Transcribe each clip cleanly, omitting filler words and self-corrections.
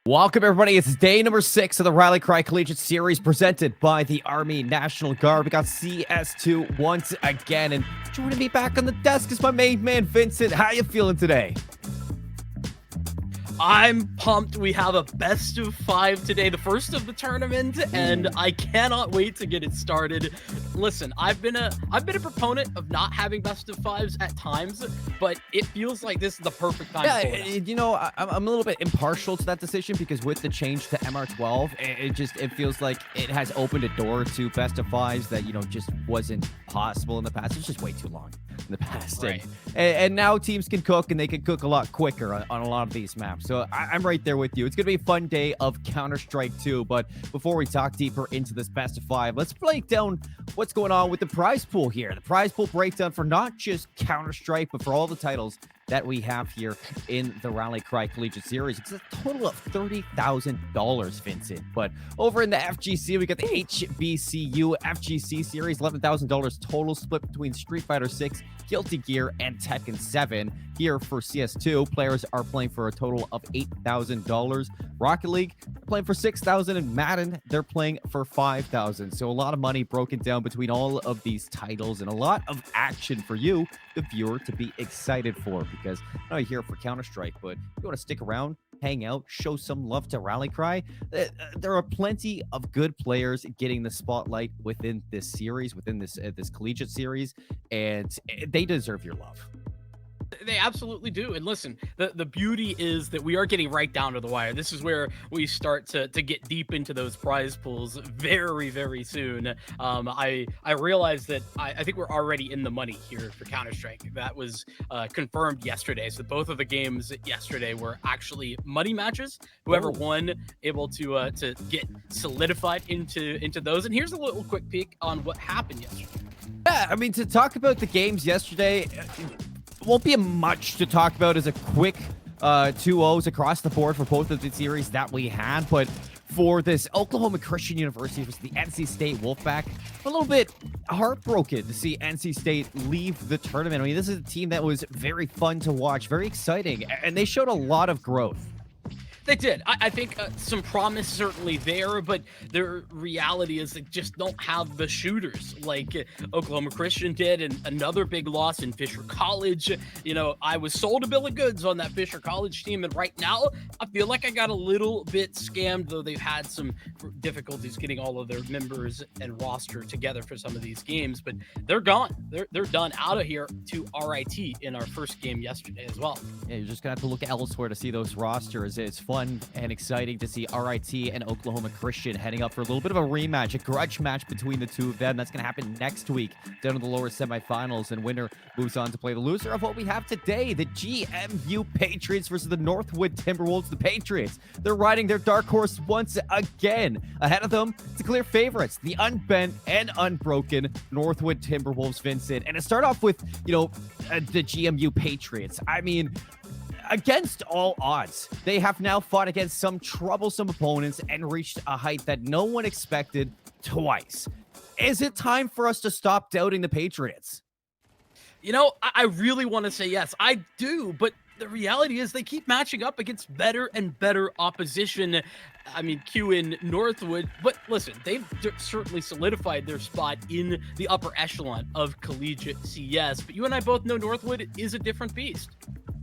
Welcome, everybody. It's day number 6 of the Rally Cry Collegiate Series presented by the Army National Guard. We got CS2 once again, and joining me back on the desk is my main man, Vincent. How you feeling today? I'm pumped. We have a best of 5 today, the first of the tournament, and I cannot wait to get it started. Listen, I've been a proponent of not having best of 5s at times, but it feels like this is the perfect time. You know, I'm a little bit impartial to that decision because with the change to MR12, it feels like it has opened a door to best of 5s that just wasn't possible in the past. It's just way too long in the past, right. and now teams can cook, and they can cook a lot quicker on a lot of these maps. So I'm right there with you. It's gonna be a fun day of Counter-Strike 2, but before we talk deeper into this best of 5, let's break down what's going on with the prize pool here. The prize pool breakdown for not just Counter-Strike, but for all the titles that we have here in the Rally Cry Collegiate Series. It's a total of $30,000, Vincent. But over in the FGC, we got the HBCU FGC Series, $11,000 total, split between Street Fighter 6, Guilty Gear, and Tekken 7. Here for CS2, players are playing for a total of $8,000. Rocket League, playing for $6,000, and Madden, they're playing for $5,000. So a lot of money broken down between all of these titles, and a lot of action for you, the viewer, to be excited for, because I know you're here for Counter-Strike, but you want to stick around, hang out, show some love to Rally Cry. There are plenty of good players getting the spotlight within this series, within this collegiate series, and they deserve your love. They absolutely do. And listen, the beauty is that we are getting right down to the wire. This is where we start to get deep into those prize pools very, very soon. I realized that I think we're already in the money here for Counter-Strike. That was confirmed yesterday. So both of the games yesterday were actually money matches. Whoever won able to get solidified into those. And here's a little quick peek on what happened yesterday. Yeah, I mean, to talk about the games yesterday, won't be much to talk about as a quick 2-0s across the board for both of the series that we had. But for this Oklahoma Christian University versus the NC State Wolfpack, a little bit heartbroken to see NC State leave the tournament. I mean, this is a team that was very fun to watch, very exciting, and they showed a lot of growth. They did. I think some promise certainly there, but their reality is they just don't have the shooters like Oklahoma Christian did, and another big loss in Fisher College. You know, I was sold a bill of goods on that Fisher College team, and right now I feel like I got a little bit scammed, though they've had some difficulties getting all of their members and roster together for some of these games, but they're gone. They're done out of here to RIT in our first game yesterday as well. Yeah, you're just going to have to look elsewhere to see those rosters. It's fun and exciting to see RIT and Oklahoma Christian heading up for a little bit of a rematch, a grudge match between the two of them. That's going to happen next week down in the lower semifinals, and winner moves on to play the loser of what we have today, the GMU Patriots versus the Northwood Timberwolves. The Patriots, they're riding their dark horse once again. Ahead of them, the clear favorites, the unbent and unbroken Northwood Timberwolves, Vincent. And to start off with, the GMU Patriots, I mean, against all odds, they have now fought against some troublesome opponents and reached a height that no one expected twice. Is it time for us to stop doubting the Patriots? You know, I really want to say yes. I do, but the reality is they keep matching up against better and better opposition. I mean, Q in Northwood, but listen, they've certainly solidified their spot in the upper echelon of collegiate CS, but you and I both know Northwood is a different beast.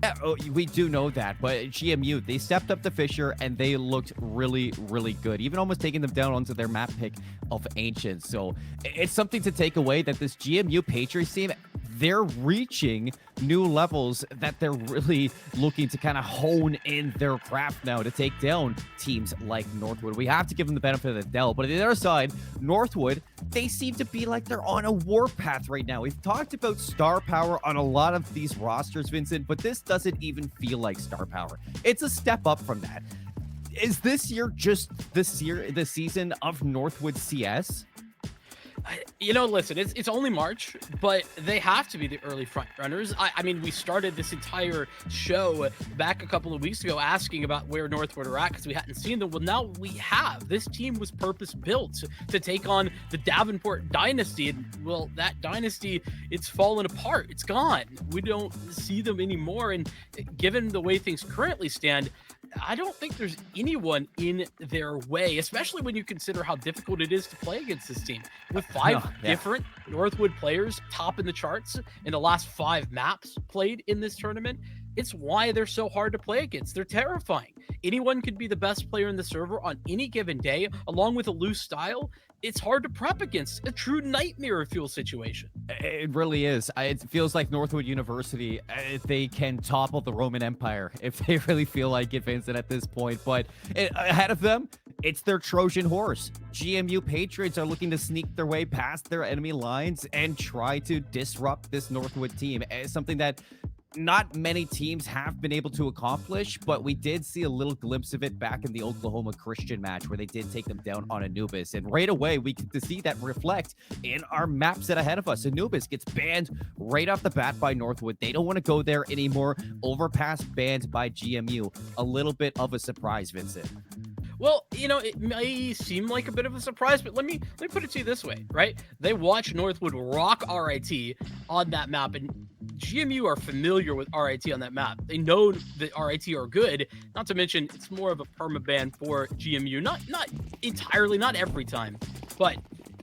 Yeah, we do know that, but GMU, they stepped up to Fisher, and they looked really, really good, even almost taking them down onto their map pick of Ancient. So it's something to take away that this GMU Patriots team, they're reaching new levels that they're really looking to kind of hone in their craft now to take down teams like Northwood. We have to give them the benefit of the doubt, but on the other side, Northwood, they seem to be like they're on a warpath right now. We've talked about star power on a lot of these rosters, Vincent, but this doesn't even feel like star power. It's a step up from that. Is this year just the season of Northwood CS? You know, listen, it's only March, but they have to be the early front runners. I mean, we started this entire show back a couple of weeks ago asking about where Northwood are at because we hadn't seen them. Well, now we have. This team was purpose built to take on the Davenport dynasty, and well, that dynasty, it's fallen apart. It's gone. We don't see them anymore, and given the way things currently stand, I don't think there's anyone in their way, especially when you consider how difficult it is to play against this team. With five different Northwood players top in the charts in the last 5 maps played in this tournament, it's why they're so hard to play against. They're terrifying. Anyone could be the best player in the server on any given day, along with a loose style. It's hard to prep against. A true nightmare fuel situation. It really is. It feels like Northwood University, they can topple the Roman Empire if they really feel like it, Vincent, at this point. But ahead of them, it's their Trojan horse. GMU Patriots are looking to sneak their way past their enemy lines and try to disrupt this Northwood team. It's something that not many teams have been able to accomplish, but we did see a little glimpse of it back in the Oklahoma Christian match where they did take them down on Anubis. And right away, we get to see that reflect in our map set ahead of us. Anubis gets banned right off the bat by Northwood. They don't want to go there anymore. Overpass banned by GMU. A little bit of a surprise, Vincent. Well, you know, it may seem like a bit of a surprise, but let me put it to you this way, right? They watch Northwood rock RIT on that map, and GMU are familiar with RIT on that map. They know that RIT are good, not to mention it's more of a permaban for GMU. Not entirely, not every time, but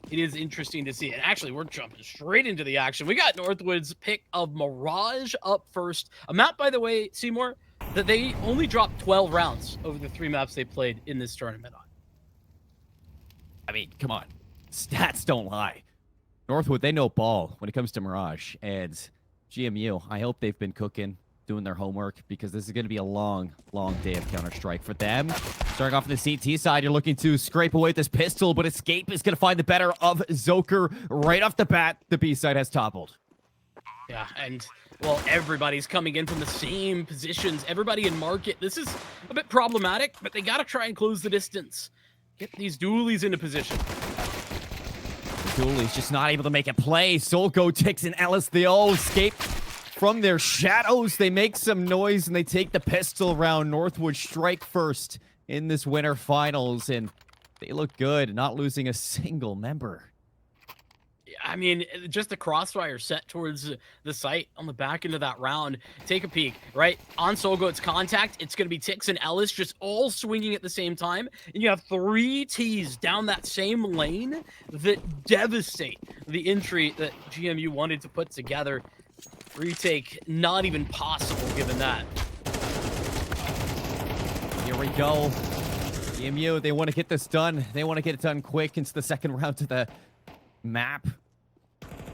it is interesting to see. And actually, we're jumping straight into the action. We got Northwood's pick of Mirage up first. A map, by the way, Seymour, that they only dropped 12 rounds over the 3 maps they played in this tournament on. I mean, come on. Stats don't lie. Northwood, they know ball when it comes to Mirage. And GMU, I hope they've been cooking, doing their homework, because this is going to be a long, long day of Counter-Strike for them. Starting off on the CT side, you're looking to scrape away this pistol, but Escape is going to find the better of Zoker right off the bat. The B side has toppled. Yeah, and well, everybody's coming in from the same positions. Everybody in market. This is a bit problematic, but they got to try and close the distance. Get these dualies into position. Dooley's just not able to make a play. Solgo, Tix, and Ellis, they all escape from their shadows. They make some noise, and they take the pistol round. Northwood strike first in this winter finals, and they look good, not losing a single member. I mean, just the crossfire set towards the site on the back end of that round. Take a peek, right? On Solgo, it's contact. It's going to be Tix and Ellis just all swinging at the same time. And you have 3 Ts down that same lane that devastate the entry that GMU wanted to put together. Retake, not even possible given that. Here we go. GMU, they want to get this done. They want to get it done quick into the second round to the map.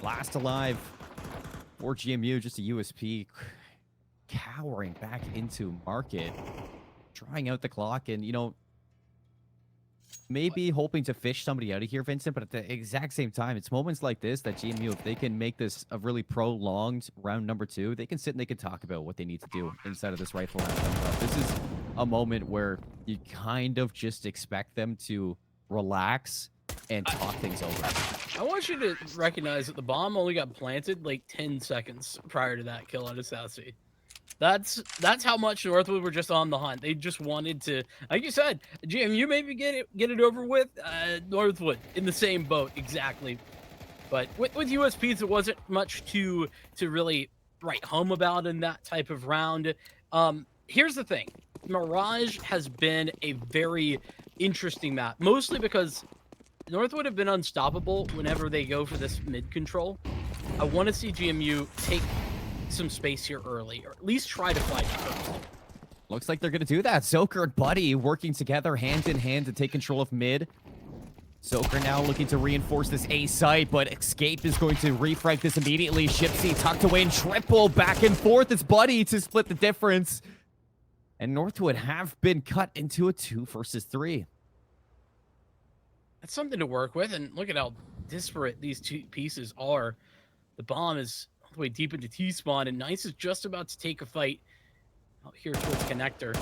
Last alive for GMU, just a USP cowering back into market, trying out the clock, and, you know, maybe hoping to fish somebody out of here, Vincent, but at the exact same time, it's moments like this that GMU, if they can make this a really prolonged round number 2, they can sit and they can talk about what they need to do inside of this rifle round. This is a moment where you kind of just expect them to relax and talk things over. I want you to recognize that the bomb only got planted like 10 seconds prior to that kill on Assassi. That's how much Northwood were just on the hunt. They just wanted to, like you said, GMU maybe get it over with. Northwood in the same boat exactly. But with USPs, it wasn't much to really write home about in that type of round. Here's the thing: Mirage has been a very interesting map, mostly because Northwood have been unstoppable whenever they go for this mid control. I want to see GMU take some space here early, or at least try to fight first. Looks like they're going to do that. Zoker and Buddy working together hand in hand to take control of mid. Zoker now looking to reinforce this A site, but Escape is going to refrag this immediately. Shipsy tucked away in triple, back and forth. It's Buddy to split the difference. And Northwood have been cut into a 2 versus 3. That's something to work with, and look at how disparate these 2 pieces are. The bomb is all the way deep into T-spawn, and Nice is just about to take a fight out here towards Connector.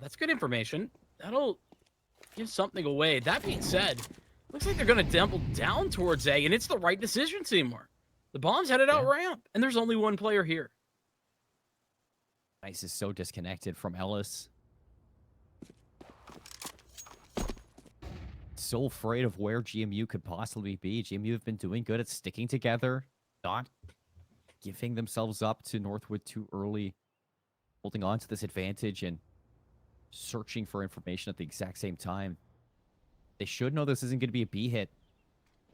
That's good information. That'll give something away. That being said, Looks like they're going to double down towards A, and it's the right decision, Seymour. The bomb's headed out ramp, and there's only one player here. Nice is so disconnected from Ellis. So afraid of where GMU could possibly be. GMU have been doing good at sticking together, not giving themselves up to Northwood too early, holding on to this advantage and searching for information at the exact same time. They should know this isn't going to be a B hit.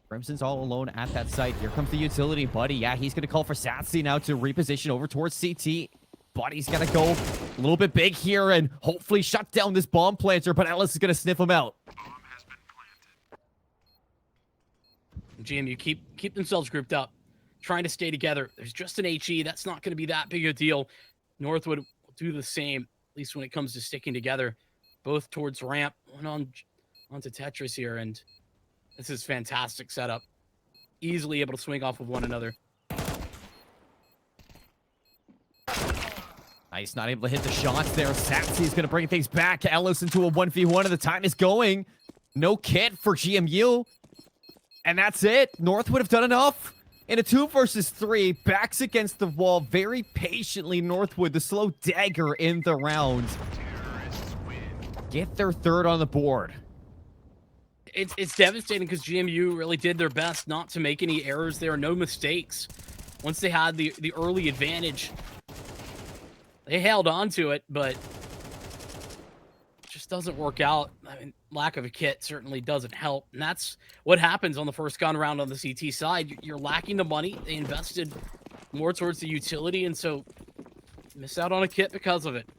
Crimson's all alone at that site. Here comes the utility, Buddy. Yeah, he's going to call for Satsy now to reposition over towards CT. Buddy's going to go a little bit big here and hopefully shut down this bomb planter, but Ellis is going to sniff him out. GMU keep themselves grouped up, trying to stay together. There's just an HE. That's not going to be that big a deal. Northwood will do the same, at least when it comes to sticking together, both towards ramp, one onto Tetris here, and this is fantastic setup. Easily able to swing off of one another. Nice, not able to hit the shots there. Satsy's going to bring things back. Ellis into a 1v1, and the time is going. No kit for GMU. And that's it. North would have done enough. In a 2 versus 3, backs against the wall, very patiently, Northwood, the slow dagger in the round, get their third on the board. It's devastating because GMU really did their best not to make any errors there, no mistakes. Once they had the early advantage, they held on to it, but it just doesn't work out. I mean, lack of a kit certainly doesn't help, and that's what happens on the first gun round on the CT side. You're lacking the money. They invested more towards the utility, and so miss out on a kit because of it.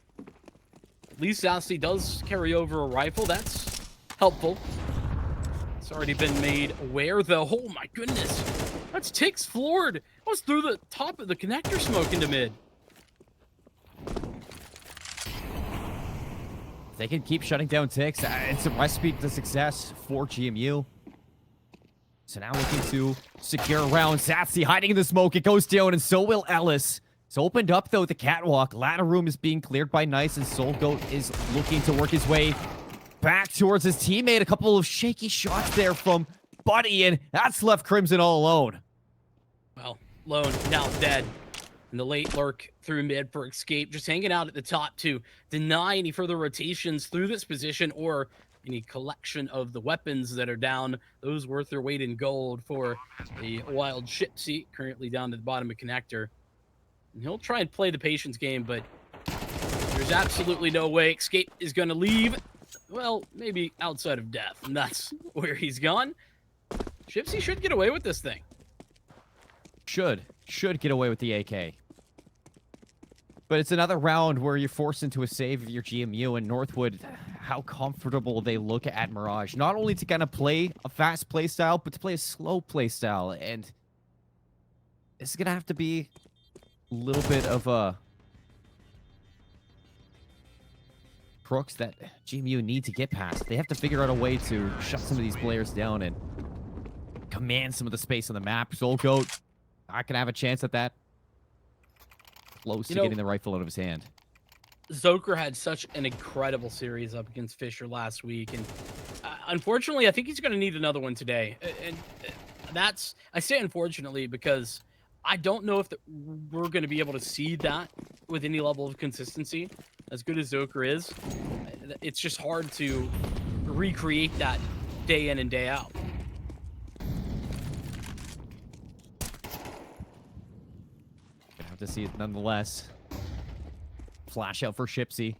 At least Sassy does carry over a rifle. That's helpful. It's already been made aware, though. Oh, my goodness. That's Tix floored. That was through the top of the connector smoke into mid. They can keep shutting down Tix. It's a recipe to success for GMU. So now looking to secure a round. Satsy hiding in the smoke. It goes down, and so will Ellis. It's opened up, though, the catwalk. Ladder room is being cleared by Nice, and Soul Goat is looking to work his way back towards his teammate. A couple of shaky shots there from Buddy, and that's left Crimson all alone. Well, Lone now dead. And the late lurk through mid for escape, just hanging out at the top to deny any further rotations through this position or any collection of the weapons that are down. Those worth their weight in gold for the wild Shipsy, currently down to the bottom of connector. And he'll try and play the patience game, but there's absolutely no way Escape is going to leave. Well, maybe outside of death, and that's where he's gone. Shipsy should get away with this thing. Should get away with the AK. But it's another round where you're forced into a save of your GMU, and Northwood, how comfortable they look at Mirage. Not only to kind of play a fast play style, but to play a slow play style. And this is going to have to be a little bit of a crux that GMU need to get past. They have to figure out a way to shut some of these players down and command some of the space on the map. Soul Goat not gonna have a chance at that. Close to getting the rifle out of his hand. Zoker had such an incredible series up against Fisher last week, and unfortunately, I think he's going to need another one today. And that's, I say unfortunately because I don't know if we're going to be able to see that with any level of consistency. As good as Zoker is, it's just hard to recreate that day in and day out. To see it nonetheless. Flash out for Shipsy.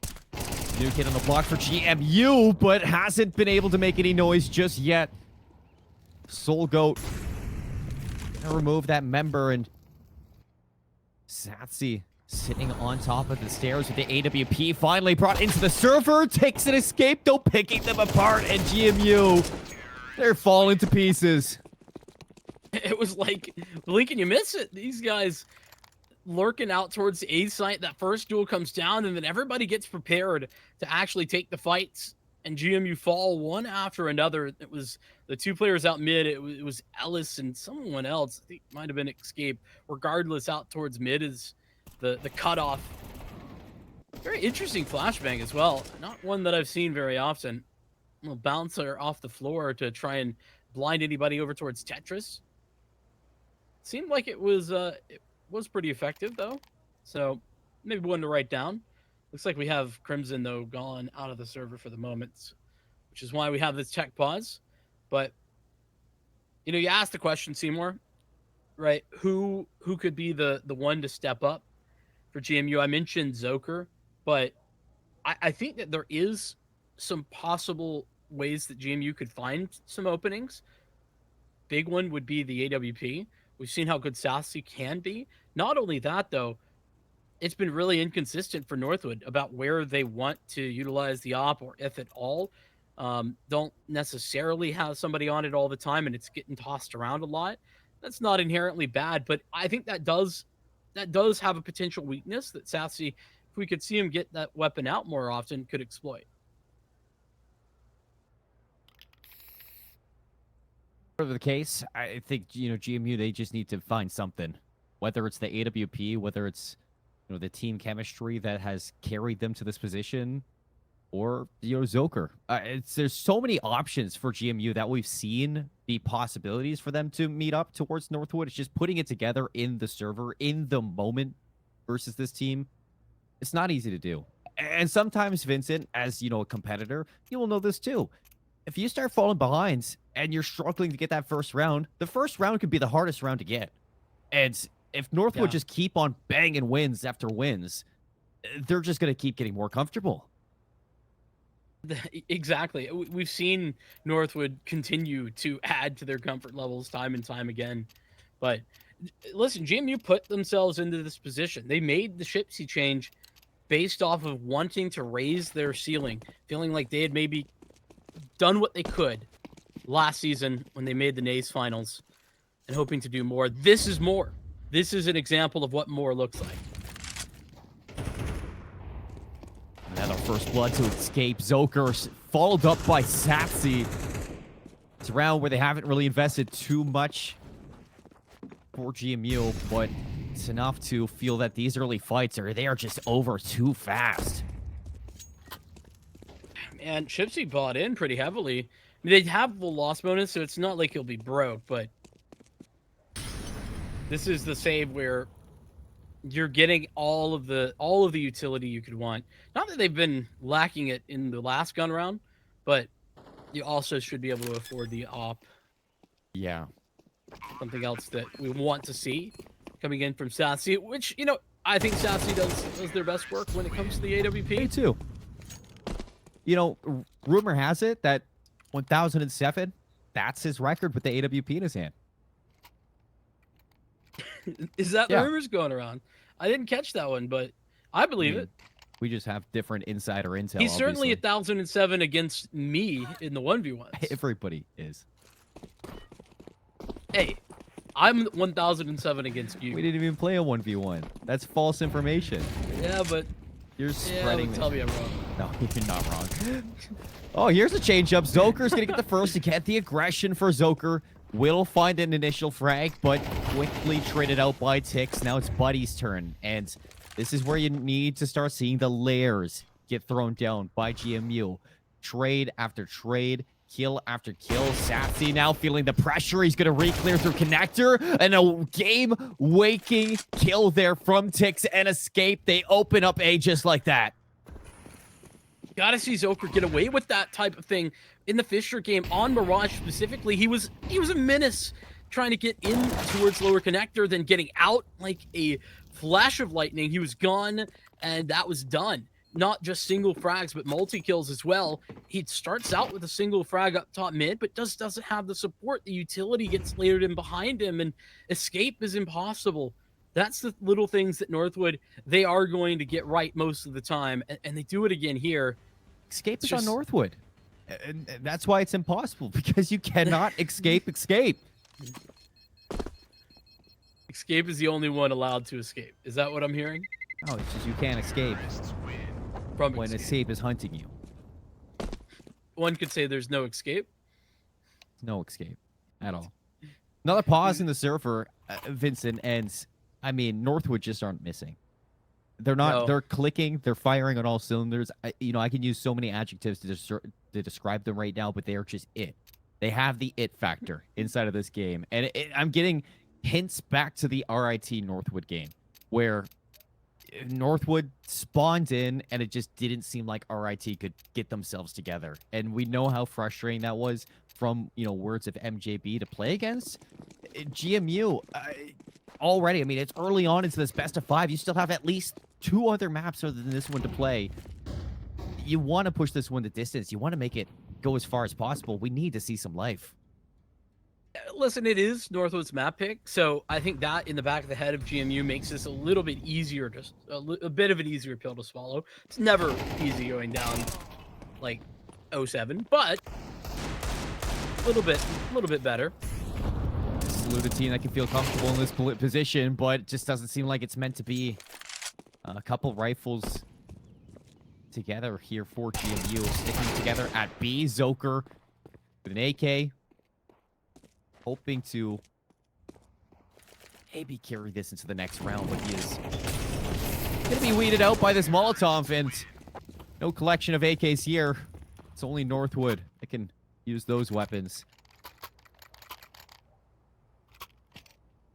New kid on the block for GMU, but hasn't been able to make any noise just yet. Soul Goat gonna remove that member, and Satsy sitting on top of the stairs with the AWP finally brought into the server. Takes an escape, though, picking them apart, and GMU, they're falling to pieces. It was like, blink and you miss it. These guys lurking out towards the A site. That first duel comes down, and then everybody gets prepared to actually take the fights, and GMU fall one after another. It was the two players out mid. It was Ellis and someone else. I think it might have been Escape. Regardless, out towards mid is the cutoff. Very interesting flashbang as well. Not one that I've seen very often. little bouncer off the floor to try and blind anybody over towards Tetris. Seemed like it was pretty effective though. So maybe one to write down. Looks like we have Crimson though gone out of the server for the moment, which is why we have this tech pause. But you asked the question, Seymour, right? Who could be the one to step up for GMU? I mentioned Zoker, but I think that there is some possible ways that GMU could find some openings. Big one would be the AWP. We've seen how good Sassy can be. Not only that, though, it's been really inconsistent for Northwood about where they want to utilize the op or if at all. Don't necessarily have somebody on it all the time, and it's getting tossed around a lot. That's not inherently bad, but I think that does have a potential weakness that Sassy, if we could see him get that weapon out more often, could exploit. Whatever the case, I think GMU, they just need to find something, whether it's the AWP, whether it's the team chemistry that has carried them to this position, or Zoker. There's so many options for GMU that we've seen the possibilities for them to meet up towards Northwood. It's just putting it together in the server in the moment versus this team. It's not easy to do. And sometimes, Vincent, as a competitor, you will know this too. If you start falling behind and you're struggling to get that first round, the first round could be the hardest round to get. And if Northwood just keep on banging wins after wins, they're just going to keep getting more comfortable. Exactly. We've seen Northwood continue to add to their comfort levels time and time again. But listen, GMU put themselves into this position. They made the Shipsy change based off of wanting to raise their ceiling, feeling like they had maybe done what they could last season when they made the NACE finals and hoping to do more. This is more. This is an example of what more looks like. Another first blood to escape. Zoker followed up by Satsy. It's a round where they haven't really invested too much for GMU, but it's enough to feel that these early fights they are just over too fast. And Chipsy bought in pretty heavily. I mean, they have the loss bonus, so it's not like he'll be broke, but this is the save where you're getting all of the utility you could want. Not that they've been lacking it in the last gun round, but you also should be able to afford the op. Yeah. Something else that we want to see coming in from Sassy, which, I think Sassy does their best work when it comes to the AWP. Me too. Rumor has it that 1007, that's his record with the AWP in his hand. Is that the rumors going around? I didn't catch that one, but I believe it. We just have different insider intel. He's certainly 1007 against me in the 1v1s. Everybody is. Hey, I'm 1007 against you. We didn't even play a 1v1. That's false information. Yeah, but you're spreading. Tell me I'm wrong. No, you're not wrong. Oh, here's a change-up. Zoker's going to get the first to get the aggression for Zoker. Will find an initial frag, but quickly traded out by Tix. Now it's Buddy's turn, and this is where you need to start seeing the layers get thrown down by GMU. Trade after trade, kill after kill. Sassy now feeling the pressure. He's going to re-clear through connector, and a game-waking kill there from Tix and escape. They open up A just like that. Gotta see Zoker get away with that type of thing in the Fisher game on Mirage specifically. He was a menace trying to get in towards lower connector, then getting out like a flash of lightning. He was gone, and that was done. Not just single frags, but multi-kills as well. He starts out with a single frag up top mid, but doesn't have the support. The utility gets layered in behind him, and escape is impossible. That's the little things that Northwood, they are going to get right most of the time, and they do it again here. Escape is on Northwood. And that's why it's impossible, because you cannot escape. Escape is the only one allowed to escape. Is that what I'm hearing? No, it's just you can't escape when escape is hunting you. One could say there's no escape. No escape at all. Another pause in the server, Vincent, and I mean, Northwood just aren't missing. They're not. No. They're clicking. They're firing on all cylinders. I can use so many adjectives to describe them right now, but they are just it. They have the it factor inside of this game, and I'm getting hints back to the RIT Northwood game, where Northwood spawned in, and it just didn't seem like RIT could get themselves together. And we know how frustrating that was from words of MJB to play against. GMU already. I mean, it's early on into this best of 5. You still have at least 2 other maps other than this one to play. You want to push this one the distance. You want to make it go as far as possible. We need to see some life. Listen, it is Northwood's map pick, so I think that in the back of the head of GMU makes this a little bit easier, just a bit of an easier pill to swallow. It's never easy going down like 07, but a little bit better. Salute a team that can feel comfortable in this position, but it just doesn't seem like it's meant to be. A couple rifles together here for GMU, sticking together at B. Zoker with an AK, hoping to maybe carry this into the next round, but he is going to be weeded out by this Molotov, and no collection of AKs here. It's only Northwood that can use those weapons.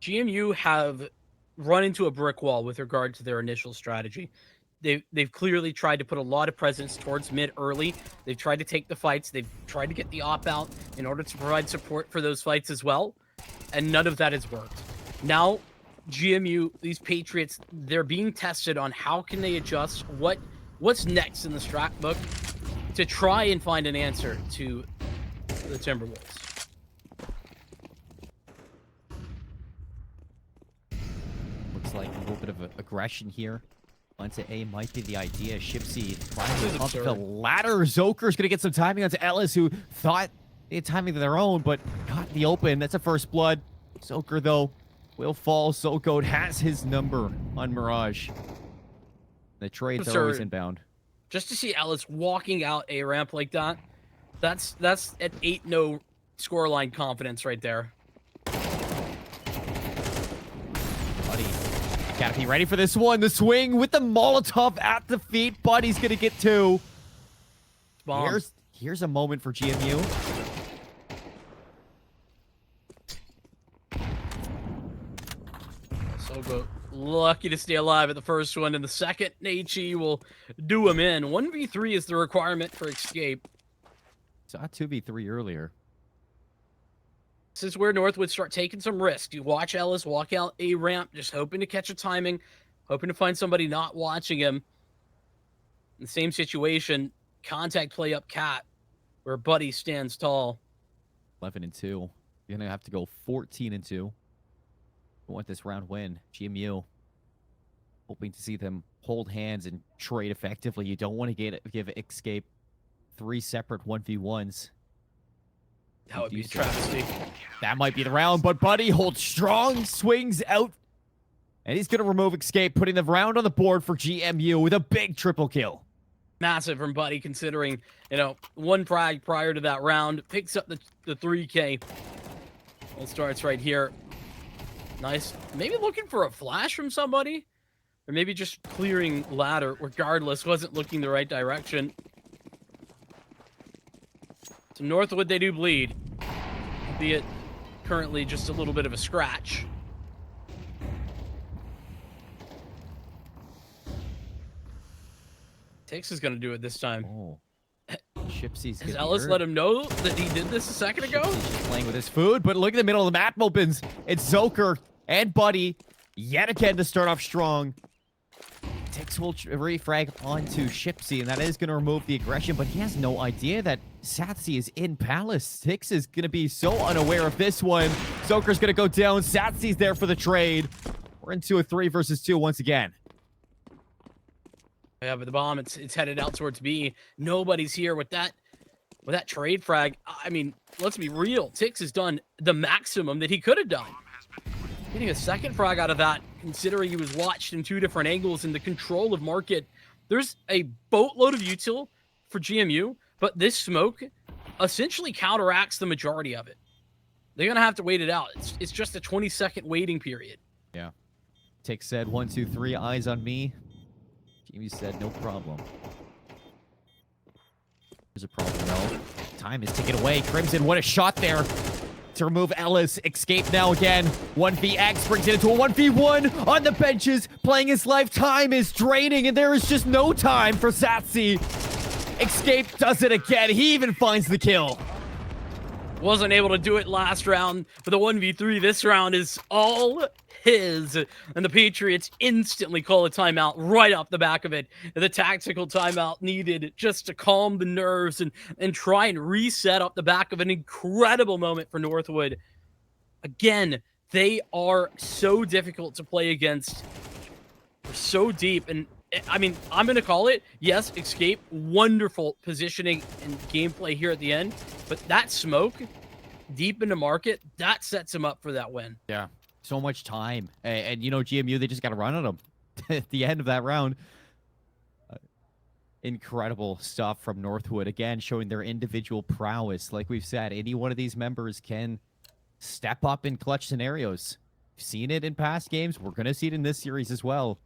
GMU have run into a brick wall with regard to their initial strategy. They've clearly tried to put a lot of presence towards mid early. They've tried to take the fights. They've tried to get the op out in order to provide support for those fights as well. And none of that has worked. Now, GMU, these Patriots, they're being tested on how can they adjust, what's next in the strat book to try and find an answer to the Timberwolves. Looks like a little bit of aggression here. Onto A might be the idea. Shipsy finally up the ladder. Zoker's going to get some timing onto Ellis, who thought they had timing of their own, but got in the open. That's a first blood. Zoker, though, will fall. Zocode has his number on Mirage. The trades are always inbound. Just to see Ellis walking out a ramp like that, that's an 8-0 scoreline confidence right there. Gotta be ready for this one. The swing with the Molotov at the feet. Buddy's gonna get 2. Here's a moment for GMU. So good. Lucky to stay alive at the first one, and the second, HE will do him in. 1v3 is the requirement for escape. Saw 2v3 earlier. This is where Northwood start taking some risks. You watch Ellis walk out a ramp, just hoping to catch a timing, hoping to find somebody not watching him. In the same situation, contact play up Cat, where Buddy stands tall. 11-2. You're gonna have to go 14-2. You want this round win. GMU hoping to see them hold hands and trade effectively. You don't want to give Escape 3 separate 1v1s. That would be a travesty. That might be the round, but Buddy holds strong, swings out, and he's going to remove Escape, putting the round on the board for GMU with a big triple kill. Massive from Buddy, considering, one frag prior to that round. Picks up the 3K. It starts right here. Nice. Maybe looking for a flash from somebody, or maybe just clearing ladder. Regardless, wasn't looking the right direction. So Northwood, they do bleed, be it currently just a little bit of a scratch. Tix is going to do it this time. Oh. Shipsy's Has Ellis let him know that he did this a second ago? Shipsy's just playing with his food, but look at the middle of the map opens. It's Zoker and Buddy yet again to start off strong. Tix will refrag onto Shipsy, and that is going to remove the aggression, but he has no idea that Satsy is in Palace. Tix is going to be so unaware of this one. Zoker's going to go down. Satsy's there for the trade. We're into a 3 versus 2 once again. Yeah, but the bomb, it's headed out towards B. Nobody's here with that trade frag. I mean, let's be real. Tix has done the maximum that he could have done. Getting a second frag out of that, considering he was watched in 2 different angles in the control of market. There's a boatload of util for GMU, but this smoke essentially counteracts the majority of it. They're going to have to wait it out. It's just a 20-second waiting period. Yeah. Tix said, 1, 2, 3, eyes on me. GMU said no problem. There's a problem, though. Time is ticking away. Crimson, what a shot there to remove Ellis. Escape now again. 1vX brings it into a 1v1 on the benches, playing his life. Time is draining, and there is just no time for Satsi. Escape does it again. He even finds the kill. Wasn't able to do it last round, but the 1v3 this round is all his. And the Patriots instantly call a timeout right off the back of it. The tactical timeout needed just to calm the nerves and try and reset off the back of an incredible moment for Northwood. Again, they are so difficult to play against. They're so deep, and I mean, I'm going to call it, yes, Escape, wonderful positioning and gameplay here at the end, but that smoke deep into market, that sets him up for that win. Yeah, so much time. And you know, GMU, they just got to run on him at the end of that round. Incredible stuff from Northwood, again, showing their individual prowess. Like we've said, any one of these members can step up in clutch scenarios. We've seen it in past games. We're going to see it in this series as well.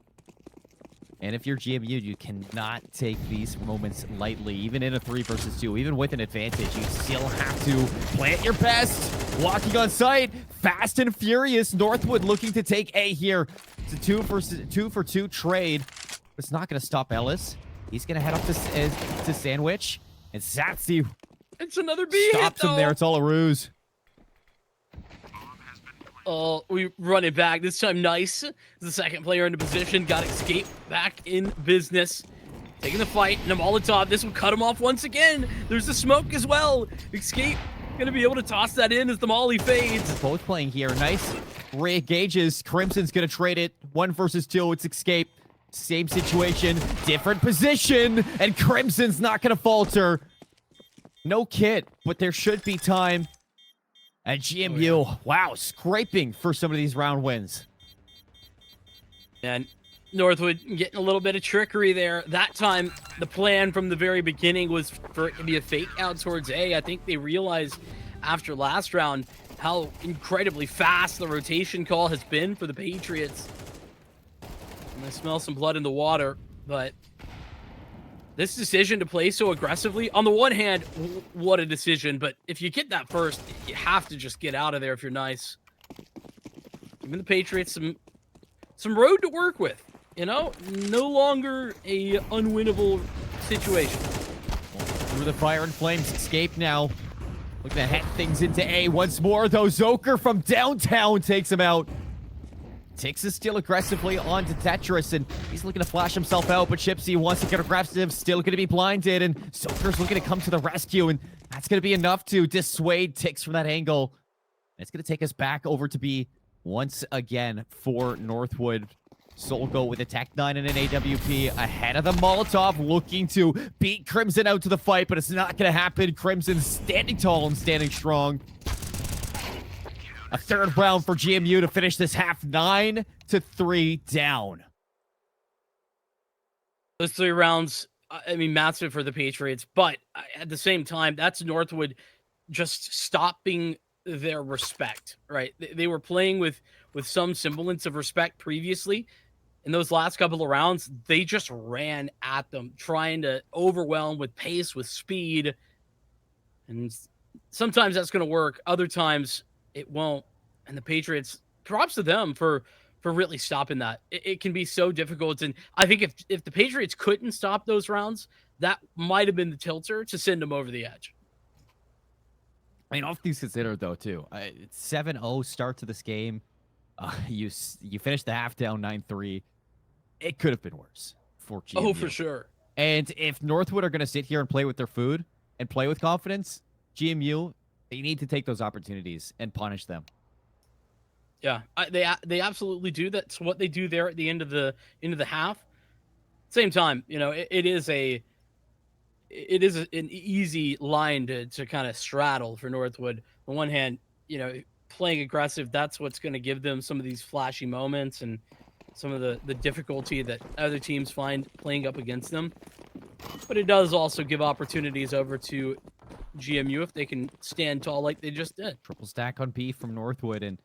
And if you're GMU, you cannot take these moments lightly, even in a 3 versus 2, even with an advantage. You still have to play at your best. Walking on site, fast and furious. Northwood looking to take A here. It's a 2 for 2 trade. It's not going to stop Ellis. He's going to head up to Sandwich. And Satsi It's another B stops him there. It's all a ruse. Oh, we run it back. This time, Nice, the second player into position, got Escape back in business. Taking the fight, and a Molotov. This will cut him off once again. There's the smoke as well. Escape going to be able to toss that in as the molly fades. Both playing here. Nice re-engages. Crimson's going to trade it. 1 versus 2. It's Escape. Same situation, different position, and Crimson's not going to falter. No kit, but there should be time. And GMU, wow, scraping for some of these round wins. And Northwood getting a little bit of trickery there. That time, the plan from the very beginning was for it to be a fake out towards A. I think they realized after last round how incredibly fast the rotation call has been for the Patriots. And I smell some blood in the water, but this decision to play so aggressively, on the one hand, what a decision, but if you get that first, you have to just get out of there if you're Nice. Giving the Patriots some road to work with, you know? No longer a unwinnable situation. Through the fire and flames, Escape now. Looking to head things into A once more, though. Zoker from downtown takes him out. Takes his steal aggressively onto Tetris, and he's looking to flash himself out, but Chipsy wants to get aggressive, still going to be blinded, and Zoker's looking to come to the rescue, and that's going to be enough to dissuade Tix from that angle. It's going to take us back over to B once again for Northwood. Solgo with a Tech 9 and an AWP ahead of the Molotov, looking to beat Crimson out to the fight, but it's not going to happen. Crimson standing tall and standing strong. A third round for GMU to finish this half, 9-3 down. Those 3 rounds, I mean, massive for the Patriots, but at the same time, that's Northwood just stopping their respect, right? They were playing with some semblance of respect previously. In those last couple of rounds, they just ran at them, trying to overwhelm with pace, with speed. And sometimes that's going to work. Other times, it won't. And the Patriots, props to them for really stopping that. It can be so difficult. And I think if the Patriots couldn't stop those rounds, that might have been the tilter to send them over the edge. I mean, all things considered, though, too. It's 7-0 start to this game. You finished the half down 9-3. It could have been worse for GMU. Oh, for sure. And if Northwood are going to sit here and play with their food and play with confidence, GMU, they need to take those opportunities and punish them. Yeah, they absolutely do. That's what they do there at the end of the half. Same time, you know, it is an easy line to kind of straddle for Northwood. On one hand, you know, playing aggressive, that's what's going to give them some of these flashy moments and some of the difficulty that other teams find playing up against them. But it does also give opportunities over to GMU if they can stand tall like they just did. Triple stack on B from Northwood, and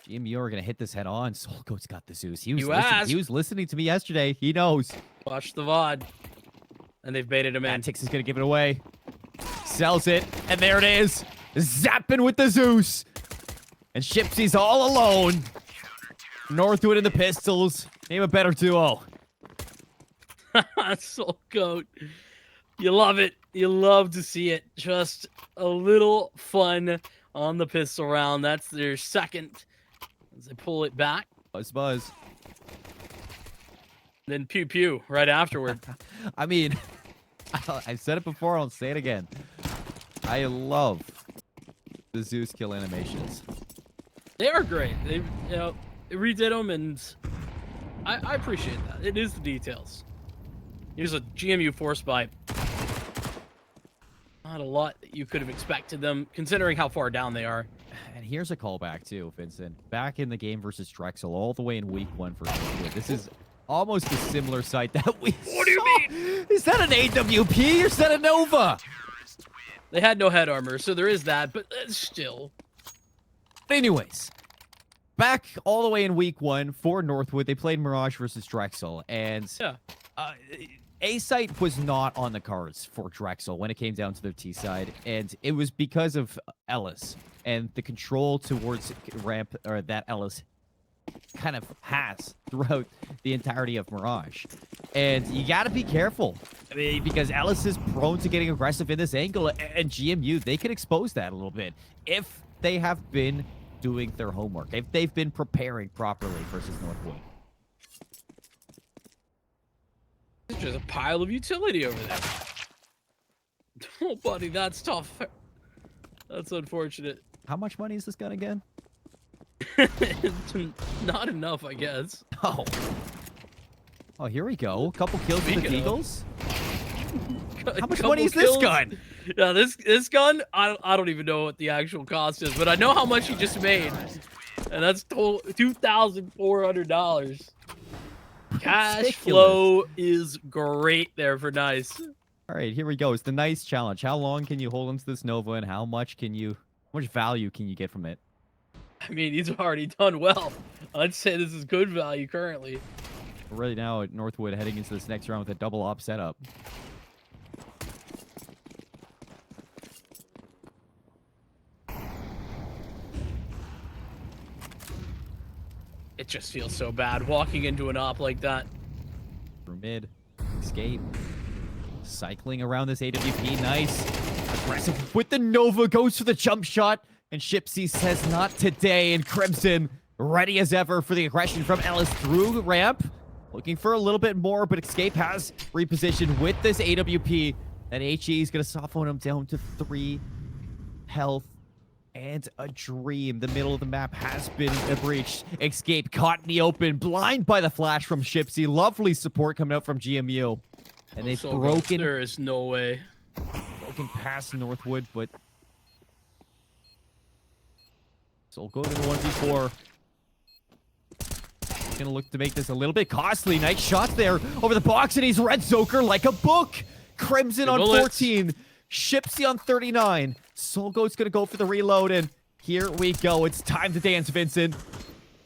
GMU are going to hit this head on. Soul Goat's got the Zeus. He asked. was listening to me yesterday. He knows. Watch the VOD. And they've baited him in. Tix is going to give it away. Sells it. And there it is. Zapping with the Zeus. And Shipsy's all alone. Northwood and the Pistols. Name a better duo. Soul Goat. You love it. You love to see it. Just a little fun on the pistol round. That's their second. As they pull it back. Buzz, buzz. Then pew pew right afterward. I mean, I said it before. I'll say it again. I love the Zeus kill animations. They are great. They redid them, and I appreciate that. It is the details. Here's a GMU force buy. Not a lot that you could have expected them, considering how far down they are. And here's a callback too, Vincent. Back in the game versus Drexel, all the way in week 1 for Collegiate. This is almost a similar site that we What do you mean? Is that an AWP or is that a Nova? They had no head armor, so there is that, but still. Anyways, back all the way in week 1 for Northwood, they played Mirage versus Drexel, and Yeah. A-Site was not on the cards for Drexel when it came down to their T-side, and it was because of Ellis and the control towards ramp, or that Ellis kind of has throughout the entirety of Mirage. And you got to be careful. I mean, because Ellis is prone to getting aggressive in this angle, and GMU, they can expose that a little bit if they have been doing their homework, if they've been preparing properly versus Northwood. There's just a pile of utility over there. Oh, buddy, that's tough. That's unfortunate. How much money is this gun again? Not enough, I guess. Oh. Oh, here we go. A couple kills with the Eagles. How much money is this gun? Yeah, this gun, I don't even know what the actual cost is, but I know how much he just made. And that's $2,400. Cash flow is great there for Nice. All right, here we go. It's the Nice challenge. How long can you hold onto this Nova, and how much value can you get from it? I mean, he's already done well. I'd say this is good value currently. Right now at Northwood, heading into this next round with a double op setup. It just feels so bad walking into an op like that. Through mid, escape, cycling around this AWP. Nice, aggressive with the Nova, goes for the jump shot, and Shipsy says not today. And Crimson ready as ever for the aggression from Ellis through the ramp, looking for a little bit more, but Escape has repositioned with this AWP. And HE is gonna soft phone him down to 3 health. And a dream. The middle of the map has been breached. Escape caught in the open. Blind by the flash from Shipsy. Lovely support coming out from GMU. And they've broken. There is no way. Broken past Northwood, but Soul Goat in the 1v4. Gonna look to make this a little bit costly. Nice shot there over the box, and he's red Zoker like a book. Crimson on 14. Shipsy on 39. Soul Goat's gonna go for the reload, and here we go. It's time to dance, Vincent.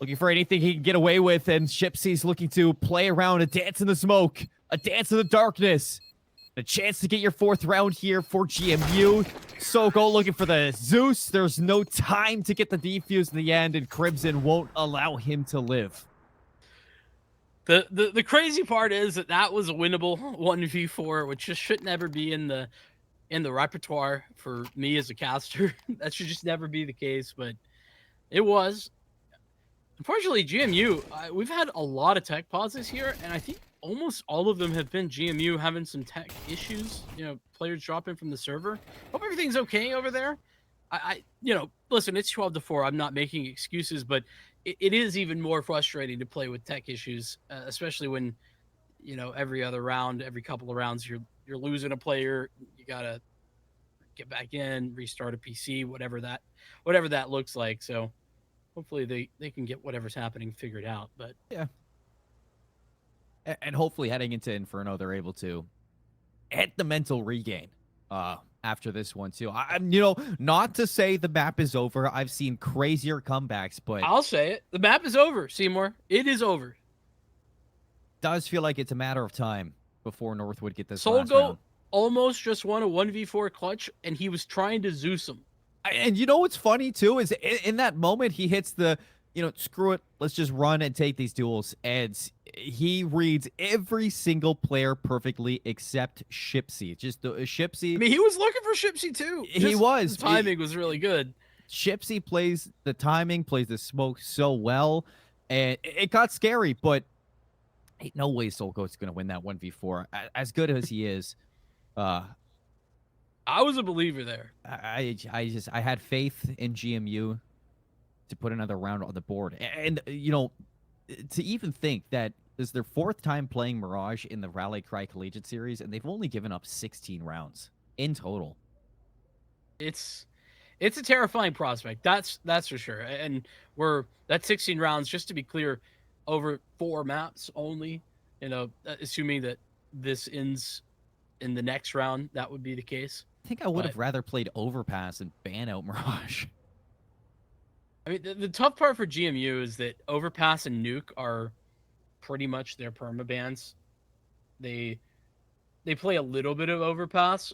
Looking for anything he can get away with, and Shipsy's looking to play around, a dance in the smoke, a dance in the darkness. A chance to get your 4th round here for GMU. Soul Goat looking for the Zeus. There's no time to get the defuse in the end, and Crimson won't allow him to live. The crazy part is that was a winnable 1v4, which just should never be in the repertoire for me as a caster. That should just never be the case, but it was. Unfortunately, GMU, we've had a lot of tech pauses here, and I think almost all of them have been GMU having some tech issues, players dropping from the server. Hope everything's okay over there. Listen, it's 12-4. I'm not making excuses, but it is even more frustrating to play with tech issues, especially when, every other round, every couple of rounds, you're losing a player. You gotta get back in, restart a PC, whatever that looks like. So hopefully they can get whatever's happening figured out. But yeah, and hopefully heading into Inferno, they're able to hit the mental regain after this one too. I'm, you know, not to say the map is over. I've seen crazier comebacks, but I'll say it. The map is over, Seymour. It is over. does feel like it's a matter of time before Northwood get this last Solgo round. almost just won a 1v4 clutch, and he was trying to Zeus him. And you know what's funny too is in that moment he hits the, you know, screw it, let's just run and take these duels. And he reads every single player perfectly except Shipsy. Just Shipsy. I mean, he was looking for Shipsy too. He was. The timing was really good. Shipsy plays the timing, plays the smoke so well, and it got scary. But ain't no way Solgo's going to win that 1v4. As good as he is, I was a believer there. I had faith in GMU to put another round on the board. And you know, to even think that this is their 4th time playing Mirage in the Rally Cry Collegiate Series, and they've only given up 16 rounds in total. It's a terrifying prospect. That's for sure. And we're that 16 rounds, just to be clear, over 4 maps only. You know, assuming that this ends in the next round, that would be the case. I think I would have rather played Overpass and ban out Mirage. I mean, the tough part for GMU is that Overpass and Nuke are pretty much their permabans. They play a little bit of Overpass.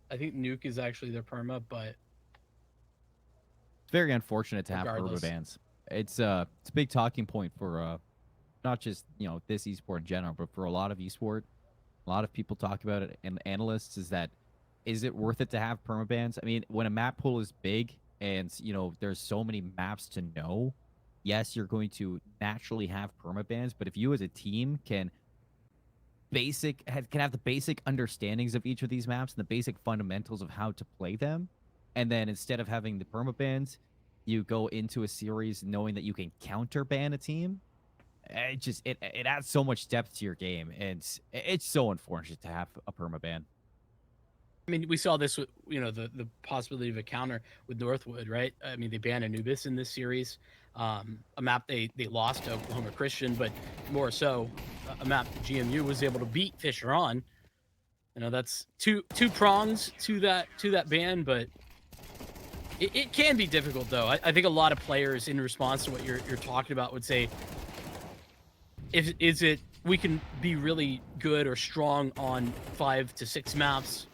I think Nuke is actually their perma, but it's very unfortunate to have regardless. permabans. It's a big talking point for not just, you know, this esport in general, but for a lot of esport. A lot of people talk about it, and analysts is it worth it to have permabans? I mean, when a map pool is big and, you know, there's so many maps to know, yes, you're going to naturally have permabans, but if you as a team can have the basic understandings of each of these maps and the basic fundamentals of how to play them, and then instead of having the permabans, you go into a series knowing that you can counter ban a team, it adds so much depth to your game, and it's so unfortunate to have a permaban. I mean, we saw this with, you know, the possibility of a counter with Northwood, right? I mean, they banned Anubis in this series, a map they lost to Oklahoma Christian, but more so, a map that GMU was able to beat Fisher on. You know, that's two prongs to that ban, but it can be difficult though. I think a lot of players, in response to what you're talking about, would say, is it we can be really good or strong on 5 to 6 maps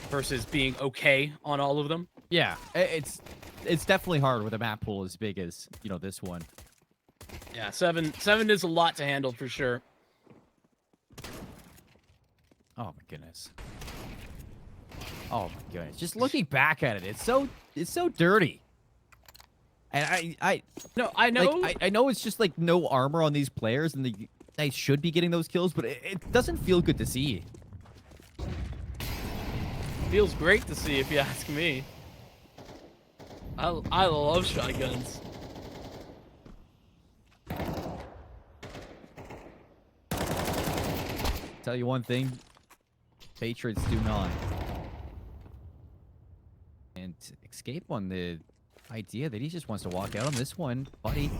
versus being okay on all of them? Yeah, it's definitely hard with a map pool as big as, you know, this one. Yeah, seven is a lot to handle for sure. Oh my goodness. Oh my goodness. Just looking back at it, it's so dirty. And I know. Like, I know it's just like no armor on these players, and they should be getting those kills, but it doesn't feel good to see. Feels great to see, if you ask me. I love shotguns. Tell you one thing, Patriots do not. And Escape on the idea that he just wants to walk out on this one. Buddy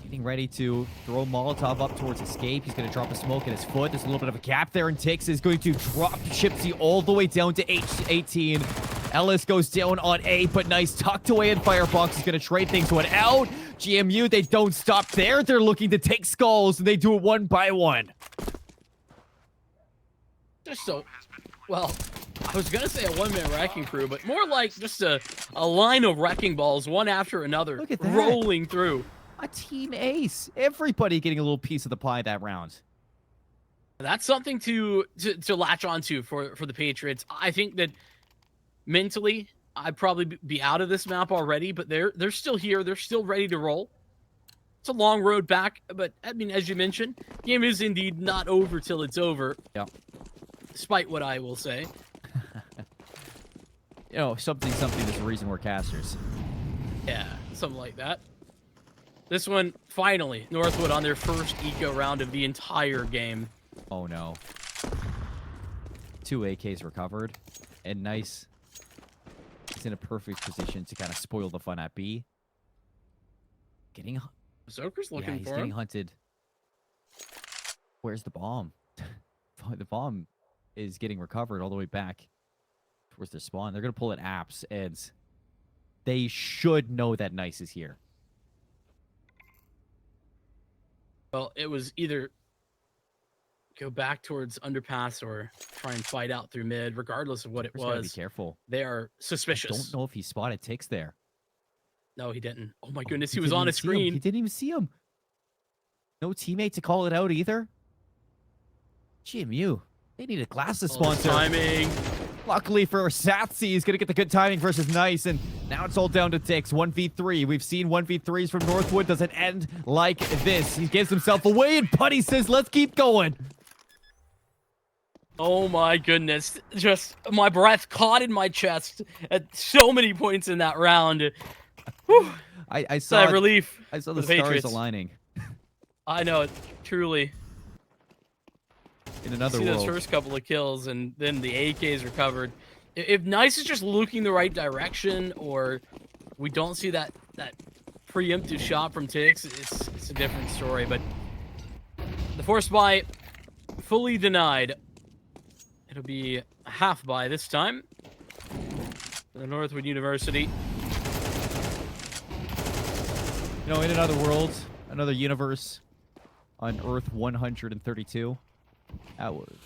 getting ready to throw Molotov up towards Escape. He's going to drop a smoke at his foot. There's a little bit of a gap there, and Tix is going to drop Chipsy all the way down to H18. Ellis goes down on A, but nice tucked away, and Firebox is going to trade things one out. GMU, they don't stop there. They're looking to take skulls, and they do it one by one. Just so, well, I was going to say a one-man wrecking crew, but more like just a line of wrecking balls, one after another, Look at that. rolling through. A team ace. Everybody getting a little piece of the pie that round. That's something to latch onto for the Patriots. I think that mentally, I'd probably be out of this map already, but they're still here. They're still ready to roll. It's a long road back, but I mean, as you mentioned, game is indeed not over till it's over. Yeah. Despite what I will say. You know, something is the reason we're casters. Yeah, something like that. This one, finally, Northwood on their first eco round of the entire game. Oh no. 2 AKs recovered. And nice. He's in a perfect position to kind of spoil the fun at B. Zoker's looking he's for getting him. hunted. Where's the bomb? The bomb is getting recovered all the way back towards their spawn. They're going to pull in apps, and they should know that Nice is here. Well, it was either go back towards underpass or try and fight out through mid, regardless of what it Just gotta be was. careful. They are I suspicious. don't know if he spotted Tix there. No, he didn't. Oh my goodness, He he was didn't on even his see him. screen. He didn't even see him. No teammate to call it out either. GMU. They need a glasses Oh, sponsor. timing. Luckily for Satsi, he's going to get the good timing versus Nice, and now it's all down to Tix. 1v3. We've seen 1v3s from Northwood. Does it end like this? He gives himself away, and Putty says, let's keep going. Oh my goodness. Just my breath caught in my chest at so many points in that round. Whew. I Sigh saw of relief. I saw for the the stars Patriots. aligning I know it, truly. in another See world. those first couple of kills, and then the AK's recovered. If Nice is just looking the right direction, or we don't see that preemptive shot from Tix, it's a different story. But the force buy fully denied. It'll be a half buy this time for the Northwood University. You know, in another world, another universe, on Earth 132,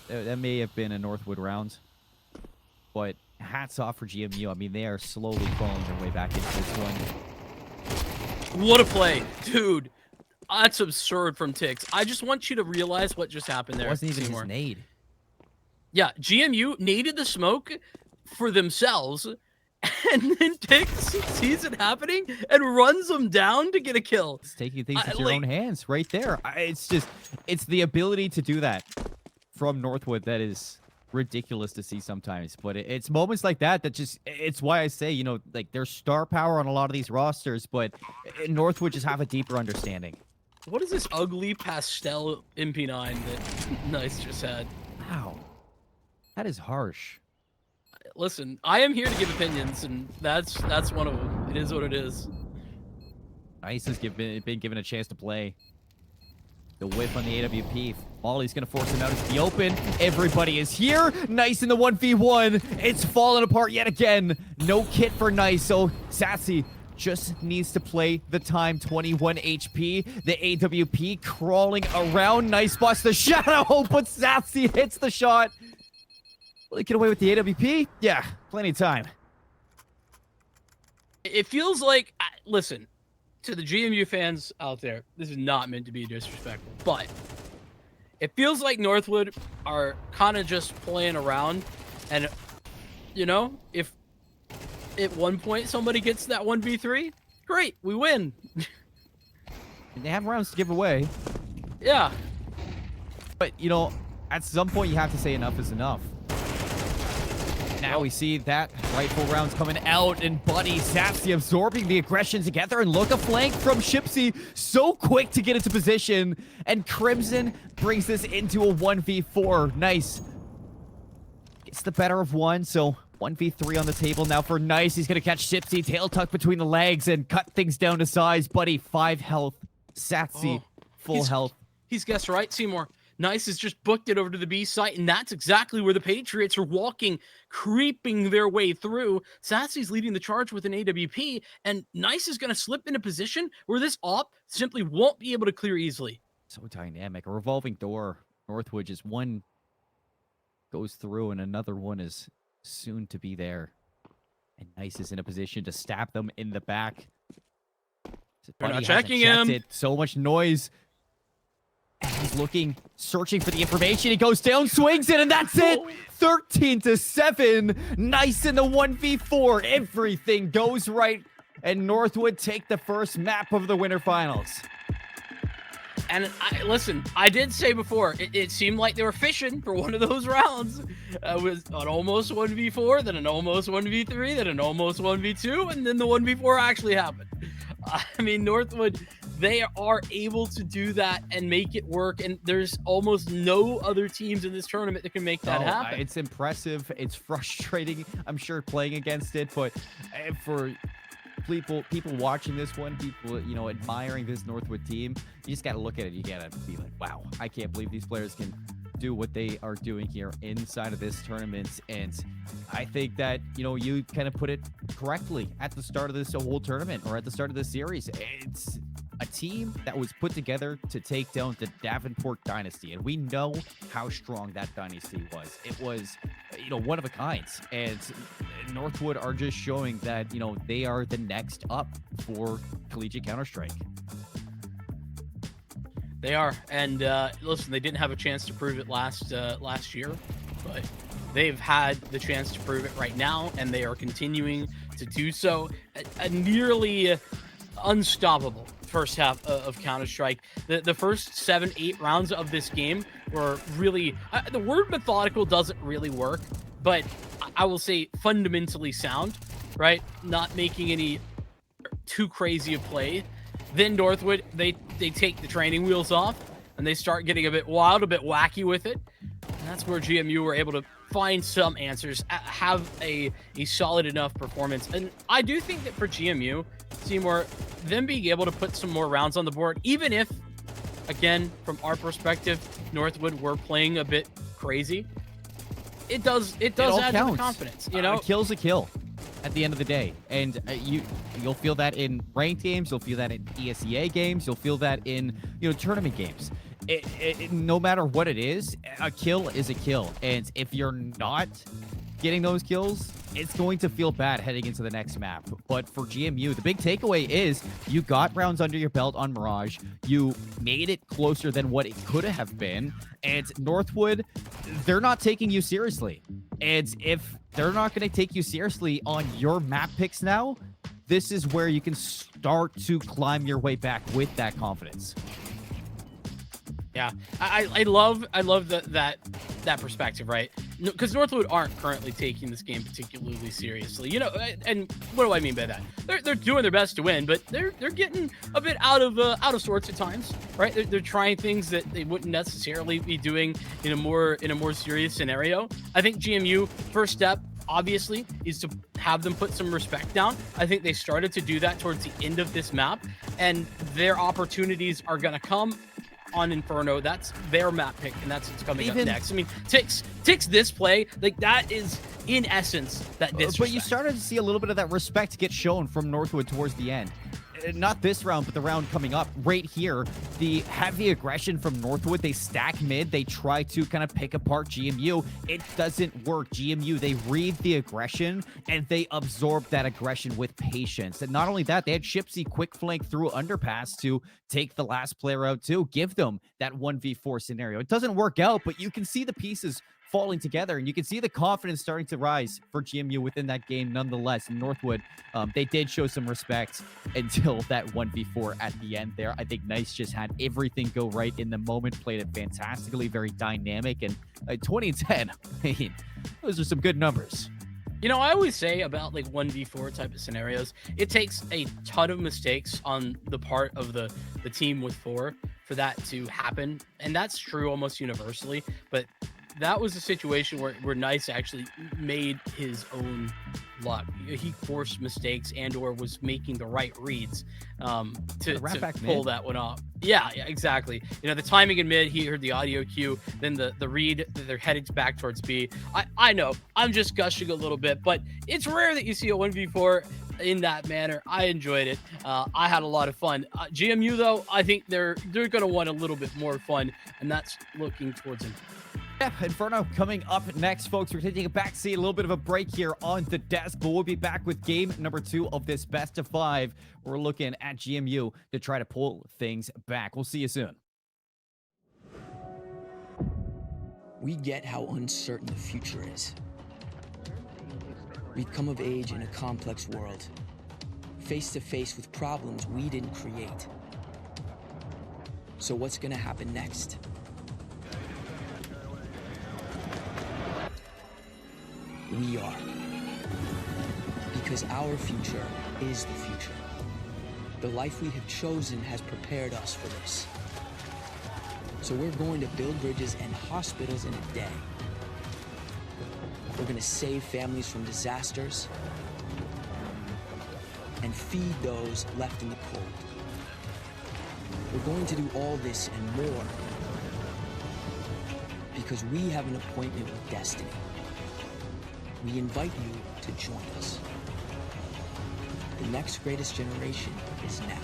that may have been a Northwood round, but hats off for GMU. I mean, they are slowly crawling their way back into this one. What a play, dude! That's absurd from Tix. I just want you to realize what just happened there. It wasn't even Seymour. his nade. Yeah, GMU needed the smoke for themselves, and then Tix sees it happening and runs them down to get a kill. It's taking things into your own hands right there. It's the ability to do that from Northwood that is ridiculous to see sometimes. But it's moments like that just, it's why I say, you know, like there's star power on a lot of these rosters, but Northwood just have a deeper understanding. What is this ugly pastel MP9 that Nice just had? Wow. That is harsh. Listen, I am here to give opinions, and that's one of them. It is what it is. Nice has been given a chance to play. The whiff on the AWP. Molly's going to force him out into the open. Everybody is here. Nice in the 1v1. It's falling apart yet again. No kit for Nice, so Sassy just needs to play the time. 21 HP. The AWP crawling around. Nice spots the shadow, but Sassy hits the shot. Will he get away with the AWP? Yeah, plenty of time. It feels like, listen, to the GMU fans out there, this is not meant to be disrespectful, but it feels like Northwood are kind of just playing around, and, you know, if at one point somebody gets that 1v3, great, we win. They have rounds to give away. Yeah. But, you know, at some point you have to say enough is enough. Now we see that rifle rounds coming out, and Buddy Sassy absorbing the aggression together, and look, a flank from Shipsy, so quick to get into position, and Crimson brings this into a 1v4. Nice. Gets the better of one, so 1v3 on the table now for Nice. He's going to catch Shipsy, tail tuck between the legs, and cut things down to size. Buddy, 5 health. Sassy, full health. He's guessed right, Seymour. Nice has just booked it over to the B site, and that's exactly where the Patriots are walking, creeping their way through. Sassy's leading the charge with an AWP, and Nice is going to slip into position where this op simply won't be able to clear easily. So dynamic. A revolving door. Northwood, just one goes through, and another one is soon to be there. And Nice is in a position to stab them in the back. They're not Buddy hasn't checking checked him. it. So much noise. And he's looking, searching for the information. He goes down, swings it, and that's it. 13-7. Nice in the 1v4. Everything goes right. And Northwood take the first map of the winter finals. And listen, I did say before, it seemed like they were fishing for one of those rounds. It was an almost 1v4, then an almost 1v3, then an almost 1v2, and then the 1v4 actually happened. I mean, Northwood, they are able to do that and make it work, and there's almost no other teams in this tournament that can make that happen. It's impressive. It's frustrating, I'm sure, playing against it, but for people watching this one, people, you know, admiring this Northwood team, you just got to look at it. You got to be like, wow, I can't believe these players can do what they are doing here inside of this tournament. And I think that, you kind of put it correctly at the start of this whole tournament, or at the start of this series. It's a team that was put together to take down the Davenport dynasty. And we know how strong that dynasty was. It was, one of a kind. And Northwood are just showing that, they are the next up for Collegiate Counter-Strike. They are, and listen, they didn't have a chance to prove it last year, but they've had the chance to prove it right now, and they are continuing to do so. A nearly unstoppable first half of Counter-Strike. The first 7-8 rounds of this game were really, the word methodical doesn't really work, but I will say fundamentally sound, right? Not making any too crazy a play. Then Northwood, they take the training wheels off, and they start getting a bit wild, a bit wacky with it. And that's where GMU were able to find some answers, have a solid enough performance. And I do think that for GMU, Seymour, them being able to put some more rounds on the board, even if, again, from our perspective, Northwood were playing a bit crazy, it does add to the confidence. A kill's a kill at the end of the day. And you'll feel that in ranked games, you'll feel that in ESEA games, you'll feel that in tournament games. No matter what it is, a kill is a kill. And if you're not getting those kills, it's going to feel bad heading into the next map. But for GMU, the big takeaway is you got rounds under your belt on Mirage. You made it closer than what it could have been. And Northwood, they're not taking you seriously. And if they're not going to take you seriously on your map picks now, this is where you can start to climb your way back with that confidence. Yeah, I love that perspective, right? Because Northwood aren't currently taking this game particularly seriously, And what do I mean by that? They're doing their best to win, but they're getting a bit out of sorts at times, right? They're trying things that they wouldn't necessarily be doing in a more serious scenario. I think GMU first step, obviously, is to have them put some respect down. I think they started to do that towards the end of this map, and their opportunities are going to come on Inferno. That's their map pick, and that's what's coming up next. I mean, Tix this play, like, that is in essence that disrespect. But you started to see a little bit of that respect get shown from Northwood towards the end. Not this round, but the round coming up right here. The heavy aggression from Northwood. They stack mid. They try to kind of pick apart GMU. It doesn't work. GMU, they read the aggression, and they absorb that aggression with patience. And not only that, they had Shipsy quick flank through underpass to take the last player out too. Give them that 1v4 scenario. It doesn't work out, but you can see the pieces falling together, and you can see the confidence starting to rise for GMU within that game nonetheless. Northwood, they did show some respect until that 1v4 at the end there. I think Nice just had everything go right in the moment, played it fantastically, very dynamic, and 20-10, I mean, those are some good numbers. I always say about like 1v4 type of scenarios, it takes a ton of mistakes on the part of the team with 4 for that to happen, and that's true almost universally, but that was a situation where Nice actually made his own luck. He forced mistakes and/or was making the right reads to pull that one off. Yeah, exactly. The timing in mid, he heard the audio cue, then the read, they're headed back towards B. I know, I'm just gushing a little bit, but it's rare that you see a 1v4 in that manner. I enjoyed it. I had a lot of fun. GMU, though, I think they're going to want a little bit more fun, and that's looking towards him. Yeah, Inferno coming up next, folks. We're taking a back seat, a little bit of a break here on the desk, but we'll be back with game number 2 of this best of 5. We're looking at GMU to try to pull things back. We'll see you soon. We get how uncertain the future is. We've come of age in a complex world, face to face with problems we didn't create. So what's gonna happen next? We are. Because our future is the future. The life we have chosen has prepared us for this. So we're going to build bridges and hospitals in a day. We're going to save families from disasters and feed those left in the cold. We're going to do all this and more because we have an appointment with destiny. We invite you to join us. The next greatest generation is now.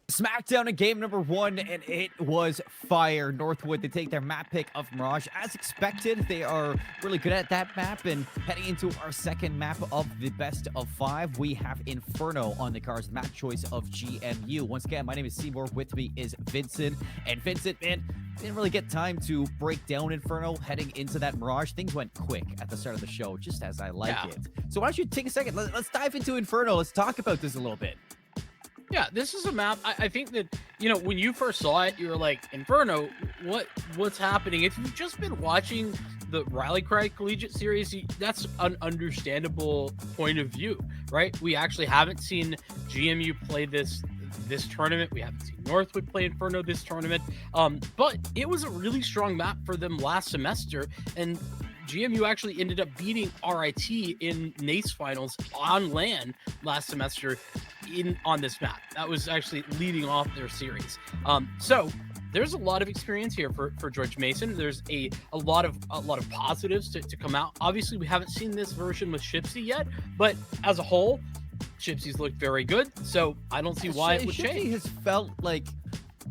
SmackDown in game number 1, and it was fire. Northwood, they take their map pick of Mirage. As expected, they are really good at that map, and heading into our second map of the best of 5, we have Inferno on the cards, map choice of GMU. Once again, my name is Seymour, with me is Vincent, and Vincent, man, didn't really get time to break down Inferno heading into that Mirage. Things went quick at the start of the show, just as I like it. So why don't you take a second, let's dive into Inferno, let's talk about this a little bit. Yeah, this is a map. I think that, you know, when you first saw it, you were like, Inferno, what's happening? If you've just been watching the Rally Cry Collegiate series, that's an understandable point of view, right? We actually haven't seen GMU play this tournament. We haven't seen Northwood play Inferno this tournament. But it was a really strong map for them last semester, and GMU actually ended up beating RIT in NACE finals on LAN last semester on this map. That was actually leading off their series. So there's a lot of experience here for George Mason. There's a lot of positives to come out. Obviously, we haven't seen this version with Shipsy yet, but as a whole, Shipsy's looked very good. So I don't see why it would change. Shipsy has felt like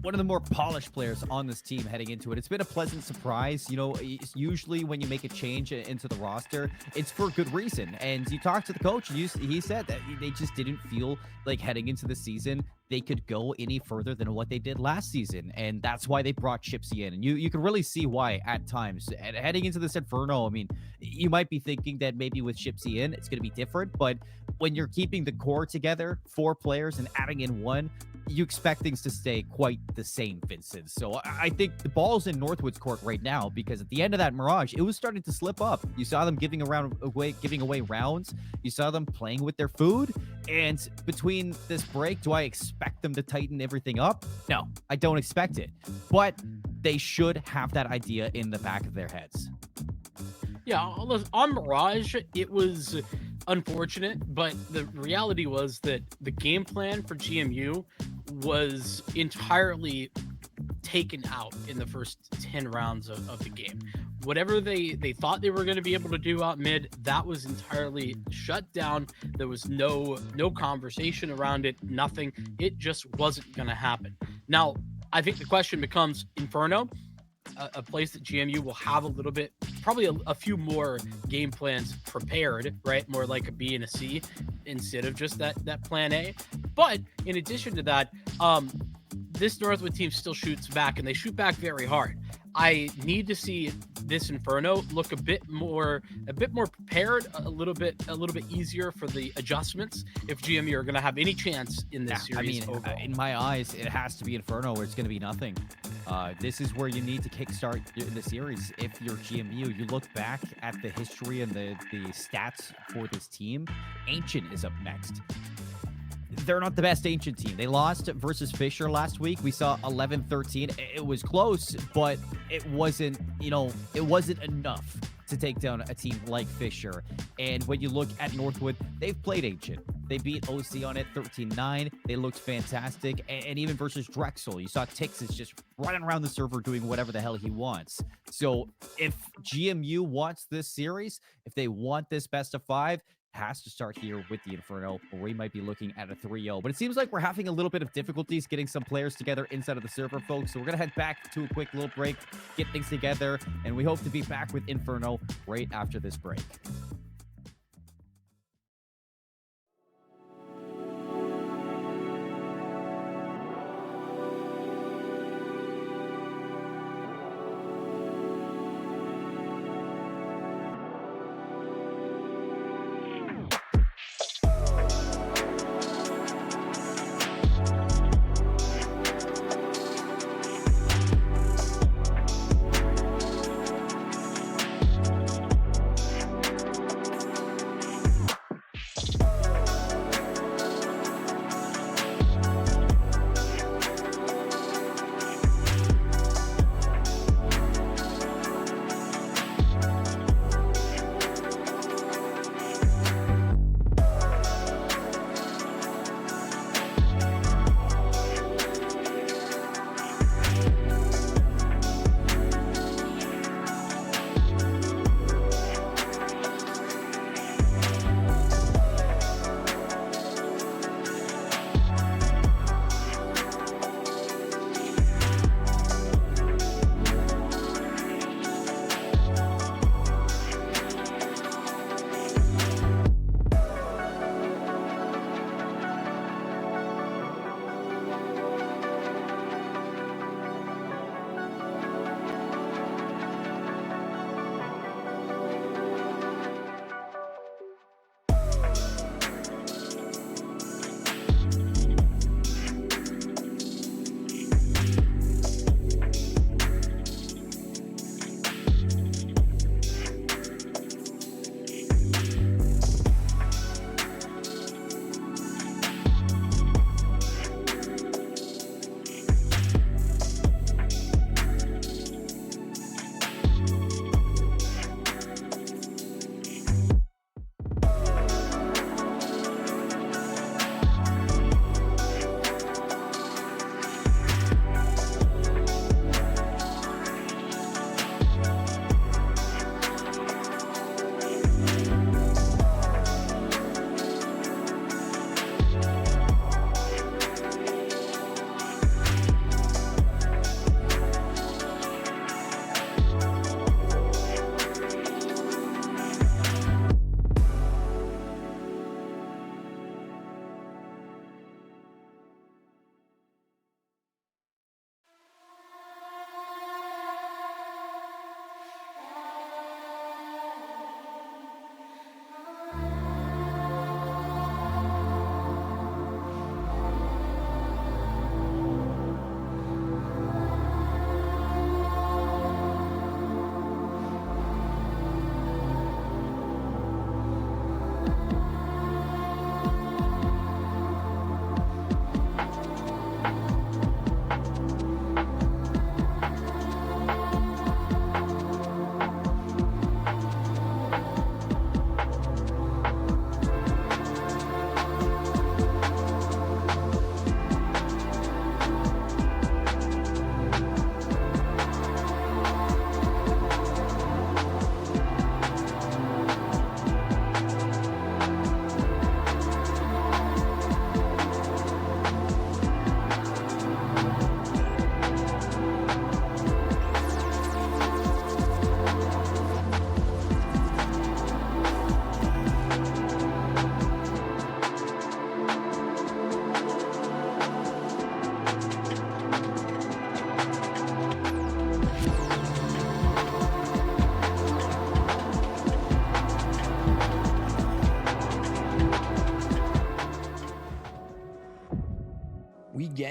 one of the more polished players on this team heading into it. It's been a pleasant surprise. You know, usually when you make a change into the roster, it's for good reason. And you talk to the coach, and he said that they just didn't feel like heading into the season they could go any further than what they did last season. And that's why they brought Shipsy in. And you can really see why at times. And heading into this Inferno, I mean, you might be thinking that maybe with Shipsy in, it's going to be different. But when you're keeping the core together, 4 players, and adding in 1, you expect things to stay quite the same, Vincent. So I think the ball's in Northwood's court right now, because at the end of that Mirage, it was starting to slip up. You saw them giving away rounds. You saw them playing with their food. And between this break, do I expect them to tighten everything up? No, I don't expect it. But they should have that idea in the back of their heads. Yeah, on Mirage, it was unfortunate, but the reality was that the game plan for GMU was entirely taken out in the first 10 rounds of the game. Whatever they thought they were going to be able to do out mid, that was entirely shut down. There was no conversation around it, nothing. It just wasn't going to happen. Now, I think the question becomes Inferno, a place that GMU will have a little bit, probably a few more game plans prepared, right? More like a B and a C instead of just that plan A. But in addition to that, this Northwood team still shoots back, and they shoot back very hard. I need to see this Inferno look a bit more prepared, a little bit easier for the adjustments if GMU are going to have any chance in this series. I mean, overall. in my eyes, it has to be Inferno, or it's going to be nothing. This is where you need to kickstart the series. If you're GMU, you look back at the history and the stats for this team. Ancient is up next. They're not the best Ancient team. They lost versus Fisher last week. We saw 11-13. It was close, but it wasn't enough to take down a team like Fisher. And when you look at Northwood, they've played Ancient. They beat OC on it 13-9. They looked fantastic. And even versus Drexel, you saw Tix is just running around the server doing whatever the hell he wants. So if GMU wants this series, if they want this best of 5, has to start here with the Inferno, or we might be looking at a 3-0. But it seems like we're having a little bit of difficulties getting some players together inside of the server, folks. So we're going to head back to a quick little break, get things together, and we hope to be back with Inferno right after this break.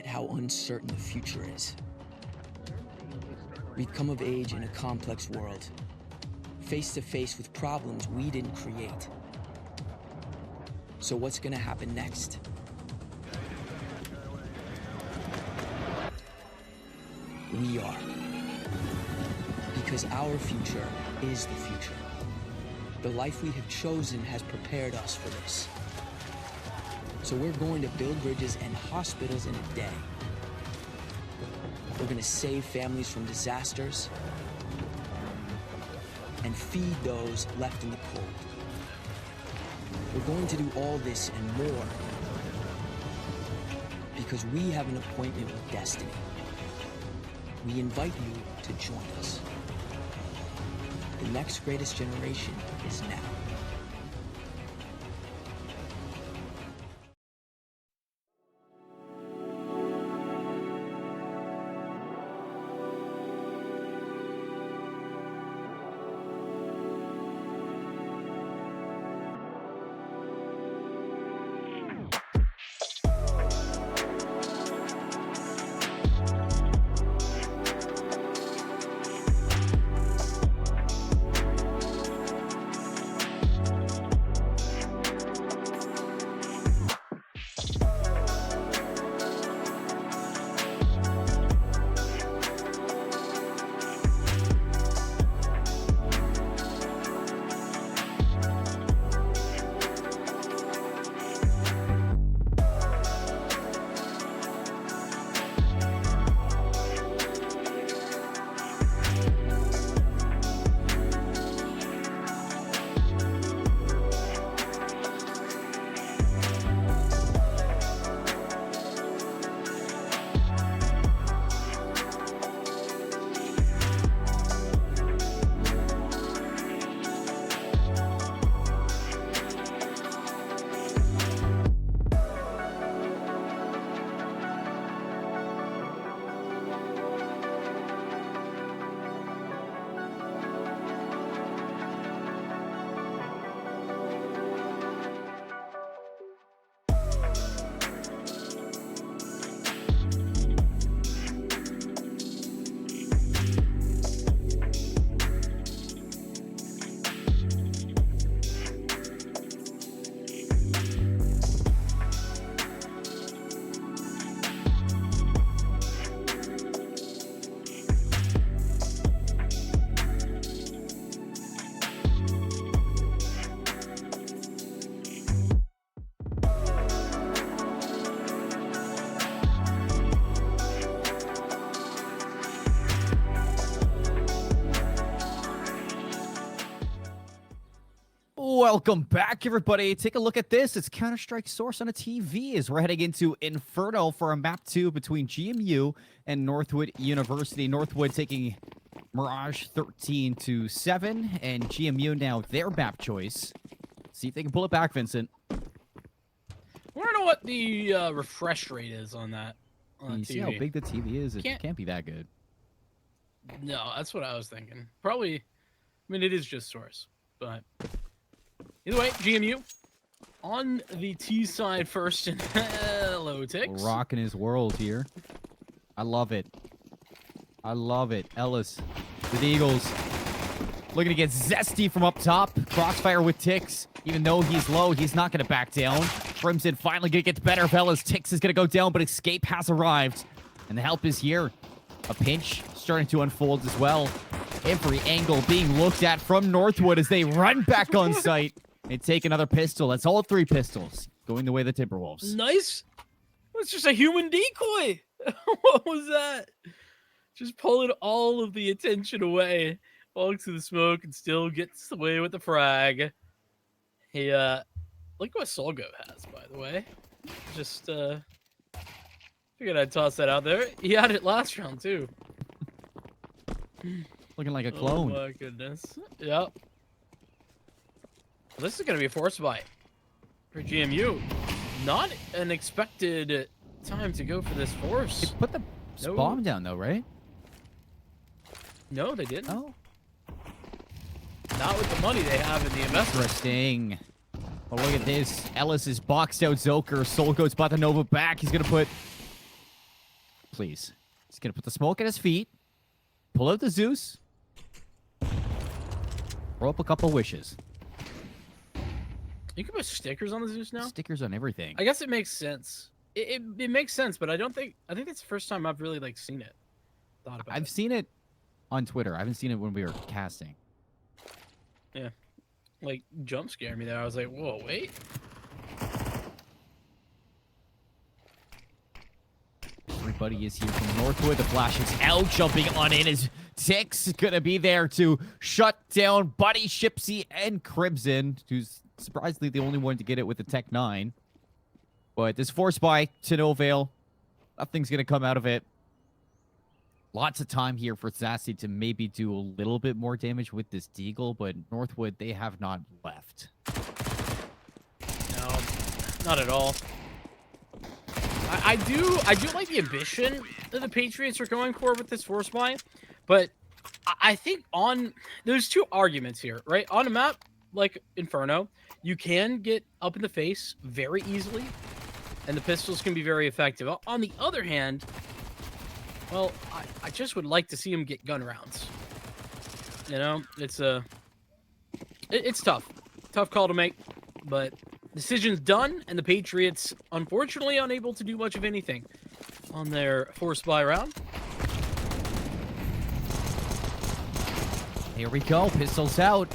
forget how uncertain the future is. We've come of age in a complex world, face to face with problems we didn't create. So what's gonna happen next? We are. Because our future is the future. The life we have chosen has prepared us for this. So we're going to build bridges and hospitals in a day. We're going to save families from disasters and feed those left in the cold. We're going to do all this and more because we have an appointment with destiny. We invite you to join us. The next greatest generation is now. Welcome back, everybody. Take a look at this. It's Counter-Strike Source on a TV as we're heading into Inferno for a map 2 between GMU and Northwood University. Northwood taking Mirage 13-7, and GMU now their map choice. See if they can pull it back, Vincent. I want to know what the refresh rate is on that. On You TV. see how big the TV is? It can't be that good. No, that's what I was thinking. Probably, I mean, it is just Source, but either way, GMU on the T side first, and hello, Tix. Rocking his world here. I love it. I love it. Ellis with Eagles. Looking to get zesty from up top. Crossfire with Tix. Even though he's low, he's not going to back down. Crimson finally going to get the better of Ellis. Tix is going to go down, but Escape has arrived. And the help is here. A pinch starting to unfold as well. Every angle being looked at from Northwood as they run back on site and take another pistol. That's all 3 pistols going the way of the Timberwolves. Nice. It's just a human decoy. What was that? Just pulling all of the attention away. Walks through the smoke and still gets away with the frag. Hey, look what Solgo has, by the way. Just, figured I'd toss that out there. He had it last round, too. Looking like a clone. Oh, my goodness. Yep. This is going to be a force buy for GMU. Not an expected time to go for this They force. put the bomb down, though, right? No, they didn't. Oh. Not with the money they have in the investment. Interesting. Oh, look at this. Ellis is boxed out Zoker. Soul goes by the Nova back. He's going to put please. He's going to put the smoke at his feet, pull out the Zeus, throw up a couple wishes. You can put stickers on the Zeus now? Stickers on everything. I guess it makes sense. It makes sense, but I think that's the first time I've really like seen it. Thought about I've seen it on Twitter. I haven't seen it when we were casting. Yeah. Like, jump scare me there. I was like, whoa, wait. Everybody is here from Northwood. The flash is out. Jumping on in is Tix. Gonna be there to shut down Buddy, Shipsy, and Crimson, who's surprisingly the only one to get it with the Tech 9. But this force buy to No Veil, nothing's gonna come out of it. Lots of time here for Sassy to maybe do a little bit more damage with this Deagle, but Northwood, they have not left. No, not at all. I do like the ambition that the Patriots are going for with this force buy, but I think there's two arguments here, right? On a map like Inferno, you can get up in the face very easily, and the pistols can be very effective. On the other hand, well, I just would like to see him get gun rounds. You know, it's tough. Tough call to make, but decision's done, and the Patriots, unfortunately, unable to do much of anything on their force buy round. Here we go. Pistols out.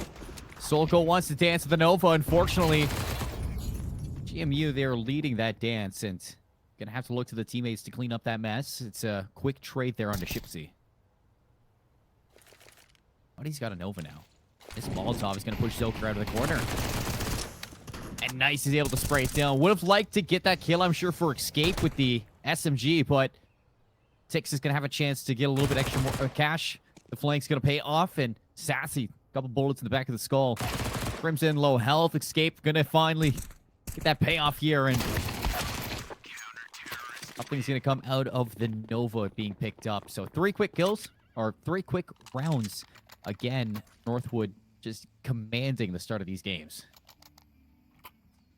Solko wants to dance with the Nova. Unfortunately, GMU, they're leading that dance, and gonna have to look to the teammates to clean up that mess. It's a quick trade there onto Shipsy. But he's got a Nova now. This Molotov is gonna push Zoker out of the corner. And Nice is able to spray it down. Would have liked to get that kill, I'm sure, for Escape with the SMG, but Tix is gonna have a chance to get a little bit extra more cash. The flank's gonna pay off, and Sassy, a couple bullets in the back of the skull. Crimson low health. Escape gonna finally get that payoff here, and something's gonna come out of the Nova being picked up. So 3 quick kills, or 3 quick rounds. Again, Northwood just commanding the start of these games.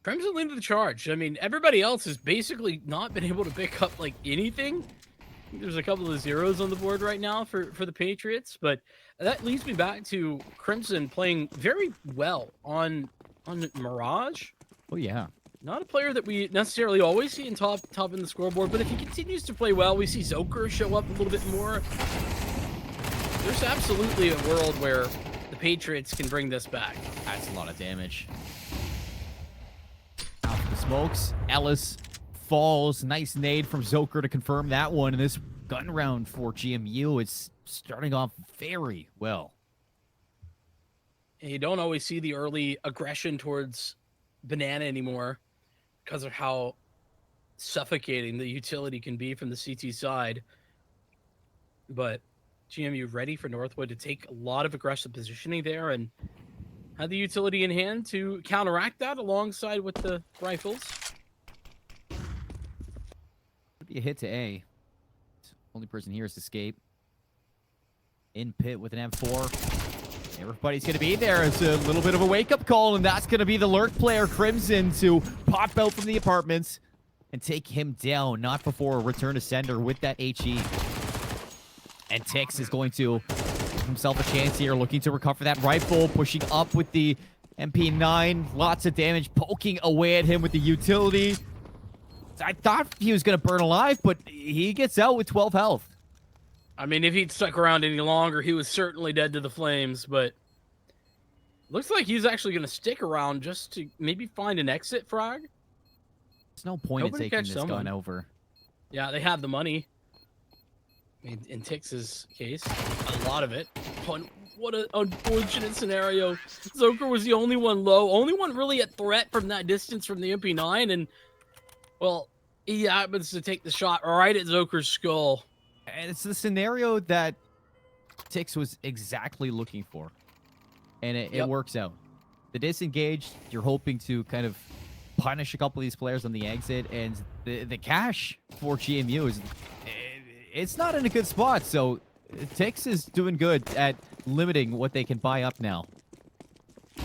Crimson leading the charge. I mean, everybody else has basically not been able to pick up like anything. There's a couple of zeros on the board right now for the Patriots, but that leads me back to Crimson playing very well on Mirage. Oh yeah. Not a player that we necessarily always see in top in the scoreboard, but if he continues to play well, we see Zoker show up a little bit more. There's absolutely a world where the Patriots can bring this back. That's a lot of damage. Out for the smokes. Ellis falls. Nice nade from Zoker to confirm that one. And this gun round for GMU is starting off very well. And you don't always see the early aggression towards Banana anymore because of how suffocating the utility can be from the CT side. But GMU ready for Northwood to take a lot of aggressive positioning there and have the utility in hand to counteract that alongside with the rifles. Could be a hit to A. Only person here is Escape. In pit with an M4. Everybody's going to be there. It's a little bit of a wake-up call, and that's going to be the lurk player, Crimson, to pop out from the apartments and take him down. Not before a return to sender with that HE. And Tix is going to give himself a chance here, looking to recover that rifle, pushing up with the MP9. Lots of damage, poking away at him with the utility. I thought he was going to burn alive, but he gets out with 12 health. I mean, if he'd stuck around any longer, he was certainly dead to the flames, but looks like he's actually going to stick around just to maybe find an exit frag. There's no point in taking this gun over. Yeah, they have the money. In Tix's case, a lot of it. What an unfortunate scenario. Zoker was the only one low, only one really at threat from that distance from the MP9, and, well, he happens to take the shot right at Zoker's skull. And it's the scenario that Tix was exactly looking for. And it works out. The disengaged, you're hoping to kind of punish a couple of these players on the exit, and the cash for GMU is... It's not in a good spot, so Tix is doing good at limiting what they can buy up now.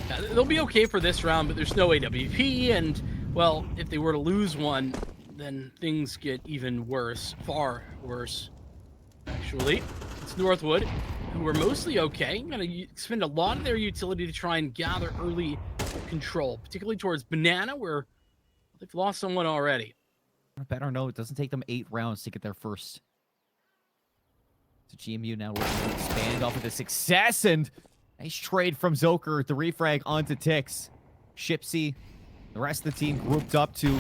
Yeah, they'll be okay for this round, but there's no AWP, and, well, if they were to lose one, then things get even worse. Far worse, actually. It's Northwood, who are mostly okay. Going to spend a lot of their utility to try and gather early control, particularly towards Banana, where they've lost someone already. On a better note, it doesn't take them 8 rounds to get their first. So GMU now looking to expand off of the success, and nice trade from Zoker. The refrag onto Tix. Shipsy, the rest of the team grouped up to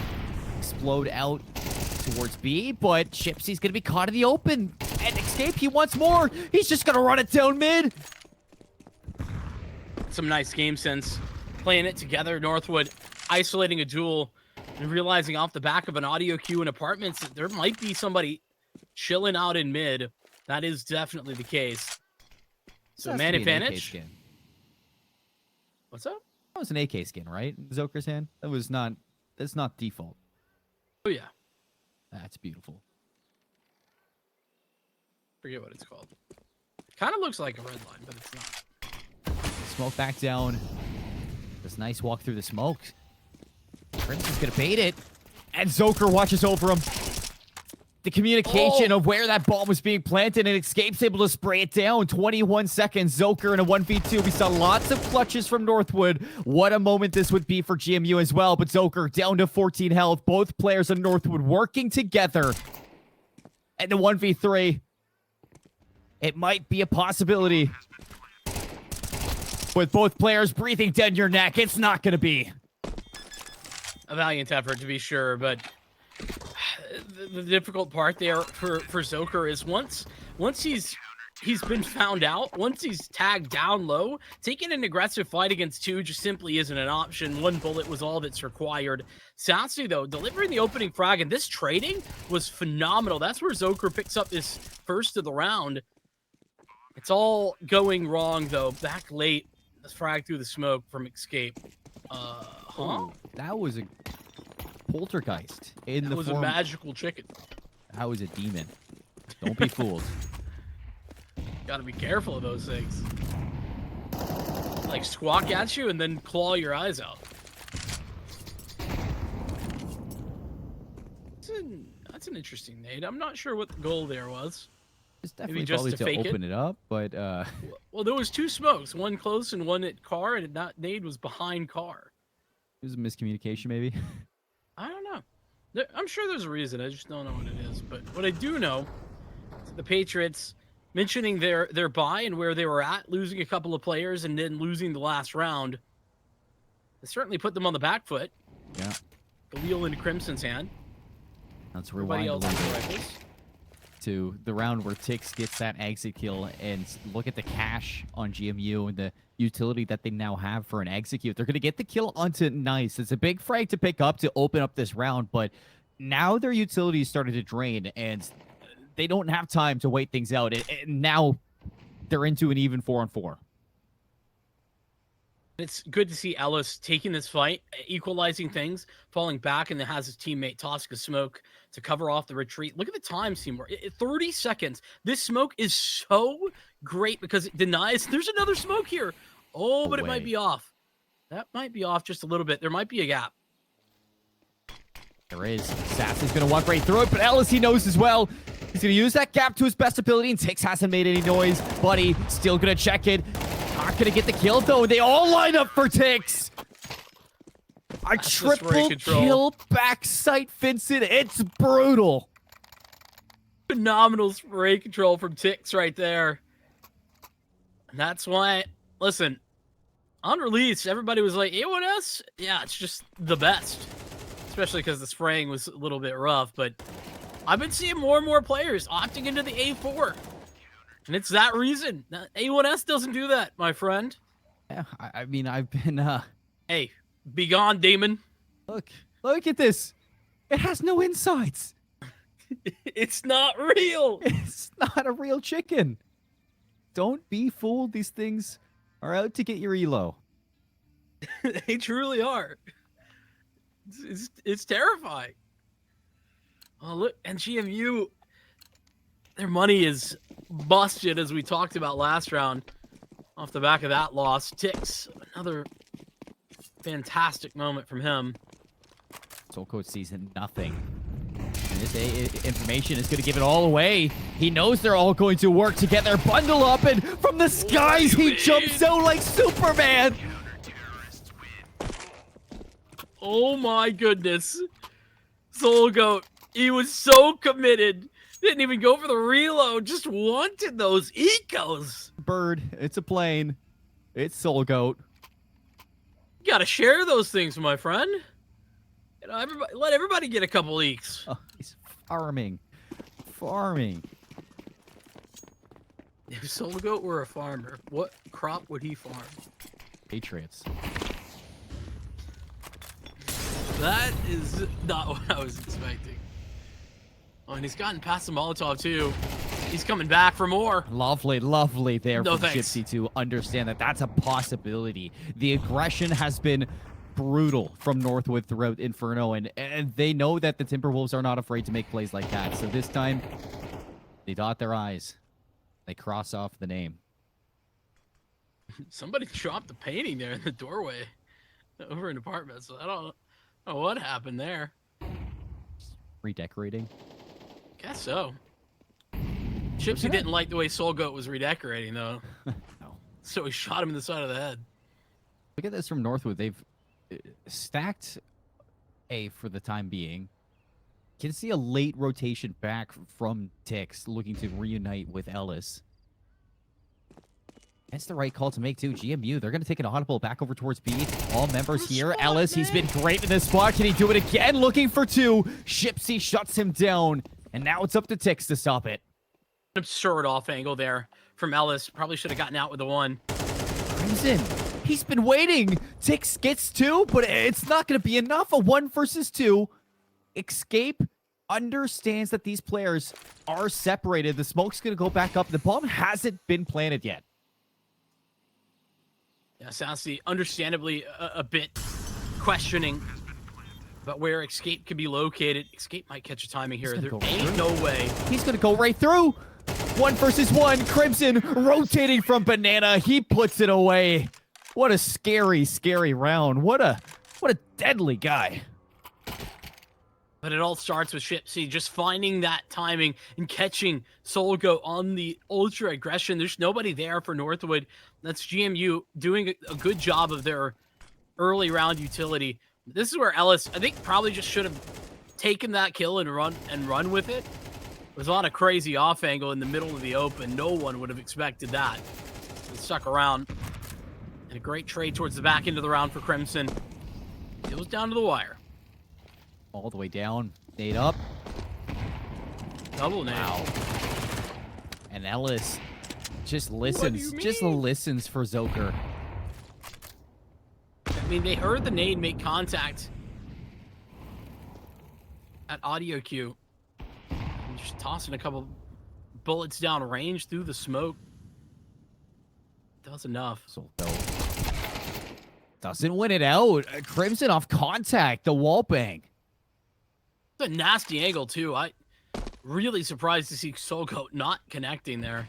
explode out towards B, but Shipsy's going to be caught in the open. And Escape, he wants more. He's just going to run it down mid. Some nice game sense. Playing it together, Northwood isolating a duel and realizing off the back of an audio queue in apartments that there might be somebody chilling out in mid. That is definitely the case. So man advantage. What's up? That was an AK skin, right? In Zoker's hand? That's not default. Oh yeah. That's beautiful. Forget what it's called. Kind of looks like a red line, but it's not. Smoke back down. This nice walk through the smoke. Crimson's gonna bait it. And Zoker watches over him. The communication of where that bomb was being planted, and Escape's able to spray it down. 21 seconds. Zoker in a 1v2. We saw lots of clutches from Northwood. What a moment this would be for GMU as well. But Zoker down to 14 health. Both players on Northwood working together. And the 1v3. It might be a possibility. With both players breathing down your neck, it's not going to be. A valiant effort, to be sure, but the difficult part there for Zoker is once he's been found out, once he's tagged down low, taking an aggressive fight against 2 just simply isn't an option. 1 bullet was all that's required. Sassy, though, delivering the opening frag, and this trading was phenomenal. That's where Zoker picks up his first of the round. It's all going wrong, though. Back late, this frag through the smoke from Escape. Huh? That was a poltergeist. That was a magical chicken. That was a demon. Don't be fooled. Gotta be careful of those things. Like squawk at you and then claw your eyes out. That's an interesting nade. I'm not sure what the goal there was. It's definitely Maybe just probably to to fake open it up, but well, there was 2 smokes, one close and one at car, and that nade was behind car. it was a miscommunication maybe. I don't know. I'm sure there's a reason. I just don't know what it is. But what I do know is the Patriots mentioning their bye and where they were at, losing a couple of players and then losing the last round. It certainly put them on the back foot. Yeah. Galil into Crimson's hand. Let's rewind a little bit rifles. to the round where Tix gets that exit kill, and look at the cash on GMU and the utility that they now have for an execute. They're going to get the kill onto Nice. It's a big frag to pick up to open up this round, but now their utility is starting to drain, and they don't have time to wait things out. And now they're into an even 4-on-4. It's good to see Ellis taking this fight, equalizing things, falling back, and then has his teammate tossing a smoke to cover off the retreat. Look at the time, Seymour. 30 seconds. This smoke is so great because it denies. There's another smoke here. Oh, but it might be off. That might be off just a little bit. There might be a gap. There is. Sass is going to walk right through it, but Ellis, he knows as well. He's going to use that gap to his best ability, and Tix hasn't made any noise. Buddy still going to check it. Not going to get the kill, though. They all line up for Tix. A triple kill backside Vincent. It's brutal. Phenomenal spray control from Tix right there. And that's why, listen, on release, everybody was like, A1S? Yeah, it's just the best. Especially because the spraying was a little bit rough. But I've been seeing more and more players opting into the A4. And it's that reason. A1S doesn't do that, my friend. Yeah, I mean, I've been, Hey, be gone, demon. Look at this. It has no insides. It's not real. It's not a real chicken. Don't be fooled. These things are out to get your elo. They truly are. It's terrifying. Oh, look, and GMU, their money is busted, as we talked about last round. Off the back of that loss, Tix, another fantastic moment from him. Soul Coach sees nothing information is going to give it all away. He knows they're all going to work together, bundle up, and from the skies, he jumps out like Superman. Oh my goodness. Soul Goat, he was so committed. Didn't even go for the reload, just wanted those ecos. Bird, it's a plane. It's Soul Goat. You gotta share those things, my friend. You know, let everybody get a couple eeks. Oh, he's farming. Farming. If Soul Goat were a farmer, what crop would he farm? Patriots. That is not what I was expecting. Oh, and he's gotten past the Molotov, too. He's coming back for more. Lovely, lovely there No, from thanks. Gypsy to understand that that's a possibility. The aggression has been brutal from Northwood throughout Inferno, and they know that the Timberwolves are not afraid to make plays like that. So this time, they dot their I's. They cross off the name. Somebody dropped the painting there in the doorway over in apartments. So I don't know what happened there. Redecorating. Guess so. Gypsy didn't like the way Soul Goat was redecorating, though. No. So he shot him in the side of the head. Look at this from Northwood. They've stacked A for the time being. Can see a late rotation back from Tix looking to reunite with Ellis. That's the right call to make, too. GMU, they're going to take an audible back over towards B. All members here. Spot, Ellis, man. he's been great in this spot. Can he do it again? Looking for two. Gypsy shuts him down. And now it's up to Tix to stop it. Absurd off angle there from Ellis. Probably should have gotten out with the one. Crimson, he's been waiting. Tix gets two, but it's not going to be enough. A 1 versus 2. Escape understands that these players are separated. The smoke's going to go back up. The bomb hasn't been planted yet. Yeah, Sassy, understandably a bit questioning about where Escape could be located. Escape might catch a timing here. There ain't no way. He's going to go right through. 1 versus 1. Crimson rotating from Banana. He puts it away. What a scary, scary round. What a deadly guy. But it all starts with Gypsy just finding that timing and catching Soul Goat on the ultra aggression. There's nobody there for Northwood. That's GMU doing a good job of their early round utility. This is where Ellis, I think, probably just should have taken that kill and run with it. There's a lot of crazy off angle in the middle of the open. No one would have expected that. He stuck around. And a great trade towards the back end of the round for Crimson. It was down to the wire. All the way down. Nade up. Double nade. Wow. And Ellis just listens. What do you Just mean? listens for Zoker. I mean, they heard the nade make contact at audio cue. And just tossing a couple bullets down range through the smoke. Does enough. So doesn't win it out. Crimson off contact. The wall bang. It's a nasty angle, too. I really surprised to see Soul Goat not connecting there.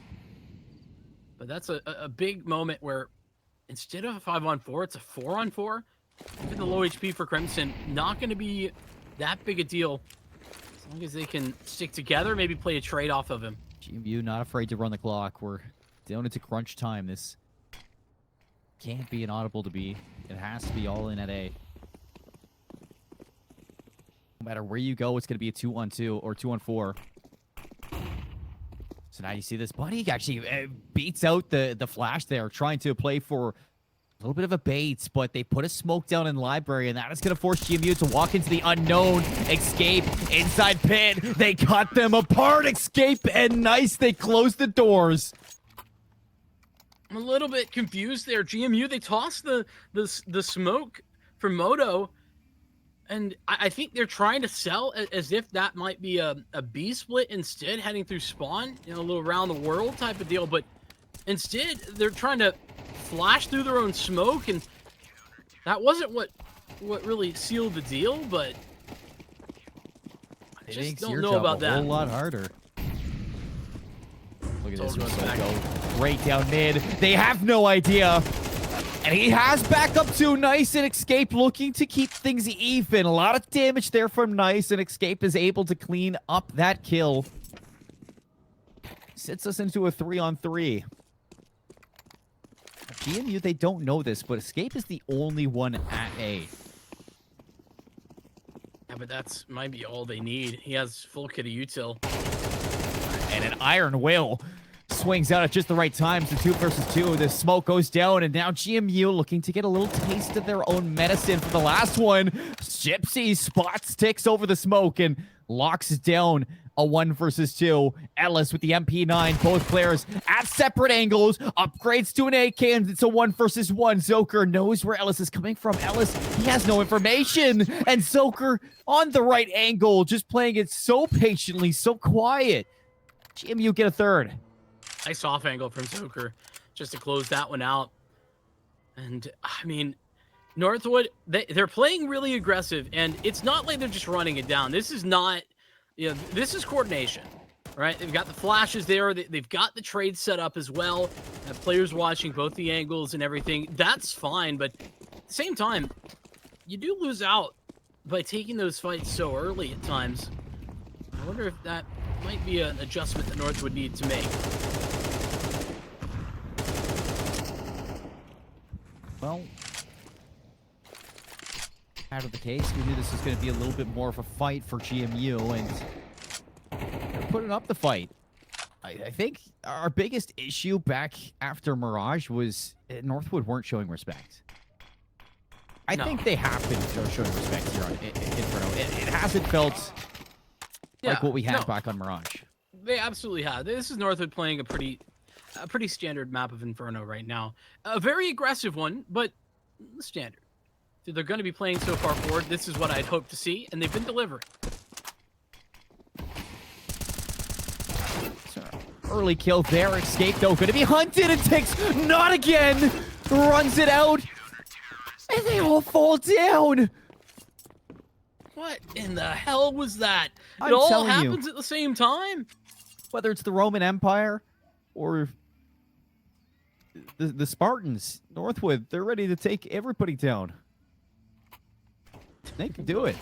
But that's a big moment where instead of a 5-on-4, it's a 4-on-4. Even the low HP for Crimson, not going to be that big a deal. As long as they can stick together, maybe play a trade off of him. GMU not afraid to run the clock. We're down into crunch time. This can't be an audible to B. It has to be all in at A. No matter where you go, it's going to be a 2-on-2 or 2-on-4. So now you see this. Buddy actually beats out the flash there, trying to play for a little bit of a bait, but they put a smoke down in library, and that is going to force GMU to walk into the unknown. Escape inside pit. They cut them apart. Escape, and nice. They closed the doors. I'm a little bit confused there. GMU, they tossed the smoke for Moto, and I think they're trying to sell as if that might be a B split instead, heading through spawn, you know, a little around the world type of deal. But instead, they're trying to flash through their own smoke, and that wasn't what really sealed the deal. But I just Makes don't your know job about a that. whole lot harder. Look at this Totally one. back. Go right down mid. They have no idea. And he has backup too. Nice and Escape looking to keep things even. A lot of damage there from Nice, and Escape is able to clean up that kill. Sits us into a 3-on-3. GMU, they don't know this, but Escape is the only one at A. Yeah, but that's might be all they need. He has full kit of util. And an Iron Will swings out at just the right time. So 2 versus 2. The smoke goes down, and now GMU looking to get a little taste of their own medicine for the last one. Gypsy spots, ticks over the smoke, and locks down a 1 versus 2. Ellis with the MP9. Both players at separate angles. Upgrades to an AK, and it's a 1 versus 1. Zoker knows where Ellis is coming from. Ellis, he has no information. And Zoker on the right angle, just playing it so patiently, so quiet. GMU get a third. Nice off angle from Zoker just to close that one out. And I mean, Northwood, they're playing really aggressive, and it's not like they're just running it down. This is not, you know, this is coordination, right? They've got the flashes there. They've got the trade set up as well. Players watching both the angles and everything. That's fine, but at the same time, you do lose out by taking those fights so early at times. I wonder if that might be an adjustment that Northwood need to make. Well, out of the case, we knew this was going to be a little bit more of a fight for GMU, and they're putting up the fight. I think our biggest issue back after Mirage was Northwood weren't showing respect. I think they have been showing respect here on Inferno. It hasn't felt like what we had back on Mirage. They absolutely have. This is Northwood playing a pretty standard map of Inferno right now. A very aggressive one, but standard. So they're going to be playing so far forward. This is what I'd hoped to see, and they've been delivering. So, early kill there. Escape, though, going to be hunted, and takes not again. Runs it out, and they all fall down. What in the hell was that? I'm It all telling you. happens at the same time. Whether it's the Roman Empire or the Spartans, Northwood, they're ready to take everybody down. They can do it.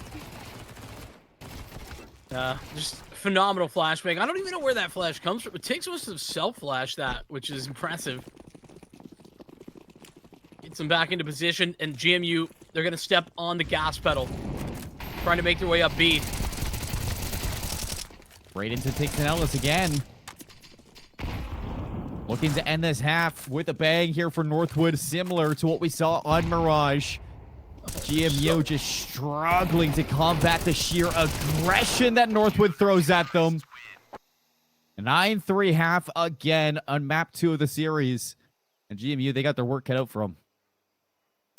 Just phenomenal flashbang. I don't even know where that flash comes from. It takes us to self-flash that, which is impressive. Gets them back into position, and GMU, they're going to step on the gas pedal. Trying to make their way up B. Right into Tixon Ellis again. Looking to end this half with a bang here for Northwood, similar to what we saw on Mirage. GMU just struggling to combat the sheer aggression that Northwood throws at them. 9-3 half again on map 2 of the series. And GMU, they got their work cut out for them.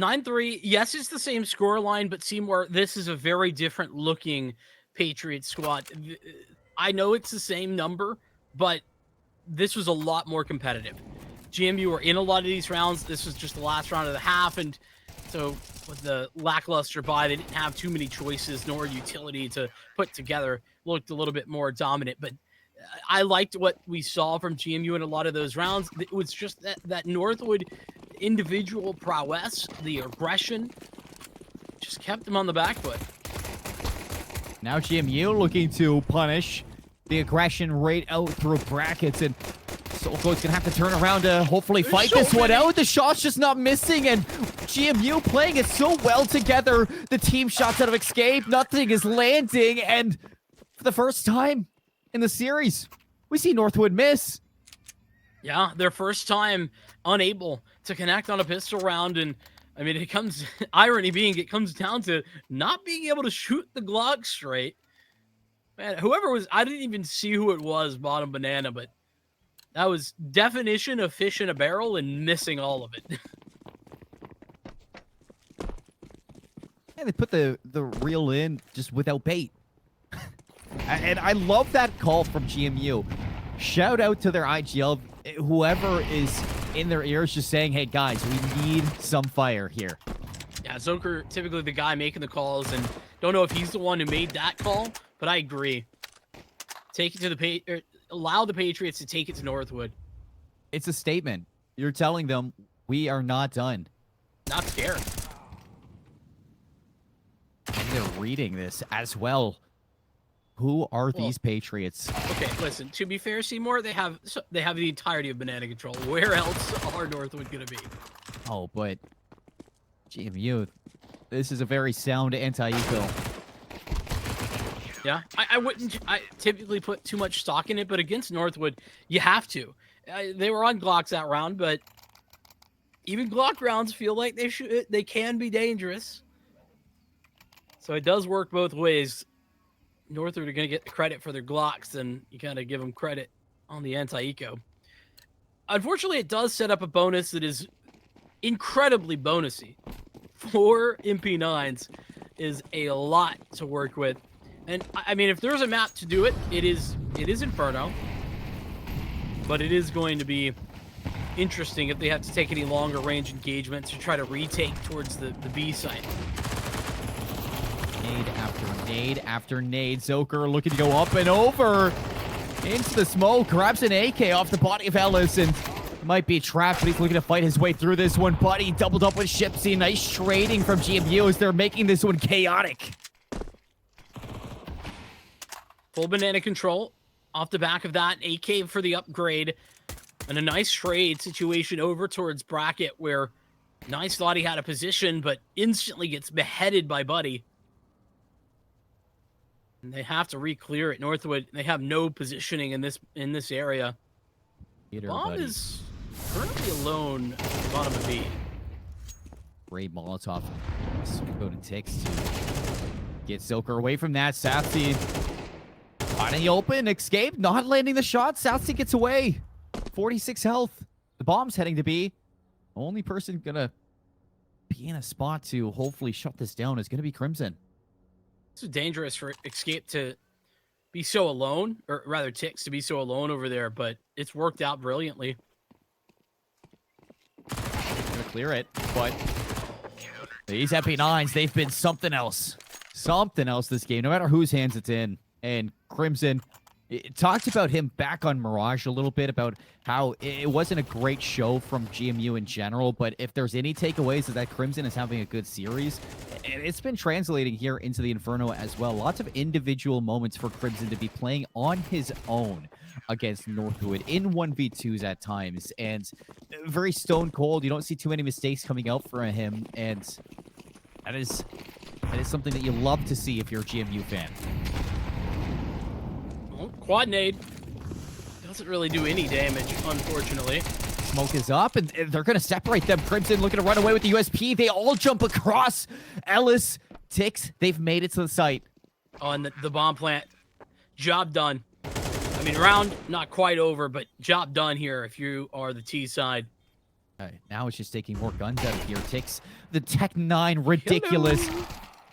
9-3. Yes, it's the same scoreline, but Seymour, this is a very different looking Patriots squad. I know it's the same number, but this was a lot more competitive. GMU were in a lot of these rounds. This was just the last round of the half, and so with the lackluster buy, they didn't have too many choices nor utility to put together. Looked a little bit more dominant, but I liked what we saw from GMU in a lot of those rounds. It was just that Northwood individual prowess, the aggression, just kept them on the back foot. Now GMU looking to punish the aggression right out through brackets, and Soulcode's going to have to turn around to hopefully fight this one out. The shot's just not missing, and GMU playing it so well together. The team shots out of Escape. Nothing is landing, and for the first time in the series, we see Northwood miss. Yeah, their first time unable to connect on a pistol round, and I mean, it comes, irony being, it comes down to not being able to shoot the Glock straight. Man, whoever was, I didn't even see who it was, bottom banana, but that was definition of fish in a barrel and missing all of it. Yeah, they put the reel in just without bait. And I love that call from GMU. Shout out to their IGL, whoever is in their ears just saying, hey guys, we need some fire here. Yeah, Zoker, typically the guy making the calls, and don't know if he's the one who made that call, but I agree. Take it to the allow the Patriots to take it to Northwood. It's a statement. You're telling them we are not done. not scared. And they're reading this as well. Who are these Patriots? Okay, listen. To be fair, Seymour, they have the entirety of banana control. Where else are Northwood gonna be? Oh, but GMU, this is a very sound anti-eco. Yeah, I wouldn't typically put too much stock in it, but against Northwood, you have to. They were on Glocks that round, but even Glock rounds feel like they can be dangerous. So it does work both ways. Northwood are going to get the credit for their Glocks, and you kind of give them credit on the anti-eco. Unfortunately, it does set up a bonus that is incredibly bonusy. 4 MP9s is a lot to work with. And, I mean, if there's a map to do it, it is Inferno. But it is going to be interesting if they have to take any longer range engagements to try to retake towards the B site. Nade after nade after nade. Zoker looking to go up and over into the smoke. Grabs an AK off the body of Ellis and might be trapped, but he's looking to fight his way through this one. Buddy doubled up with Shipsy. Nice trading from GMU as they're making this one chaotic. Full banana control off the back of that. AK for the upgrade. And a nice trade situation over towards Bracket where Nice thought he had a position, but instantly gets beheaded by Buddy. And they have to re-clear it. Northwood, they have no positioning in this area. Bomb is currently alone at the bottom of B. Great Molotov. Go to Tix to get Silker away from that. Satsy out in the open. Escape. Not landing the shot. Satsy gets away. 46 health. The bomb's heading to B. Only person gonna be in a spot to hopefully shut this down is gonna be Crimson. It's dangerous for Escape to be so alone, or rather Tix to be so alone over there, but it's worked out brilliantly. Gonna clear it, but these MP9s, they've been something else. Something else this game, no matter whose hands it's in. And Crimson, it talked about him back on Mirage a little bit about how it wasn't a great show from GMU in general, but if there's any takeaways is that Crimson is having a good series, and it's been translating here into the Inferno as well. Lots of individual moments for Crimson to be playing on his own against Northwood in 1v2s at times, and very stone cold. You don't see too many mistakes coming out for him, and that is something that you love to see if you're a GMU fan. Well, quad nade doesn't really do any damage, unfortunately. Smoke is up, and they're going to separate them. Crimson looking to run away with the USP. They all jump across. Ellis, Tix, they've made it to the site. Oh, and the bomb plant. Job done. I mean, round not quite over, but job done here if you are the T side. Now it's just taking more guns out of here. Tix, the Tech 9, ridiculous. Hello.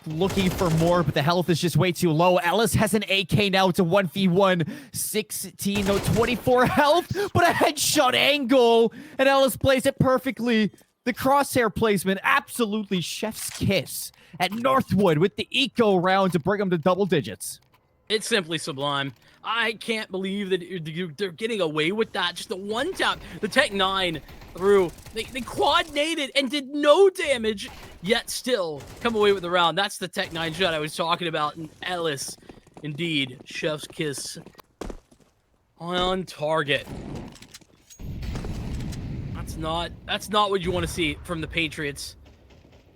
Looking for more, but the health is just way too low. Ellis has an AK now. It's a 1v1. 16, no, 24 health, but a headshot angle. And Ellis plays it perfectly. The crosshair placement, absolutely chef's kiss at Northwood with the eco round to bring them to double digits. It's simply sublime. I can't believe that they're getting away with that. Just the one tap, the Tech 9 through. They quad-naded and did no damage, yet still come away with the round. That's the Tech 9 shot I was talking about. And Ellis, indeed, chef's kiss on target. That's not what you want to see from the Patriots.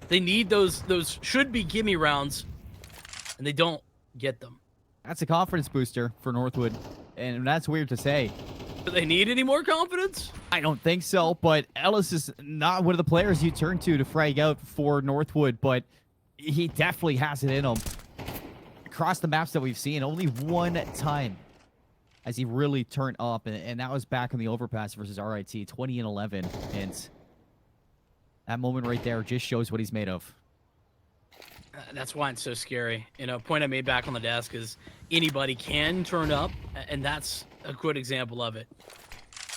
They need those should-be gimme rounds, and they don't get them. That's a confidence booster for Northwood, and that's weird to say. Do they need any more confidence? I don't think so, but Ellis is not one of the players you turn to frag out for Northwood, but he definitely has it in him. Across the maps that we've seen, only one time has he really turned up, and that was back on the overpass versus RIT, 2011, and that moment right there just shows what he's made of. That's why it's so scary. You know, point I made back on the desk is anybody can turn up, and that's a good example of it.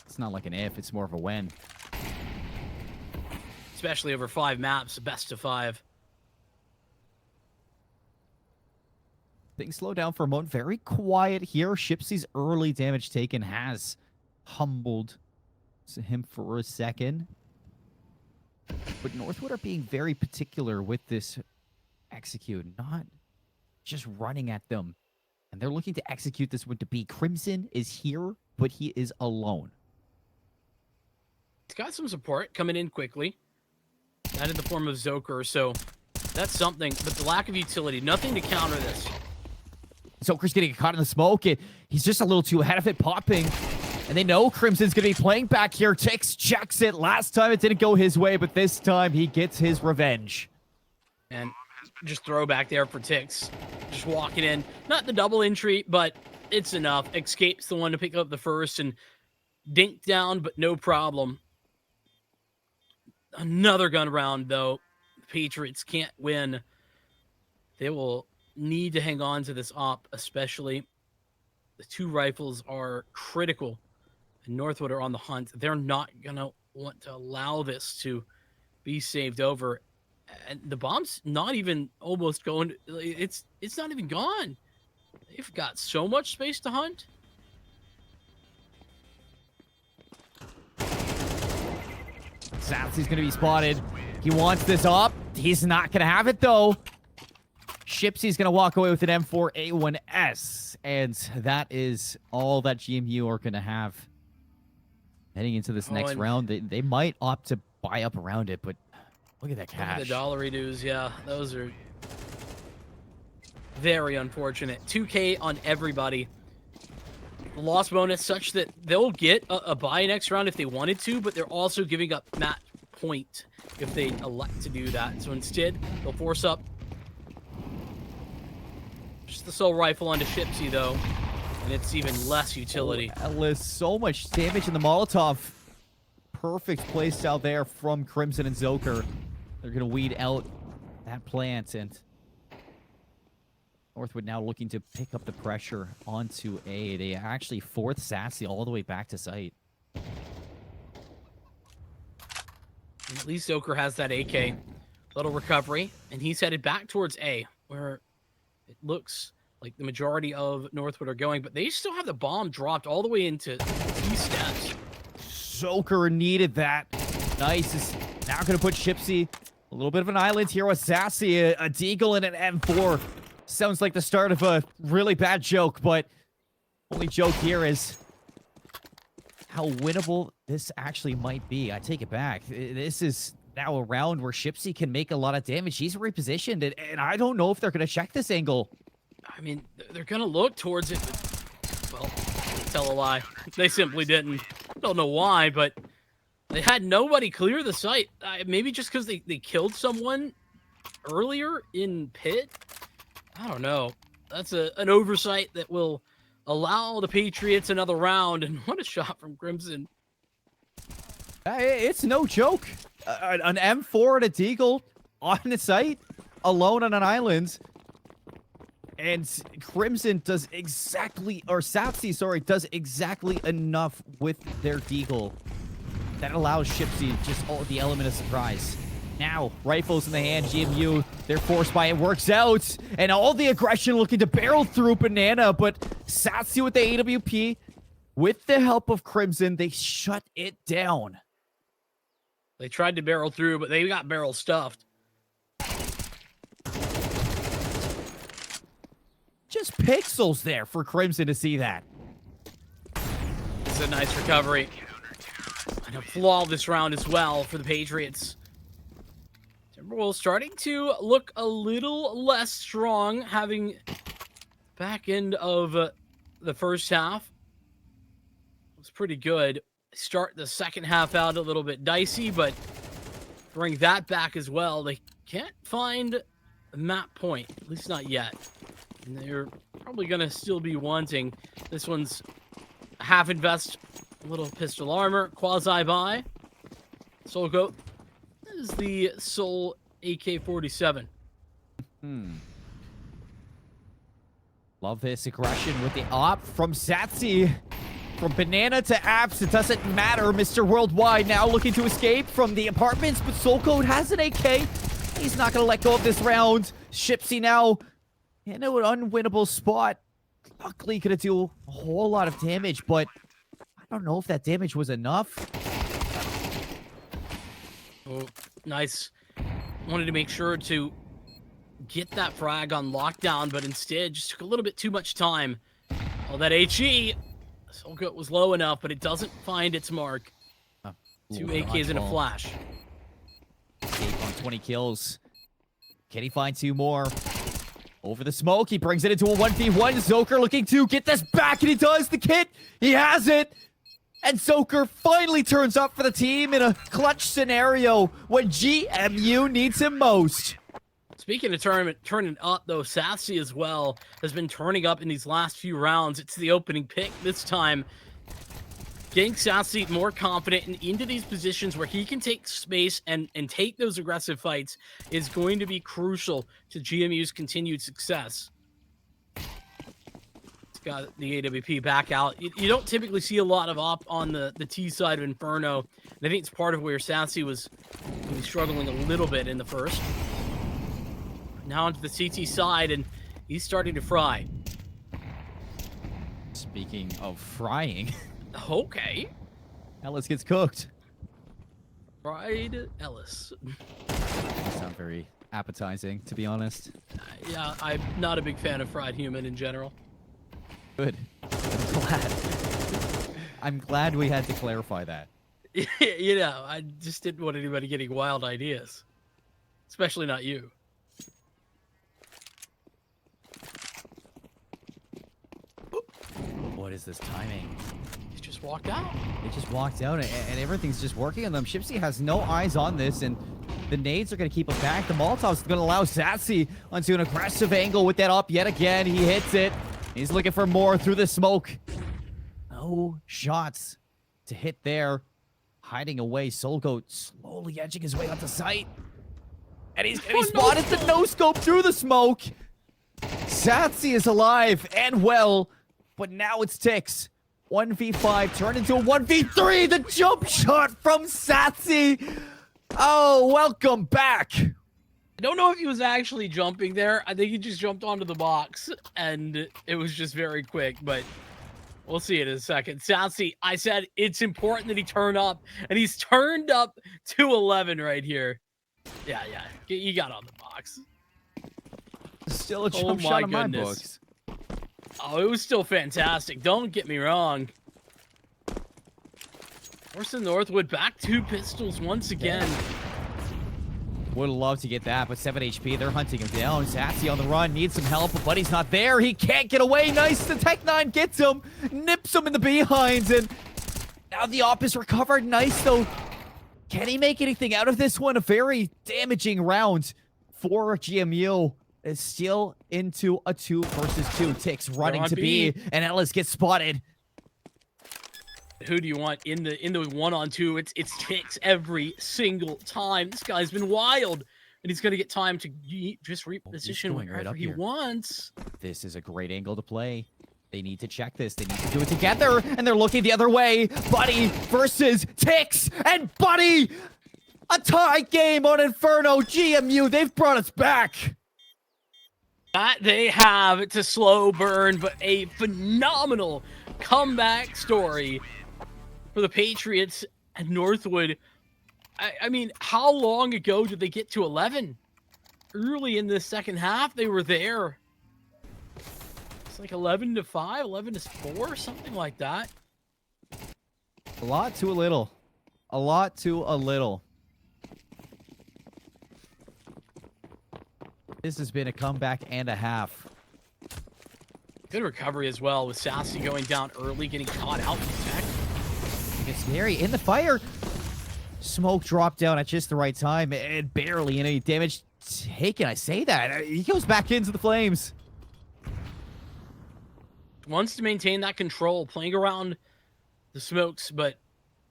It's not like an if, it's more of a when. Especially over 5 maps, best of 5. Things slow down for a moment. Very quiet here. Shipsy's early damage taken has humbled him for a second. But Northwood are being very particular with this execute, not just running at them. And they're looking to execute this one to be. Crimson is here, but he is alone. He's got some support coming in quickly. That in the form of Zoker, so that's something. But the lack of utility, nothing to counter this. Zoker's getting caught in the smoke. He's just a little too ahead of it, popping. And they know Crimson's going to be playing back here. Tix checks it. Last time it didn't go his way, but this time he gets his revenge. And just throw back there for Tix. Just walking in. Not the double entry, but it's enough. Escape's the one to pick up the first and dink down, but no problem. Another gun round, though. The Patriots can't win. They will need to hang on to this op, especially. The 2 rifles are critical. And Northwood are on the hunt. They're not going to want to allow this to be saved over. And the bomb's not even almost going. It's not even gone. They've got so much space to hunt. Satsy's going to be spotted. He wants this up. He's not going to have it, though. Shipsy's going to walk away with an M4A1S. And that is all that GMU are going to have heading into this next round. They might opt to buy up around it, but look at that cash. The dollar redos, yeah. Those are very unfortunate. 2K on everybody. The loss bonus such that they'll get a buy next round if they wanted to, but they're also giving up match point if they elect to do that. So instead, they'll force up just the sole rifle onto Shipsy, though, and it's even less utility. Ellis, so much damage in the Molotov. Perfect playstyle there from Crimson and Zoker. They're going to weed out that plant, and Northwood now looking to pick up the pressure onto A. They actually fourth Sassy all the way back to site. And at least Zoker has that AK. Little recovery, and he's headed back towards A, where it looks like the majority of Northwood are going, but they still have the bomb dropped all the way into T steps. Zoker needed that. Nice is now going to put Shipsy a little bit of an island here with Sassy, a Deagle and an M4. Sounds like the start of a really bad joke, but only joke here is how winnable this actually might be. I take it back. This is now a round where Shipsy can make a lot of damage. He's repositioned, and I don't know if they're going to check this angle. I mean, they're going to look towards it, but, well, tell a lie. They simply didn't. Don't know why, but they had nobody clear the site. Maybe just because they killed someone earlier in pit? I don't know. That's an oversight that will allow the Patriots another round. And what a shot from Crimson. It's no joke. An M4 and a Deagle on the site, alone on an island. And Crimson does exactly, or Sapsy, sorry, does exactly enough with their Deagle that allows Shipsy just the element of surprise. Now, rifles in the hand, GMU, they're forced by it, works out, and all the aggression looking to barrel through Banana, but Satsy with the AWP, with the help of Crimson, they shut it down. They tried to barrel through, but they got barrel stuffed. Just pixels there for Crimson to see that. It's a nice recovery. And a flawless round as well for the Patriots. Timberwolves starting to look a little less strong, having back end of the first half. It was pretty good. Start the second half out a little bit dicey, but bring that back as well. They can't find a map point, at least not yet. And they're probably going to still be wanting. This one's half invest, little pistol armor, quasi-buy. Soul Goat is the Soul AK-47. Love this aggression with the op from Satsy. From Banana to Apps, it doesn't matter. Mr. Worldwide now looking to escape from the apartments, but Soul Code has an AK. He's not going to let go of this round. Shipsy now in an unwinnable spot. Luckily going to do a whole lot of damage, but I don't know if that damage was enough. Oh, nice. Wanted to make sure to get that frag on lockdown, but instead just took a little bit too much time. Oh, that HE. Solgoat was low enough, but it doesn't find its mark. 2 AKs and a flash. 8 on 20 kills. Can he find 2 more? Over the smoke, he brings it into a 1v1. Zoker looking to get this back, and he does. The kit, he has it. And Zoker finally turns up for the team in a clutch scenario when GMU needs him most. Speaking of turning up, though, Sassy as well has been turning up in these last few rounds. It's the opening pick this time. Getting Sassy more confident and into these positions where he can take space and take those aggressive fights is going to be crucial to GMU's continued success. It's got the AWP back out. You don't typically see a lot of op on the T side of Inferno. And I think it's part of where Sassy was struggling a little bit in the first. Now onto the CT side, and he's starting to fry. Speaking of frying. Okay. Ellis gets cooked. Fried Ellis. Doesn't sound very appetizing, to be honest. Yeah, I'm not a big fan of fried human in general. Good. I'm glad. I'm glad we had to clarify that. You know, I just didn't want anybody getting wild ideas. Especially not you. What is this timing? He just walked out. They just walked out, and everything's just working on them. Shipsy has no eyes on this, and the nades are going to keep it back. The Molotov's going to allow Sassy onto an aggressive angle with that up yet again. He hits it. He's looking for more through the smoke. No shots to hit there. Hiding away. Solgoat slowly edging his way onto sight. And he's going to be spotted. The no-scope through the smoke. Sassy is alive and well, but now it's Tix. 1v5 turned into a 1v3. The jump shot from Sassy. Oh, welcome back. I don't know if he was actually jumping there. I think he just jumped onto the box, and it was just very quick, but we'll see it in a second. Sassy, I said it's important that he turn up, and he's turned up to 11 right here. Yeah, he got on the box. Still a jump shot in my books. Oh, it was still fantastic. Don't get me wrong. Orson Northwood back 2 pistols once again. Would love to get that, but 7 HP. They're hunting him down. Sassy on the run. Needs some help, but Buddy's not there. He can't get away. Nice. The Tech 9 gets him. Nips him in the behinds, and now the op is recovered. Nice, though. Can he make anything out of this one? A very damaging round for GMU. Is still into a 2 versus 2. Tix running to B, and Ellis gets spotted. Who do you want in the 1-on-2? It's Tix every single time. This guy's been wild, and he's gonna get time to just reposition wherever he wants. This is a great angle to play. They need to check this. They need to do it together, and they're looking the other way. Buddy versus Tix, and Buddy, a tie game on Inferno. GMU, they've brought us back. That they have. It's a slow burn, but a phenomenal comeback story for the Patriots and Northwood. I mean, how long ago did they get to 11? Early in the second half, they were there. It's like 11-5, 11-4, something like that. A lot to a little. A lot to a little. This has been a comeback and a half. Good recovery as well, with Sassy going down early, getting caught out in tech. It's scary. In the fire. Smoke dropped down at just the right time, and barely any damage taken. I say that. He goes back into the flames. Wants to maintain that control, playing around the smokes, but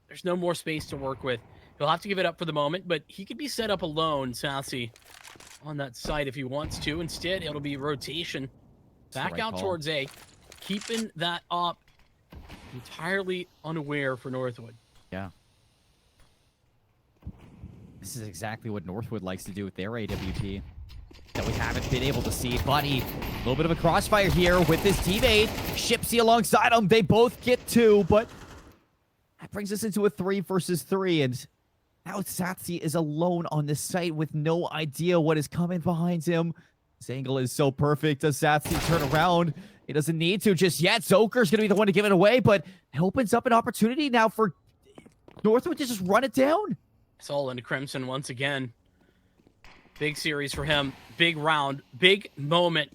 there's no more space to work with. He'll have to give it up for the moment, but he could be set up alone, Sassy, on that side if he wants to. Instead, it'll be rotation back out towards A, keeping that up entirely unaware for Northwood. Yeah. This is exactly what Northwood likes to do with their AWP that we haven't been able to see. Buddy, a little bit of a crossfire here with his teammate. Shipsy alongside him. They both get 2, but that brings us into a 3 versus 3, and Now Satsi is alone on the site with no idea what is coming behind him. This angle is so perfect. Does Satsi turn around? He doesn't need to just yet. Zoker's going to be the one to give it away, but it opens up an opportunity now for Northwood to just run it down. It's all into Crimson once again. Big series for him. Big round. Big moment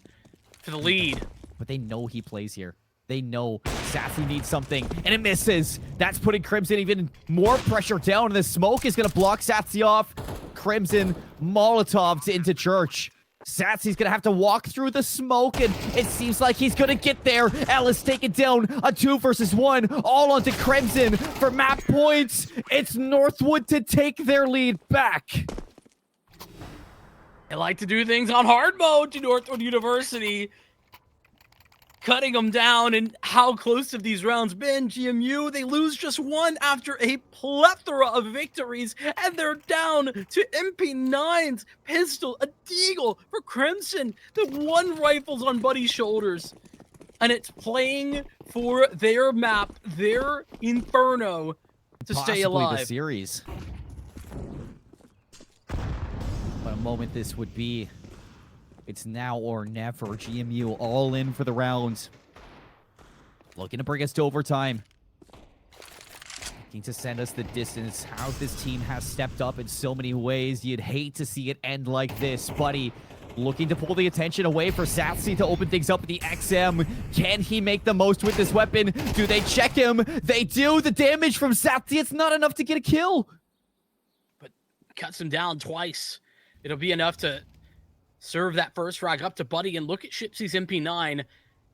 for the lead. But they know he plays here. They know Satsi needs something, and it misses. That's putting Crimson even more pressure down, and the smoke is going to block Satsi off. Crimson Molotovs into Church. Satsi's going to have to walk through the smoke, and it seems like he's going to get there. Ellis taken down, a 2 versus 1, all onto Crimson for map points. It's Northwood to take their lead back. They like to do things on hard mode to Northwood University. Cutting them down, and how close have these rounds been? GMU, they lose just one after a plethora of victories, and they're down to MP9's pistol, a deagle for Crimson. The one rifle's on Buddy's shoulders, and it's playing for their map, their Inferno, to stay alive. The series. What a moment this would be. It's now or never. GMU all in for the round. Looking to bring us to overtime. Looking to send us the distance. How this team has stepped up in so many ways. You'd hate to see it end like this. Buddy looking to pull the attention away for Satsi to open things up with the XM. Can he make the most with this weapon? Do they check him? They do. The damage from Satsi, it's not enough to get a kill. But cuts him down twice. It'll be enough to serve that first frag up to Buddy, and look at Shipsy's MP9.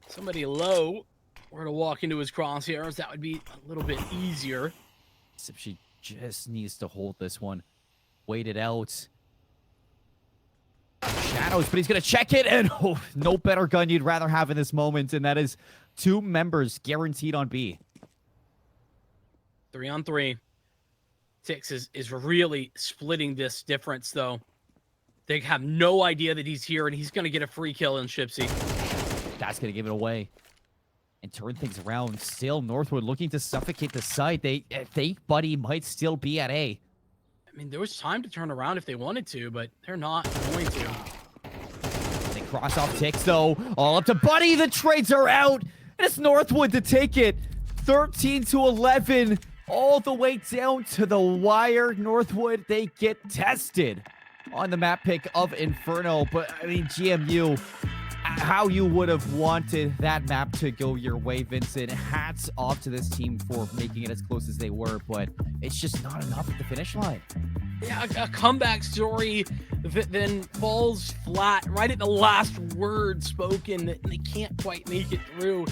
Somebody low were to walk into his crosshairs, that would be a little bit easier. Shipsy just needs to hold this one. Wait it out. Shadows, but he's going to check it, and no better gun you'd rather have in this moment, and that is 2 members guaranteed on B. 3 on 3. Tix is really splitting this difference, though. They have no idea that he's here, and he's going to get a free kill in Shipsy. That's going to give it away and turn things around. Still, Northwood looking to suffocate the site. They think Buddy might still be at A. I mean, there was time to turn around if they wanted to, but they're not going to. They cross off Tix, though. All up to Buddy. The trades are out, and it's Northwood to take it. 13-11, all the way down to the wire. Northwood, they get tested on the map pick of Inferno, but I mean, GMU, how you would have wanted that map to go your way, Vincent. Hats off to this team for making it as close as they were, but it's just not enough at the finish line. Yeah, a comeback story that then falls flat right at the last word spoken, and they can't quite make it through.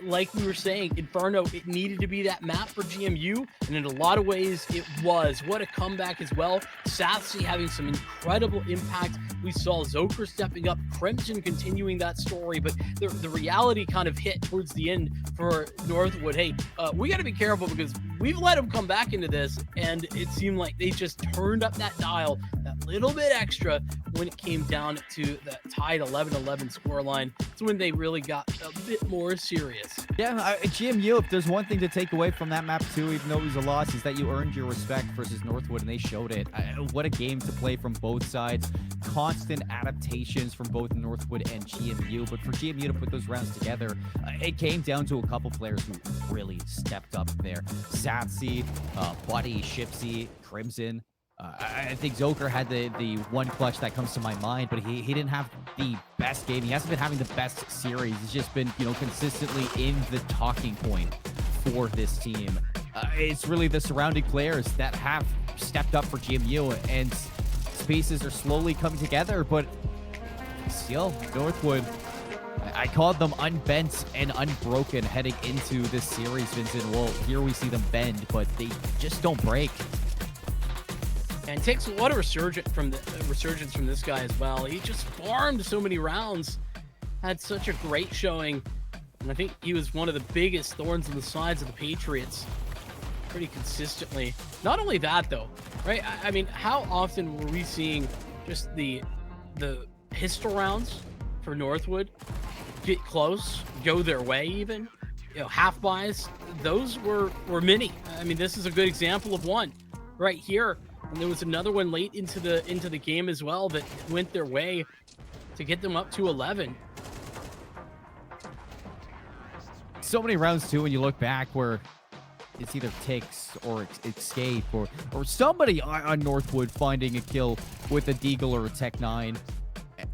Like we were saying, Inferno, it needed to be that map for GMU, and in a lot of ways, it was. What a comeback as well. Satsi having some incredible impact. We saw Zoker stepping up, Crimson continuing that story, but the reality kind of hit towards the end for Northwood. Hey, we got to be careful because we've let them come back into this, and it seemed like they just turned up that dial that little bit extra when it came down to the tied 11-11 scoreline. It's when they really got a bit more serious. Yeah, GMU, if there's one thing to take away from that map too, even though it was a loss, is that you earned your respect versus Northwood, and they showed it. What a game to play from both sides. Constant adaptations from both Northwood and GMU, but for GMU to put those rounds together, it came down to a couple players who really stepped up there. Satsi, Buddy, Shipsy, Crimson. I think Zoker had the one clutch that comes to my mind, but he didn't have the best game. He hasn't been having the best series. He's just been, consistently in the talking point for this team. It's really the surrounding players that have stepped up for GMU, and spaces are slowly coming together, but still, Northwood, I called them unbent and unbroken heading into this series, Vincent. Well, here we see them bend, but they just don't break. And it takes a lot of resurgence from this guy as well. He just farmed so many rounds, had such a great showing, and I think he was one of the biggest thorns in the sides of the Patriots pretty consistently. Not only that, though, right? I mean, how often were we seeing just the pistol rounds for Northwood get close, go their way even? Half buys, those were many. I mean, this is a good example of one. right here. And there was another one late into the game as well that went their way to get them up to 11. So many rounds too when you look back where it's either Tix or Escape or somebody on Northwood finding a kill with a Deagle or a Tech 9.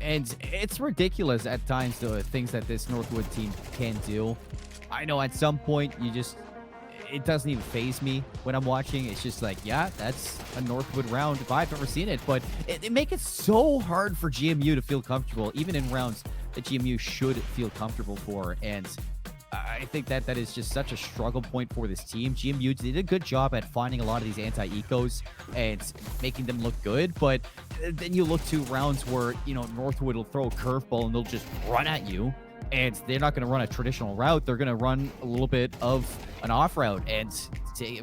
And it's ridiculous at times, the things that this Northwood team can do. I know at some point it doesn't even faze me when I'm watching. It's just like, yeah, that's a Northwood round if I've ever seen it. But it make it so hard for GMU to feel comfortable, even in rounds that GMU should feel comfortable for. And I think that is just such a struggle point for this team. GMU did a good job at finding a lot of these anti-ecos and making them look good, but then you look to rounds where, Northwood will throw a curveball and they'll just run at you, and they're not going to run a traditional route. They're going to run a little bit of an off route and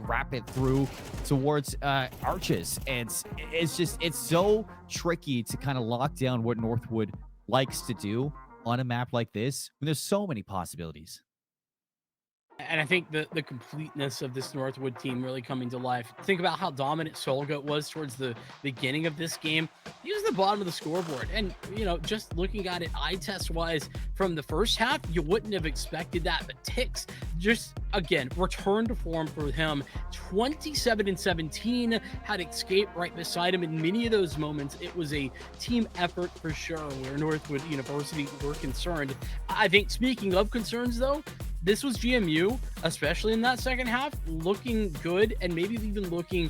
wrap it through towards arches. And it's so tricky to kind of lock down what Northwood likes to do on a map like this when there's so many possibilities. And I think the completeness of this Northwood team really coming to life. Think about how dominant Solgoat was towards the beginning of this game. He was the bottom of the scoreboard. And, just looking at it eye test wise from the first half, you wouldn't have expected that. But Tix just, again, returned to form for him. 27-17, had Escape right beside him. In many of those moments, it was a team effort for sure where Northwood University were concerned. I think, speaking of concerns, though, this was GMU, especially in that second half, looking good and maybe even looking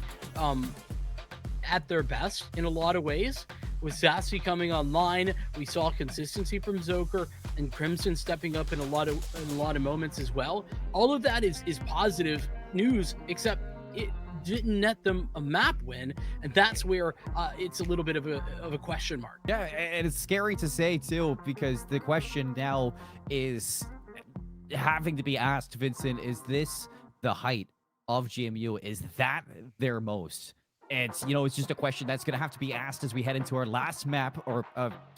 at their best in a lot of ways. With Sassy coming online, we saw consistency from Zoker and Crimson stepping up in a lot of moments as well. All of that is positive news, except it didn't net them a map win, and that's where it's a little bit of a question mark. Yeah, and it's scary to say too, because the question now is having to be asked, Vincent, is this the height of GMU? Is that their most? And, it's just a question that's going to have to be asked as we head into our last map, or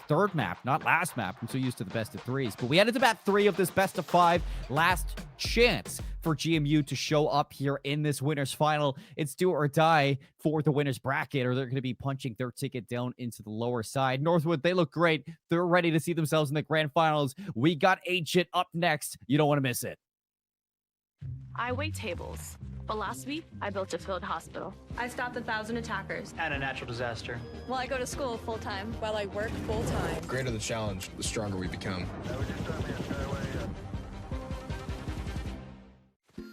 third map, not last map. I'm so used to the best of threes, but we head into map 3 of this best of 5. Last chance for GMU to show up here in this winner's final. It's do or die for the winner's bracket, or they're going to be punching their ticket down into the lower side. Northwood, they look great. They're ready to see themselves in the grand finals. We got Agent up next. You don't want to miss it. I wait tables, but last week I built a field hospital. I stopped 1,000 attackers. And a natural disaster. Well, I go to school full-time. While I work full-time. The greater the challenge, the stronger we become.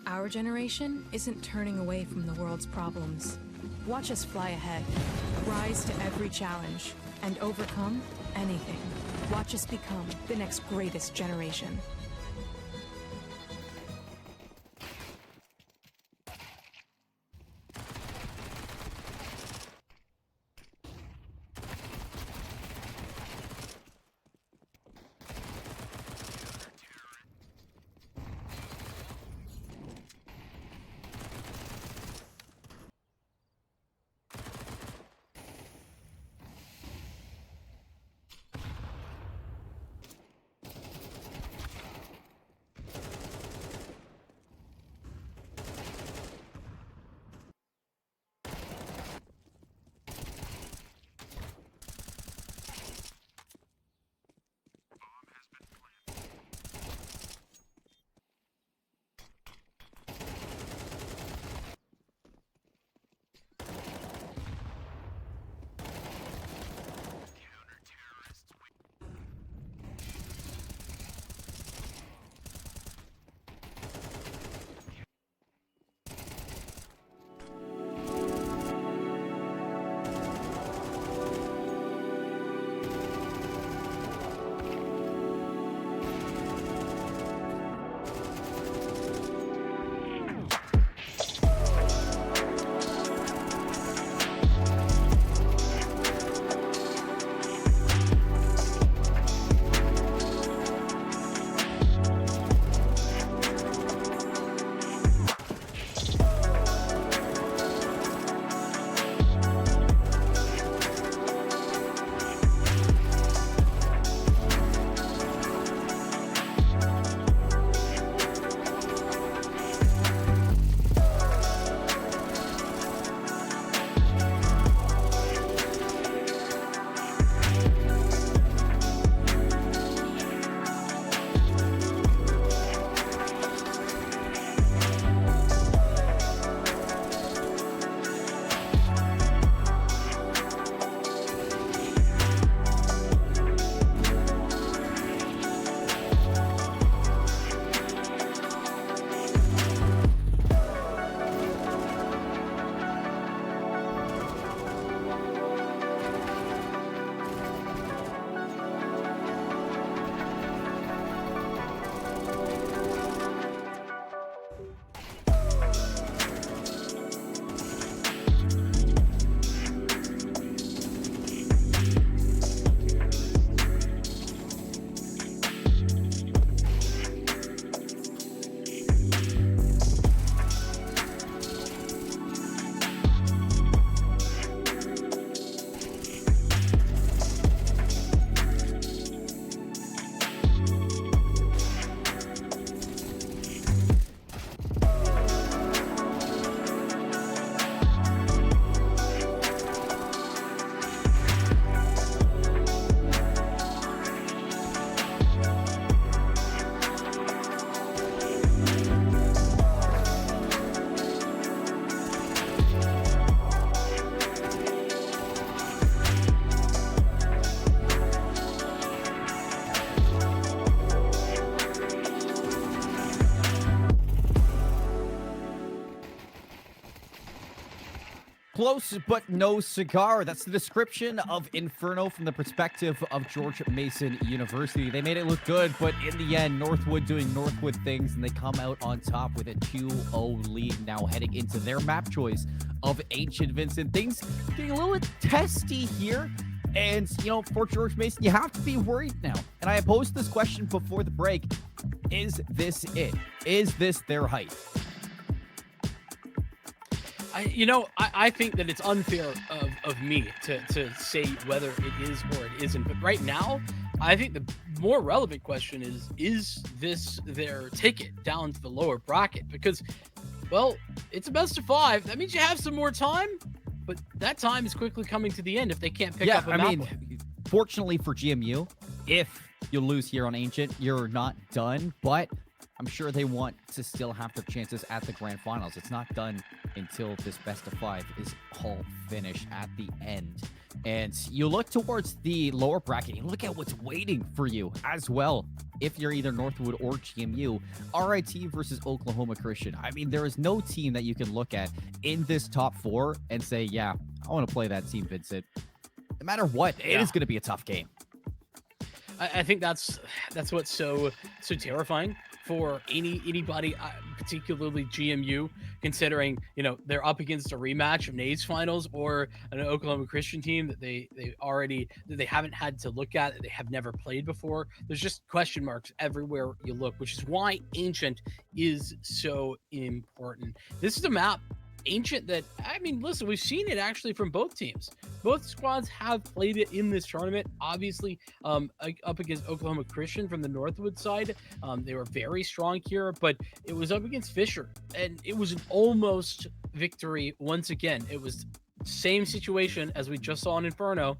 Our generation isn't turning away from the world's problems. Watch us fly ahead, rise to every challenge, and overcome anything. Watch us become the next greatest generation. Close but no cigar. That's the description of Inferno from the perspective of George Mason University. They made it look good, but in the end, Northwood doing Northwood things, and they come out on top with a 2-0 lead now heading into their map choice of Ancient Vincent. Things getting a little bit testy here. And, you know, for George Mason, you have to be worried now. And I posed this question before the break. Is this it? Is this their height? I think that it's unfair of me to say whether it is or it isn't. But right now, I think the more relevant question is this their ticket down to the lower bracket? Because, well, it's a best of 5. That means you have some more time, but that time is quickly coming to the end if they can't pick up a map. Fortunately for GMU, if you lose here on Ancient, you're not done, but I'm sure they want to still have their chances at the grand finals. It's not done until this best of 5 is all finished at the end. And you look towards the lower bracket, you look at what's waiting for you as well. If you're either Northwood or GMU, RIT versus Oklahoma Christian. I mean, there is no team that you can look at in this top 4 and say, yeah, I want to play that team, Vincent. No matter what, it is going to be a tough game. I think that's what's so terrifying for anybody, particularly GMU, considering, you know, they're up against a rematch of NA's finals or an Oklahoma Christian team that they haven't had to look at, that they have never played before. There's just question marks everywhere you look, which is why Ancient is so important. This is a map, Ancient, that, I mean, listen, we've seen it actually from both teams. Both squads have played it in this tournament. Obviously, up against Oklahoma Christian from the Northwood side, they were very strong here, but it was up against Fisher, and it was an almost victory once again. It was same situation as we just saw in Inferno,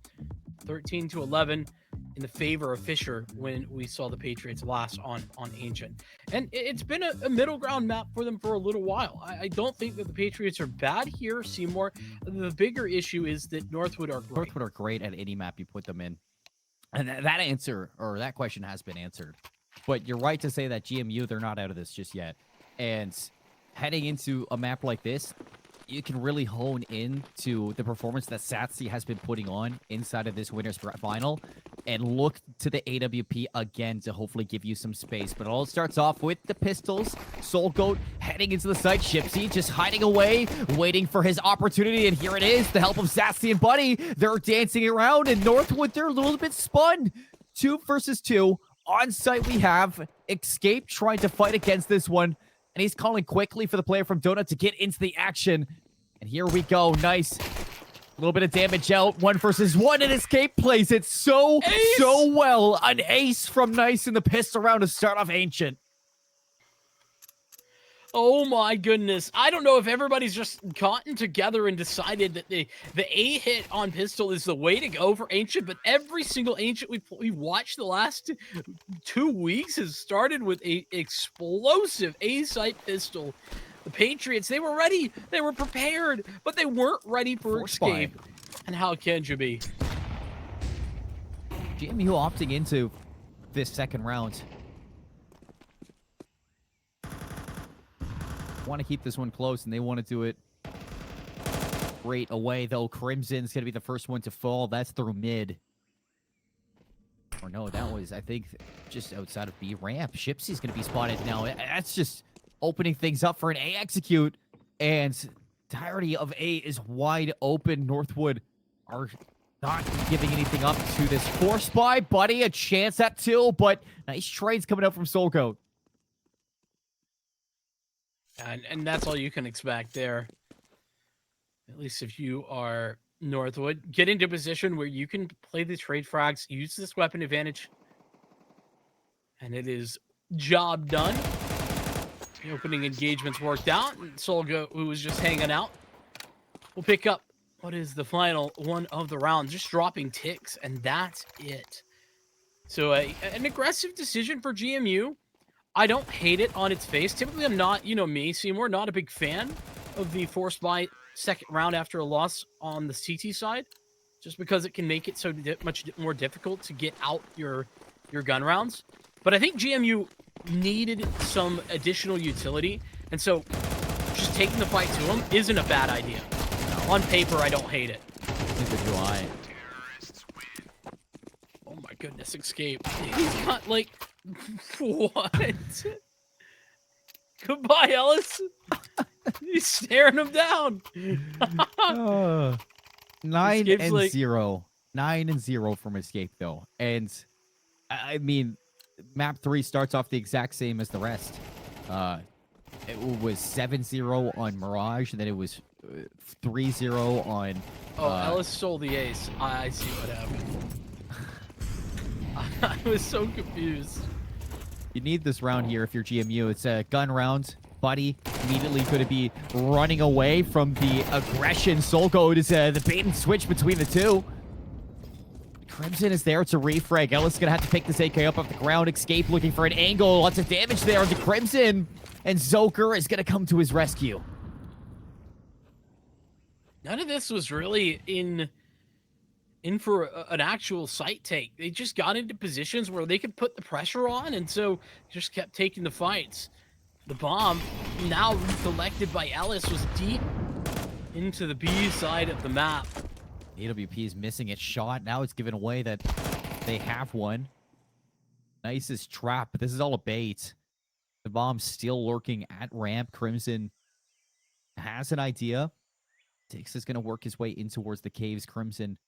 13-11. In the favor of Fisher when we saw the Patriots last on Ancient. And it's been a middle ground map for them for a little while. I don't think that the Patriots are bad here, Seymour. The bigger issue is that Northwood are great. Northwood are great at any map you put them in. And that answer, or that question has been answered. But you're right to say that GMU, they're not out of this just yet. And heading into a map like this, you can really hone in to the performance that Satsi has been putting on inside of this winner's final and look to the AWP again to hopefully give you some space. But it all starts off with the pistols. Soul Goat heading into the site. Shipsy just hiding away, waiting for his opportunity. And here it is, the help of Satsi and Buddy. They're dancing around, and Northwood, they're a little bit spun. 2 versus 2. On site we have Escape trying to fight against this one. And he's calling quickly for the player from Donut to get into the action. And here we go. Nice. A little bit of damage out. 1 versus 1. And Escape plays it so well. An ace from Nice in the pistol round to start off Ancient. Oh my goodness. I don't know if everybody's just gotten together and decided that the A hit on pistol is the way to go for Ancient, but every single Ancient we've watched the last 2 weeks has started with a explosive A site pistol. The Patriots, they were ready, they were prepared, but they weren't ready for Escape. And how can you be? GMU opting into this second round. Want to keep this one close, and they want to do it right away, though. Crimson's going to be the first one to fall. That's through mid. Or no, that was, I think, just outside of B ramp. Shipsy's going to be spotted now. That's just opening things up for an A execute, and the entirety of A is wide open. Northwood are not giving anything up to this force by Buddy. A chance at 2, but nice trades coming out from Soul Goat. And that's all you can expect there. At least if you are Northwood. Get into a position where you can play the trade frags, use this weapon advantage. And it is job done. The opening engagements worked out. And Solga, who was just hanging out, will pick up what is the final one of the round. Just dropping ticks, and that's it. So an aggressive decision for GMU. I don't hate it on its face. Typically, I'm not, you know me, Seymour, not a big fan of the forced buy second round after a loss on the CT side, just because it can make it so much more difficult to get out your gun rounds. But I think GMU needed some additional utility, and so just taking the fight to them isn't a bad idea. No, On paper, I don't hate it. Neither do I. Oh my goodness, escape. He's got like what? Goodbye, Ellis. He's staring him down. 9 Escape's and like- 0. 9 and 0 from Escape, though. And, I mean, map 3 starts off the exact same as the rest. It was 7-0 on Mirage, and then it was 3-0 on... Ellis stole the ace. I see what happened. I was so confused. You need this round here if you're GMU. It's a gun round. Buddy immediately going to be running away from the aggression. Solgold is the bait and switch between the two. Crimson is there to refrag. Ellis is going to have to pick this AK up off the ground. Escape looking for an angle. Lots of damage there onto Crimson. And Zoker is going to come to his rescue. None of this was really in for an actual site take. They just got into positions where they could put the pressure on, and so just kept taking the fights. The bomb, now recollected by Ellis, was deep into the B side of the map. AWP is missing its shot. Now it's given away that they have one. Nicest trap, but this is all a bait. The bomb's still lurking at ramp. Crimson has an idea. Tix is going to work his way in towards the caves. Crimson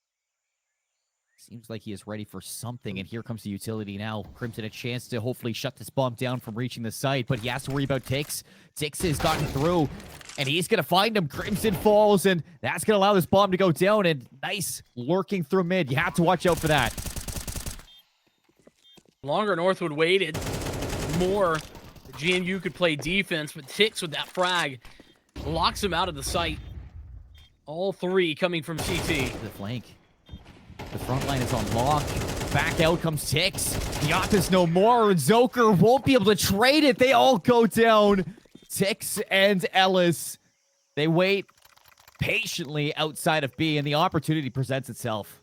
seems like he is ready for something, and here comes the utility now. Crimson a chance to hopefully shut this bomb down from reaching the site, but he has to worry about Tix. Tix has gotten through, and he's going to find him. Crimson falls, and that's going to allow this bomb to go down, and nice lurking through mid. You have to watch out for that. Longer Northwood waited, more GNU could play defense, but Tix with that frag locks him out of the sight. All three coming from CT. The flank. The front line is on lock. Back out comes Tix. Yatta's no more, and Zoker won't be able to trade it. They all go down. Tix and Ellis. They wait patiently outside of B, and the opportunity presents itself.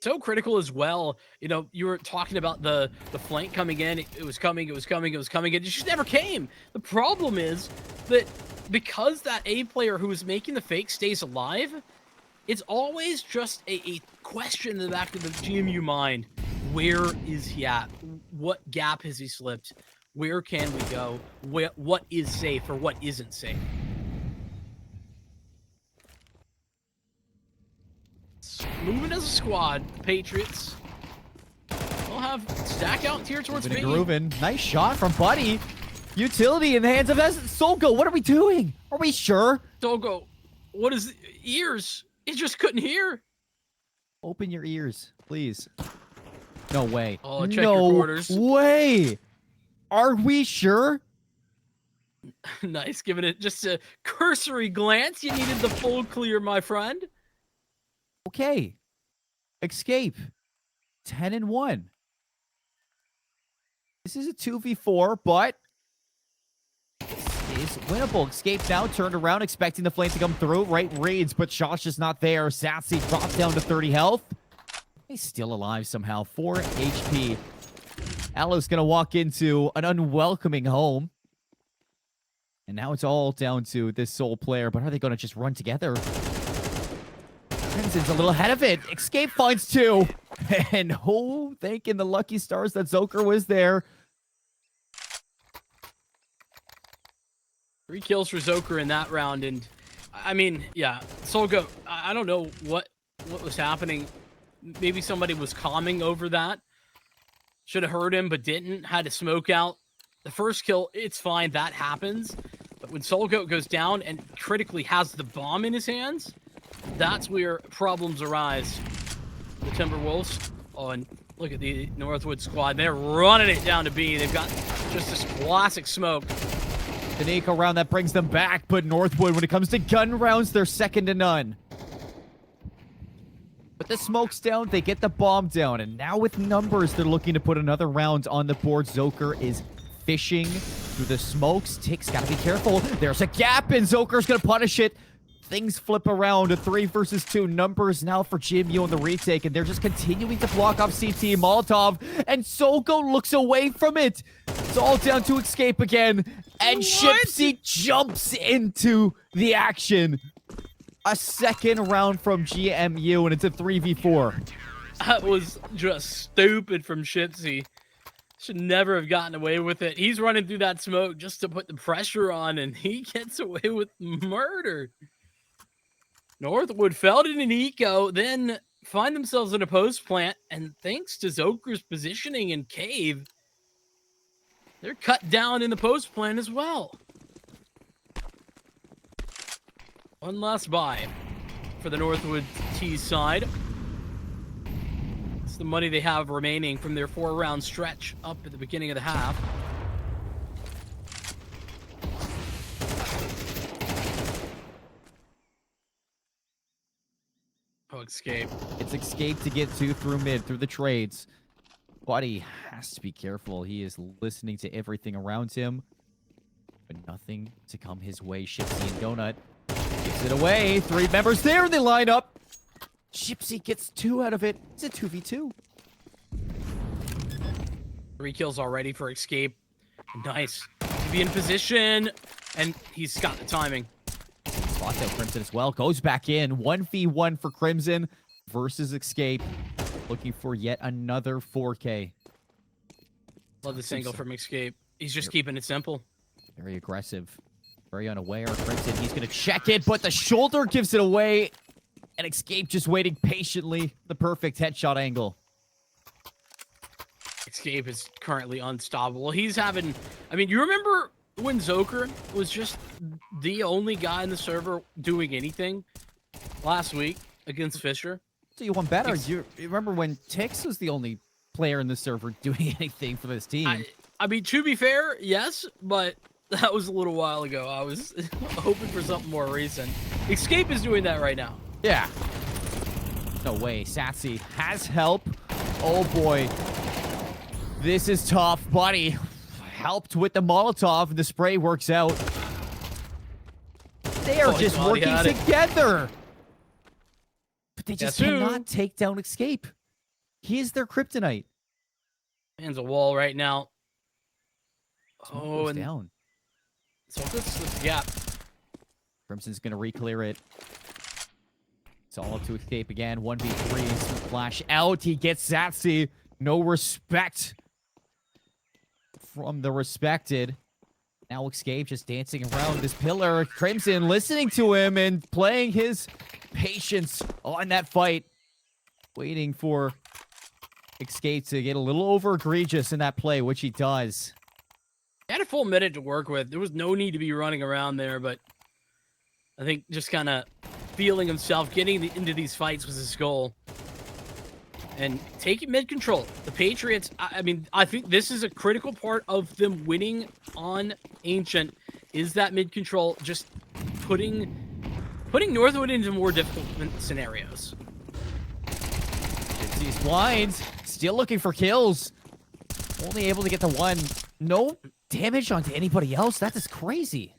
So critical as well. You know, you were talking about the flank coming in. It was coming, it was coming, it was coming. It just never came. The problem is that because that A player who is making the fake stays alive, it's always just a question in the back of the GMU mind. Where is he at? What gap has he slipped? Where can we go? What is safe or what isn't safe? Moving as a squad, Patriots. We'll have stack out here towards B. Groovin'. Nice shot from Buddy. Utility in the hands of Solgo. What are we doing? Are we sure? Solgo, what is ears? He just couldn't hear. Open your ears, please. No way. Oh, check your quarters. No way. Are we sure? Nice, giving it just a cursory glance. You needed the full clear, my friend. Okay. Escape. 10 and 1. This is a 2v4, but this is winnable. Escape now turned around, expecting the flame to come through. Right reads, but Josh is not there. Sassy drops down to 30 health. He's still alive somehow. 4 HP. Alo's going to walk into an unwelcoming home. And now it's all down to this sole player, but are they going to just run together? Crimson's a little ahead of it. Escape finds 2. And thanking the lucky stars that Zoker was there. 3 kills for Zoker in that round, and I mean, yeah, Solgo, I don't know what was happening. Maybe somebody was calming over that. Should have heard him, but didn't. Had to smoke out. The first kill, it's fine, that happens. But when Solgo goes down and critically has the bomb in his hands, that's where problems arise. The Timberwolves, oh, and look at the Northwood squad. They're running it down to B. They've got just this classic smoke. The Nico round that brings them back, but Northwood, when it comes to gun rounds, they're second to none. But the smoke's down, they get the bomb down, and now with numbers, they're looking to put another round on the board. Zoker is fishing through the smokes. Tick's got to be careful. There's a gap, and Zoker's going to punish it. Things flip around. A 3 versus 2 numbers now for GMU on the retake, and they're just continuing to block off CT. Molotov, and Solgo looks away from it. all down to Escape again, and Shipsy jumps into the action. A second round from GMU, and it's a 3v4. That was just stupid from Shipsy. Should never have gotten away with it. He's running through that smoke just to put the pressure on, and he gets away with murder. Northwood, Felden, and Eco then find themselves in a post plant, and thanks to Zoker's positioning in cave, they're cut down in the post plant as well. One last buy for the Northwood T side. It's the money they have remaining from their 4-round stretch up at the beginning of the half. Oh, Escape. It's Escape to get to through mid, through the trades. Buddy has to be careful. He is listening to everything around him. But nothing to come his way. Shipsy and Donut gives it away. 3 members there in the lineup. Shipsy gets 2 out of it. It's a 2v2. 3 kills already for Escape. Nice. To be in position, and he's got the timing. Spots out Crimson as well. Goes back in. 1v1 for Crimson versus Escape. Looking for yet another 4K. Love the single from Escape. He's just keeping it simple. Very aggressive. Very unaware. Crimson, he's going to check it, but the shoulder gives it away. And Escape just waiting patiently. The perfect headshot angle. Escape is currently unstoppable. He's having... I mean, you remember when Zoker was just the only guy in the server doing anything last week against Fisher? So you want better? You remember when Tix was the only player in the server doing anything for this team? I mean, to be fair, yes, but that was a little while ago. I was hoping for something more recent. Escape is doing that right now. Yeah. No way. Sassy has help. Oh, boy. This is tough. Buddy helped with the Molotov, and the spray works out. They are just working together. But they just cannot take down Escape. He is their kryptonite. Man's a wall right now. Oh, and down. So this gap. Crimson's going to re-clear it. It's all up to Escape again. 1v3. Flash out. He gets Zatsy. No respect from the respected. Now Escape just dancing around this pillar. Crimson listening to him and playing his patience on that fight. Waiting for Escape to get a little over egregious in that play, which he does. He had a full minute to work with. There was no need to be running around there, but I think just kind of feeling himself, getting into these fights was his goal. And taking mid-control. The Patriots, I mean, I think this is a critical part of them winning on Ancient, is that mid-control, just putting Northwood into more difficult scenarios. He's blind. Still looking for kills. Only able to get the 1. No damage onto anybody else. That is crazy.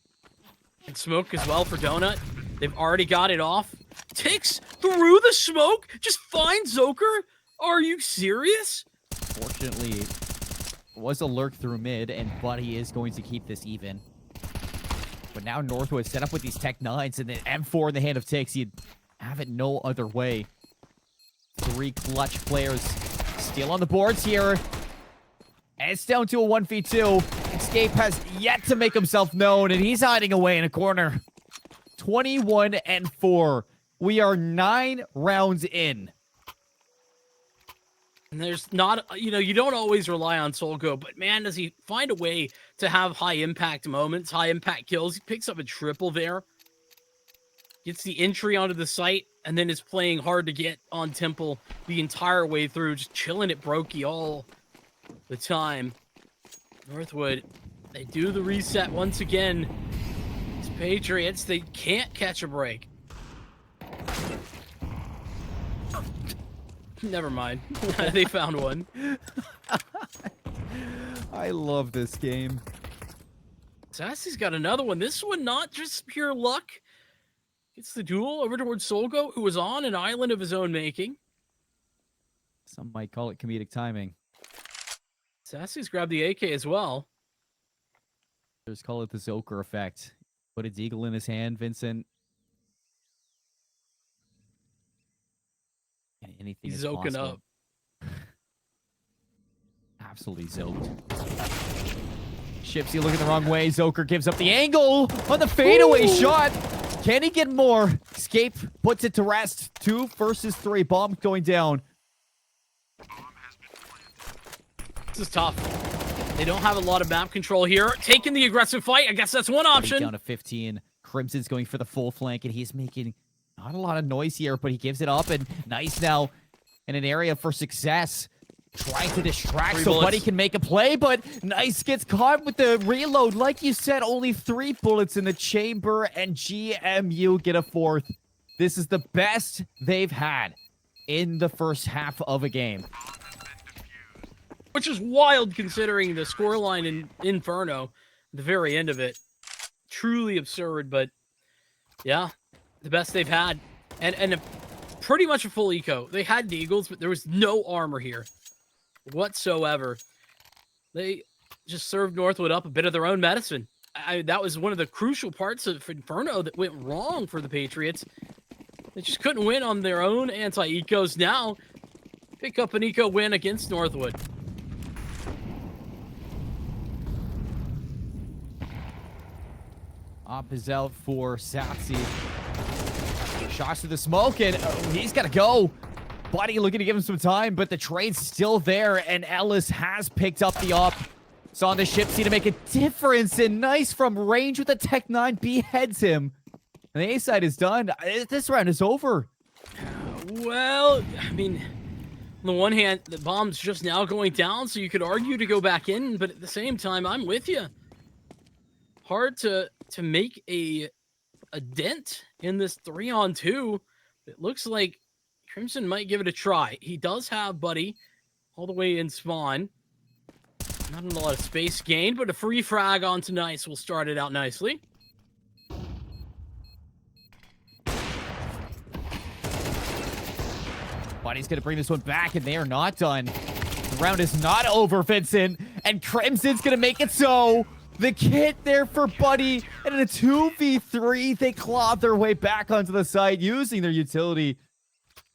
And smoke as well for Donut. They've already got it off. Ticks through the smoke. Just finds Zoker. Are you serious? Fortunately, was a lurk through mid, and Buddy is going to keep this even. But now Northwood set up with these Tech 9s and then M4 in the hand of Tix. You'd have it no other way. 3 clutch players still on the boards here. And it's down to a 1v2. Escape has yet to make himself known, and he's hiding away in a corner. 21-4. We are 9 rounds in. And there's not, you don't always rely on Solgo, but man, does he find a way to have high impact moments, high impact kills. He picks up a triple there. Gets the entry onto the site, and then is playing hard to get on Temple the entire way through, just chilling at Brokey all the time. Northwood, they do the reset once again. These Patriots, they can't catch a break. Never mind. They found one. I love this game. Sassy's got another one. This one not just pure luck. Gets the duel over towards Solgo, who was on an island of his own making. Some might call it comedic timing. Sassy's grabbed the AK as well. Just call it the Zoker effect. Put a deagle in his hand, Vincent. Anything He's is zoking possible. up. Absolutely zoked. Shipsy looking the wrong way. Zoker gives up the angle on the fadeaway shot. Can he get more? Escape puts it to rest. 2 versus 3. Bomb going down. This is tough. They don't have a lot of map control here. Taking the aggressive fight. I guess that's one option. Down to 15. Crimson's going for the full flank, and he's making not a lot of noise here, but he gives it up, and nice now in an area for success. Trying to distract 3 so bullets. Buddy can make a play, but Nice gets caught with the reload. Like you said, only 3 bullets in the chamber, and GMU get a 4th. This is the best they've had in the first half of a game. Which is wild considering the scoreline in Inferno at the very end of it. Truly absurd, but yeah, the best they've had. And pretty much a full eco. They had Deagles, but there was no armor here whatsoever. They just served Northwood up a bit of their own medicine. That was one of the crucial parts of Inferno that went wrong for the Patriots. They just couldn't win on their own anti-ecos. Now, pick up an eco win against Northwood. Op is out for Satsy. Shots to the smoke, and he's got to go. Buddy looking to give him some time, but the trade's still there, and Ellis has picked up the op. It's on the Shipsy to make a difference, and Nice from range with a Tech 9 beheads him. And the A side is done. This round is over. Well, I mean, on the one hand, the bomb's just now going down, so you could argue to go back in, but at the same time, I'm with you. Hard to make a dent in this 3-on-2. It looks like Crimson might give it a try. He does have Buddy all the way in spawn. Not a lot of space gained, but a free frag onto Nice will start it out nicely. Buddy's going to bring this one back, and they are not done. The round is not over, Vincent, and Crimson's going to make it so. The kit there for Buddy, and in a 2v3, they clawed their way back onto the side using their utility.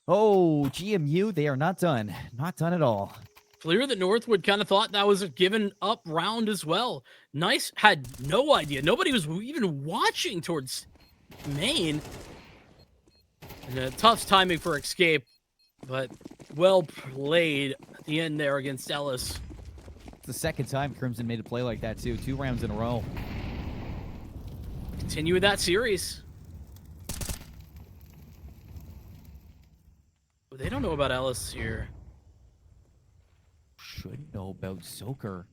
Oh, GMU, they are not done. Not done at all. Clear that Northwood kind of thought that was a given up round as well. Nice had no idea. Nobody was even watching towards main. And tough timing for escape, but well played at the end there against Ellis. It's the second time Crimson made a play like that, too. 2 rounds in a row. Continue with that series. But they don't know about Ellis here. Should know about Zoker.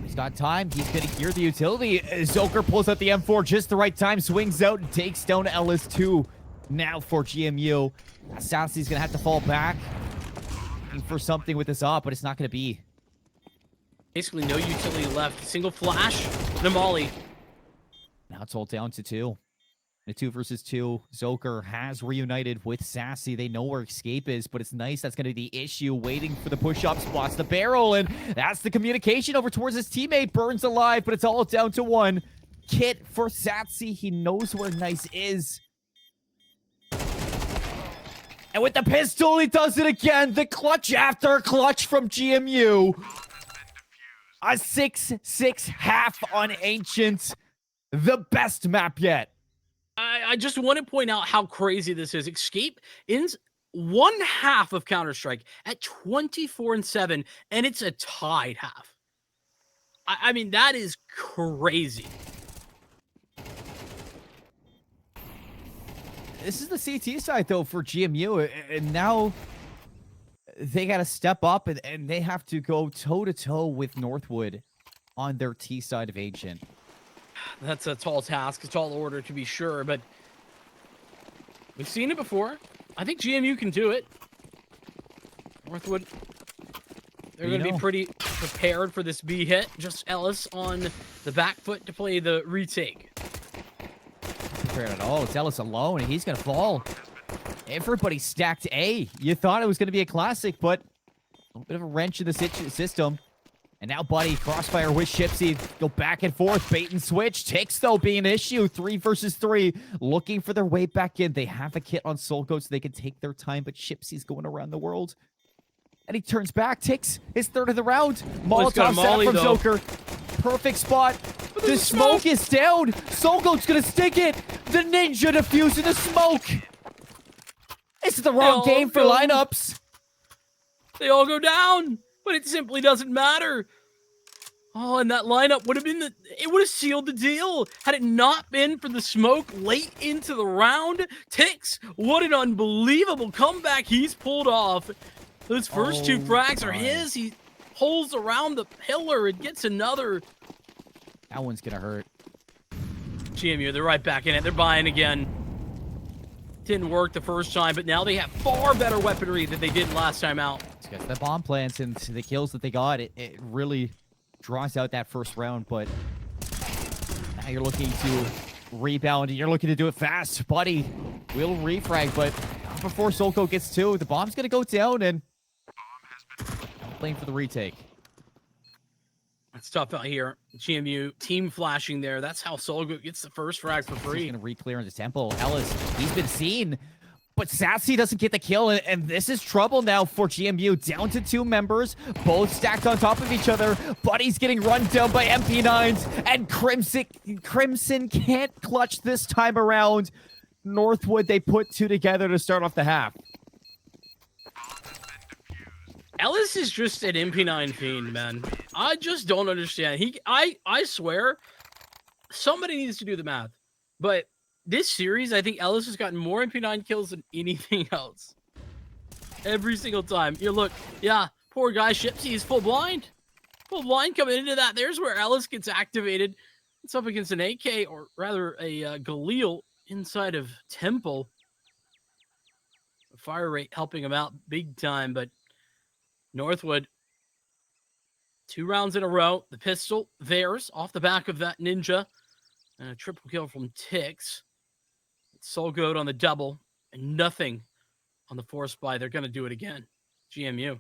He's got time. He's going to hear the utility. Zoker pulls out the M4 just the right time, swings out, and takes down Ellis 2. Now for GMU. Sassy's going to have to fall back. Looking for something with this op, but it's not going to be. Basically no utility left. Single flash, and a molly. Now it's all down to 2. In a 2 versus 2, Zoker has reunited with Sassy. They know where escape is, but it's Nice. That's going to be the issue, waiting for the push-up spots, the barrel, and that's the communication over towards his teammate. Burns alive, but it's all down to 1. Kit for Sassy. He knows where Nice is. And with the pistol, he does it again. The clutch after clutch from GMU. A 6-6 half on Ancient. The best map yet. I just want to point out how crazy this is. Escape ends one half of Counter-Strike at 24-7, and it's a tied half. I mean, that is crazy. This is the CT side, though, for GMU, and now they got to step up, and they have to go toe-to-toe with Northwood on their T side of Ancient. That's a tall task, a tall order to be sure, but we've seen it before. I think GMU can do it. Northwood, they're going to be pretty prepared for this B hit. Just Ellis on the back foot to play the retake. Not prepared at all. It's Ellis alone, and he's going to fall. Everybody stacked A. You thought it was going to be a classic, but a little bit of a wrench in the system. And now Buddy, crossfire with Shipsy. Go back and forth, bait and switch. Ticks, though, being an issue. 3 versus 3, looking for their way back in. They have a kit on Soul Goat so they can take their time, but Shipsy's going around the world. And he turns back. Ticks his third of the round. Molotov set up from Joker. Perfect spot. The smoke is down. Soul Goat's going to stick it. The ninja defusing the smoke. This is the wrong game for lineups. They all go down, but it simply doesn't matter. Oh, and that lineup would have been it would have sealed the deal had it not been for the smoke late into the round. Ticks, what an unbelievable comeback he's pulled off. Those first 2 frags are his. He pulls around the pillar and gets another. That one's gonna hurt. GMU, they're right back in it. They're buying again. Didn't work the first time, but now they have far better weaponry than they did last time out. It's got the bomb plants and the kills that they got. It really draws out that first round, but now you're looking to rebound and you're looking to do it fast. Buddy will refrag, but not before Soul Goat gets 2. The bomb's gonna go down and playing for the retake. It's tough out here. GMU team flashing there. That's how Soul Goat gets the first frag for free. He's gonna re-clear in the temple. Ellis, he's been seen, but Sassy doesn't get the kill, and this is trouble now for GMU. Down to 2 members, both stacked on top of each other. Buddy's getting run down by MP9s, and Crimson can't clutch this time around. Northwood, they put 2 together to start off the half. Ellis is just an MP9 fiend, man. I just don't understand. I swear, somebody needs to do the math. But this series, I think Ellis has gotten more MP9 kills than anything else. Every single time. You look, yeah, poor guy Shipsy is full blind. Full blind coming into that. There's where Ellis gets activated. It's up against an AK, or rather a Galil inside of Temple. The fire rate helping him out big time, but Northwood, 2 rounds in a row. The pistol, theirs, off the back of that ninja. And a triple kill from Ticks. Soul Goat on the double. And nothing on the force buy. They're going to do it again. GMU.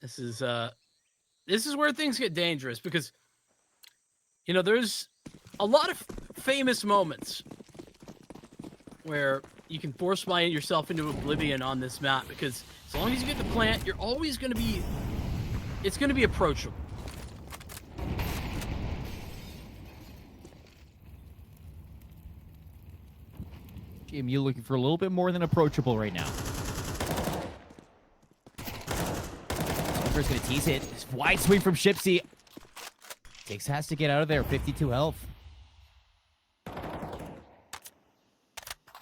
This is where things get dangerous. Because, you know, there's a lot of famous moments where you can force buy yourself into oblivion on this map, because as long as you get the plant, you're always going to be, it's going to be approachable. GMU looking for a little bit more than approachable right now. Joker's going to tease it. Wide swing from Shipsy. Ticks has to get out of there. 52 health.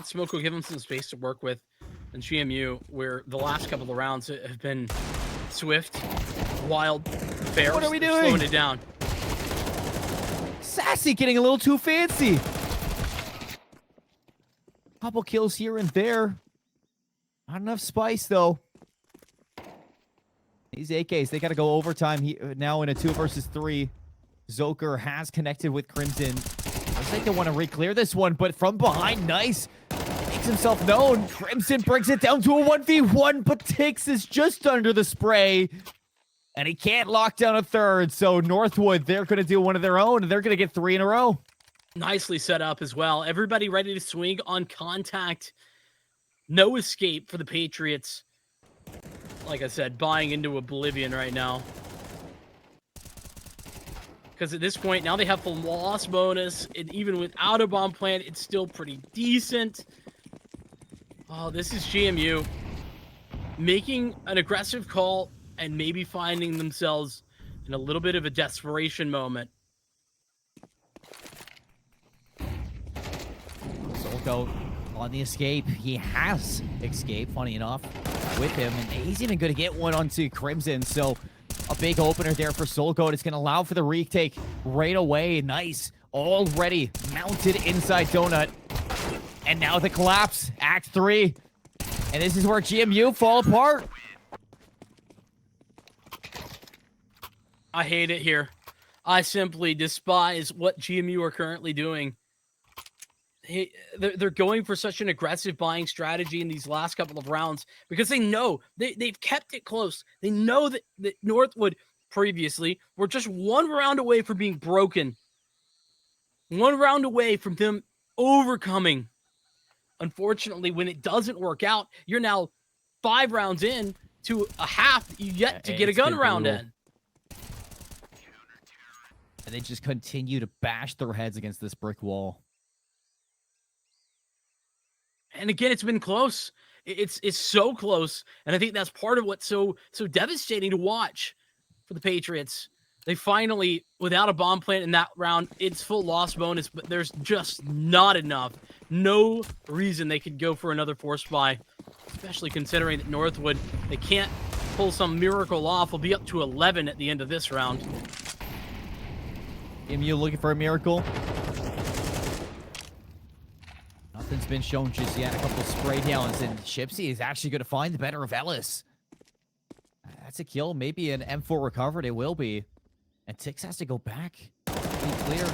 Smoke will give him some space to work with. And GMU, where the last couple of rounds have been swift, wild, fair. What are we doing? Slowing it down. Sassy getting a little too fancy. Couple kills here and there. Not enough spice, though. These AKs, they got to go overtime now in a 2 versus 3. Zoker has connected with Crimson. Looks like they want to re-clear this one, but from behind, nice. Makes himself known. Crimson brings it down to a 1v1, but Ticks is just under the spray. And he can't lock down a third, so Northwood, they're going to do one of their own, and they're going to get 3 in a row. Nicely set up as well. Everybody ready to swing on contact. No escape for the Patriots. Like I said, buying into oblivion right now. Because at this point, now they have full loss bonus, and even without a bomb plant, it's still pretty decent. Oh, this is GMU making an aggressive call and maybe finding themselves in a little bit of a desperation moment. Soul Goat on the escape. He has escaped, funny enough, with him, and he's even going to get one onto Crimson, so a big opener there for Soul Goat. It's going to allow for the retake right away. Nice. Already mounted inside Donut. And now the collapse. Act 3. And this is where GMU fall apart. I hate it here. I simply despise what GMU are currently doing. They're going for such an aggressive buying strategy in these last couple of rounds because they know they've kept it close. They know that Northwood previously were just one round away from being broken. One round away from them overcoming. Unfortunately, when it doesn't work out, you're now 5 rounds in to a half. You yet to get a gun round in. And they just continue to bash their heads against this brick wall. And again, it's been close. It's so close. And I think that's part of what's so devastating to watch for the Patriots. They finally, without a bomb plant in that round, it's full loss bonus, but there's just not enough. No reason they could go for another force buy, especially considering that Northwood, they can't pull some miracle off. Will be up to 11 at the end of this round. You looking for a miracle? Nothing's been shown just yet. A couple spray downs, and Chipsy is actually going to find the better of Ellis. That's a kill. Maybe an M4 recovered. It will be. And Tix has to go back, be clear,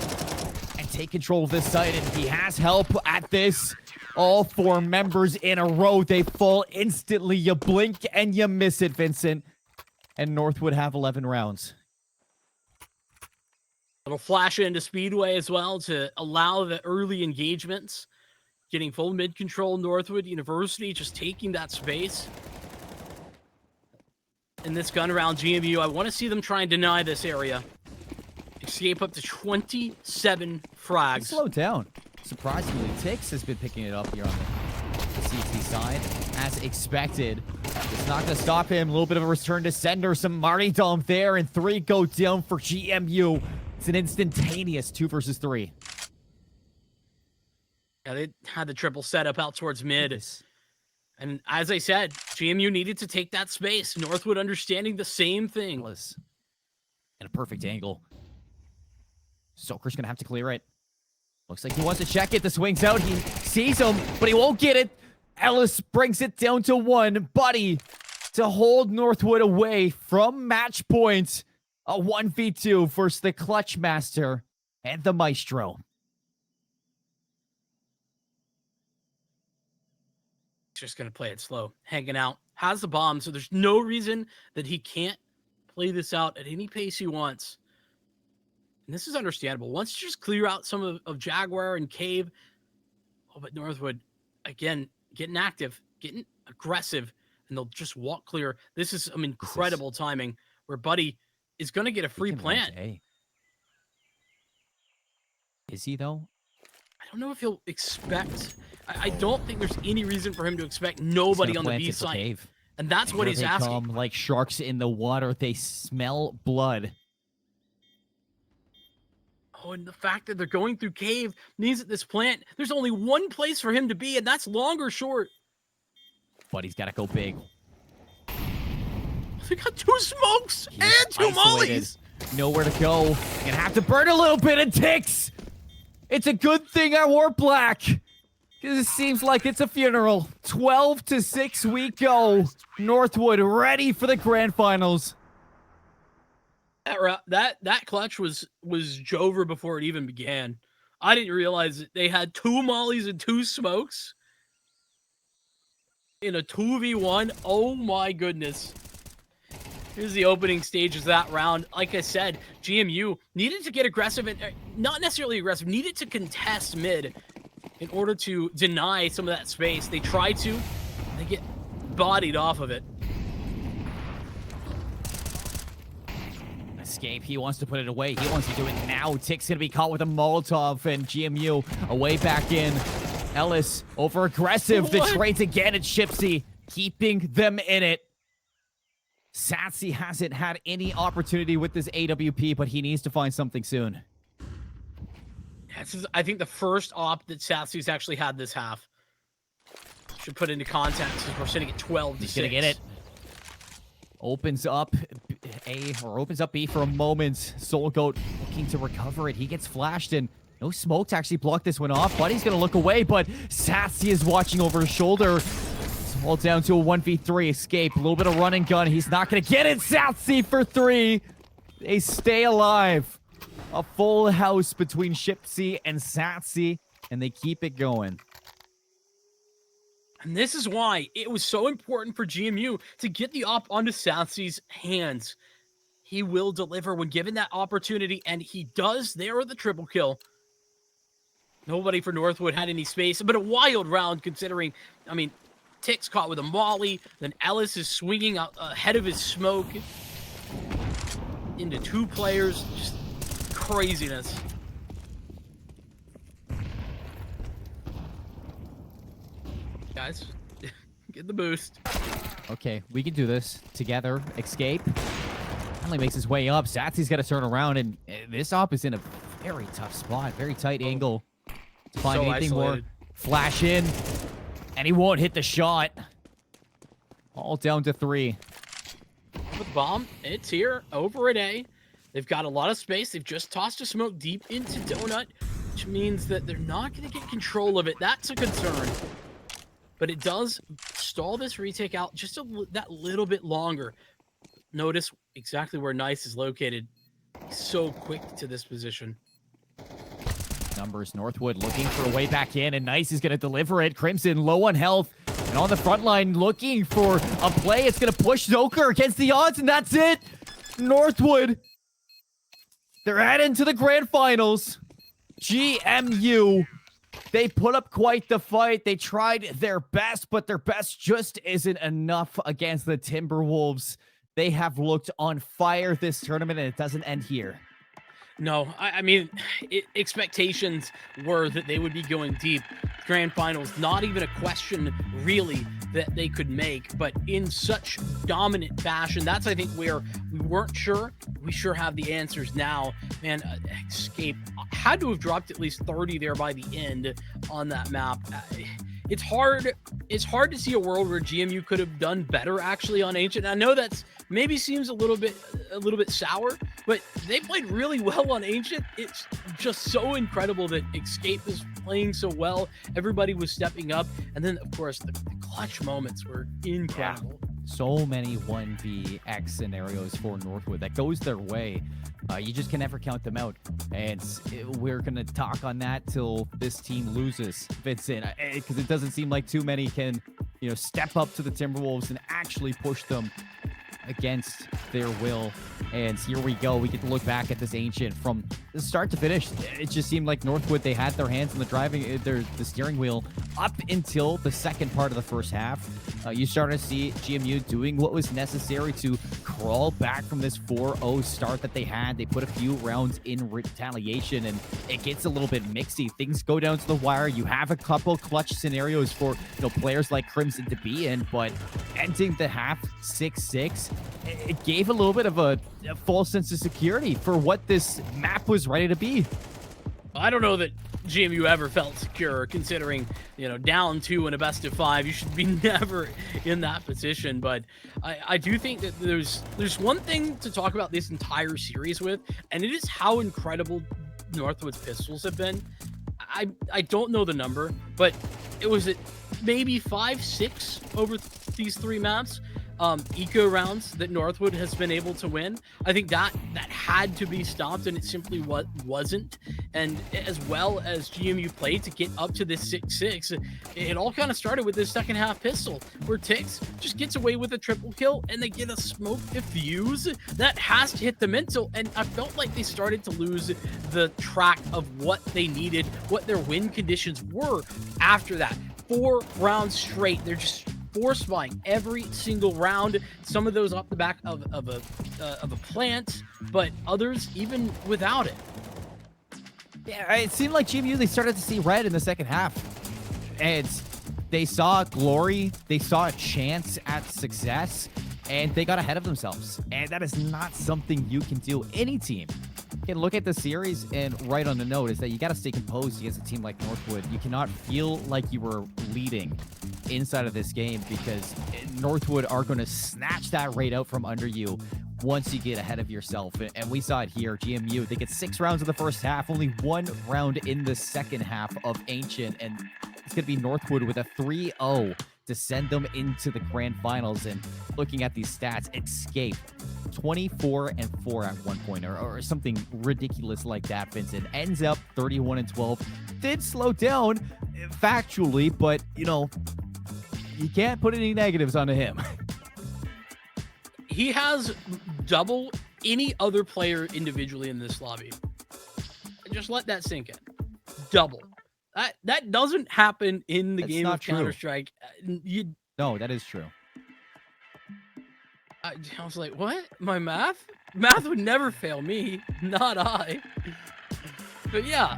and take control of this site. And he has help at this. All 4 members in a row. They fall instantly. You blink and you miss it, Vincent. And Northwood have 11 rounds. It'll flash into Speedway as well to allow the early engagements. Getting full mid control. Northwood University just taking that space. In this gun round, GMU, I want to see them try and deny this area. Escape up to 27 frags. Slow down. Surprisingly, Tix has been picking it up here on the CT side, as expected. It's not going to stop him. A little bit of a return to sender. Some martyrdom there, and 3 go down for GMU. It's an instantaneous 2 versus 3. Yeah, they had the triple setup out towards mid. And as I said, GMU needed to take that space. Northwood understanding the same thing. In a perfect angle. Soaker's going to have to clear it. Looks like he wants to check it. The swing's out. He sees him, but he won't get it. Ellis brings it down to 1. Buddy to hold Northwood away from match point. A 1v2 versus the Clutch Master and the Maestro. Just going to play it slow, hanging out, has the bomb, so there's no reason that he can't play this out at any pace he wants. And this is understandable. Once you just clear out some of Jaguar and Cave, but Northwood, again, getting active, getting aggressive, and they'll just walk clear. This is some incredible timing where Buddy is going to get a free plant. Is he, though? I don't know if he'll expect... I don't think there's any reason for him to expect nobody on the B side. And that's what he's asking. Come like sharks in the water. They smell blood. Oh, and the fact that they're going through cave means that this plant, there's only one place for him to be, and that's long or short. But he's got to go big. They got 2 smokes and 2 mollies. Nowhere to go. Gonna have to burn a little bit of Tix. It's a good thing I wore black. Because it seems like it's a funeral. 12-6 we go. Northwood ready for the grand finals. That clutch was Jover before it even began. I didn't realize that they had 2 mollies and 2 smokes in a 2v1. Oh my goodness. Here's the opening stages of that round. Like I said, GMU needed to get aggressive, and not necessarily aggressive, needed to contest mid in order to deny some of that space. They try to, they get bodied off of it. Escape, he wants to put it away. He wants to do it now. Tick's gonna be caught with a Molotov, and GMU away back in. Ellis over aggressive. The trades again at Chipsy, keeping them in it. Satsy hasn't had any opportunity with this AWP, but he needs to find something soon. This is, I think, the first op that Satsy's actually had this half. Should put into context because we're sitting at 12-6. He's gonna get it. Opens up A, or opens up B for a moment. Soul Goat looking to recover it. He gets flashed, and no smoke to actually block this one off. Buddy's gonna look away, but Satsy is watching over his shoulder. It's all down to a 1v3 escape. A little bit of run and gun. He's not gonna get it. Satsy for 3. They stay alive. A full house between Chipsy and Satsy, and they keep it going. And this is why it was so important for GMU to get the op onto Satsy's hands. he will deliver when given that opportunity, and he does there with the triple kill. Nobody for Northwood had any space, but a wild round considering, I mean, Tick's caught with a molly, then Ellis is swinging out ahead of his smoke into 2 players. Just craziness. Guys, get the boost. Okay, we can do this together. Escape. Finally makes his way up. Satsy's got to turn around, and this op is in a very tough spot. Very tight angle. To find So anything isolated. more. Flash in, and he won't hit the shot. All down to 3. With bomb, it's here over at A. They've got a lot of space. They've just tossed a smoke deep into Donut, which means that they're not going to get control of it. That's a concern. But it does stall this retake out just that little bit longer. Notice exactly where Nice is located. He's so quick to this position. Numbers, Northwood looking for a way back in, and Nice is going to deliver it. Crimson low on health, and on the front line looking for a play. It's going to push Zoker against the odds, and that's it. Northwood, they're heading to the grand finals. GMU, they put up quite the fight. They tried their best, but their best just isn't enough against the Timberwolves. They have looked on fire this tournament, and it doesn't end here. No, I mean, expectations were that they would be going deep. Grand finals, not even a question really that they could make, but in such dominant fashion. That's, I think, where we weren't sure. We sure have the answers now. Man, Escape had to have dropped at least 30 there by the end on that map. It's hard to see a world where GMU could have done better actually on Ancient. I know that's maybe seems a little bit sour, but they played really well on Ancient. It's just so incredible that Escape is playing so well. Everybody was stepping up, and then of course the clutch moments were incredible. So many 1vX scenarios for Northwood that goes their way. You just can never count them out. And we're going to talk on that till this team loses, Vincent, because it doesn't seem like too many can, step up to the Timberwolves and actually push them against their will. And here we go. We get to look back at this Ancient from start to finish. It just seemed like Northwood, they had their hands on the steering wheel up until the second part of the first half. You started to see GMU doing what was necessary to crawl back from this 4-0 start that they had. They put a few rounds in retaliation, and it gets a little bit mixy. Things go down to the wire. You have a couple clutch scenarios for players like Crimson to be in, but ending the half 6-6, it gave a little bit of a false sense of security for what this map was ready to be. I don't know that GMU ever felt secure, considering, down 2 in a best of 5. You should be never in that position. But I do think that there's one thing to talk about this entire series with, and it is how incredible Northwood's pistols have been. I don't know the number, but it was at maybe 5-6 over these 3 maps. Eco rounds that Northwood has been able to win. I think that had to be stopped, and it simply wasn't. And as well as GMU played to get up to this 6-6, it all kind of started with this second half pistol, where Tix just gets away with a triple kill, and they get a smoke diffuse that has to hit the mental. And I felt like they started to lose the track of what they needed, what their win conditions were after that. 4 rounds straight, they're just force buying every single round. Some of those off the back of a plant, but others even without it. Yeah, it seemed like GMU, they started to see red in the second half, and they saw glory, they saw a chance at success, and they got ahead of themselves. And that is not something you can do. Any team can look at the series and write on the note is that you got to stay composed against a team like Northwood. You cannot feel like you were leading inside of this game, because Northwood are going to snatch that rate out from under you once you get ahead of yourself. And we saw it here. GMU, they get 6 rounds in the first half, only 1 round in the second half of Ancient, and it's going to be Northwood with a 3-0 to send them into the grand finals. And looking at these stats, Escape 24-4 at one point, or something ridiculous like that. Vincent ends up 31-12. Did slow down factually, but you can't put any negatives onto him. He has double any other player individually in this lobby. Just let that sink in. Double. That doesn't happen in the That's game not of true. Counter-Strike. No, that is true. I was like, what? My math? Math would never fail me. Not I. But yeah,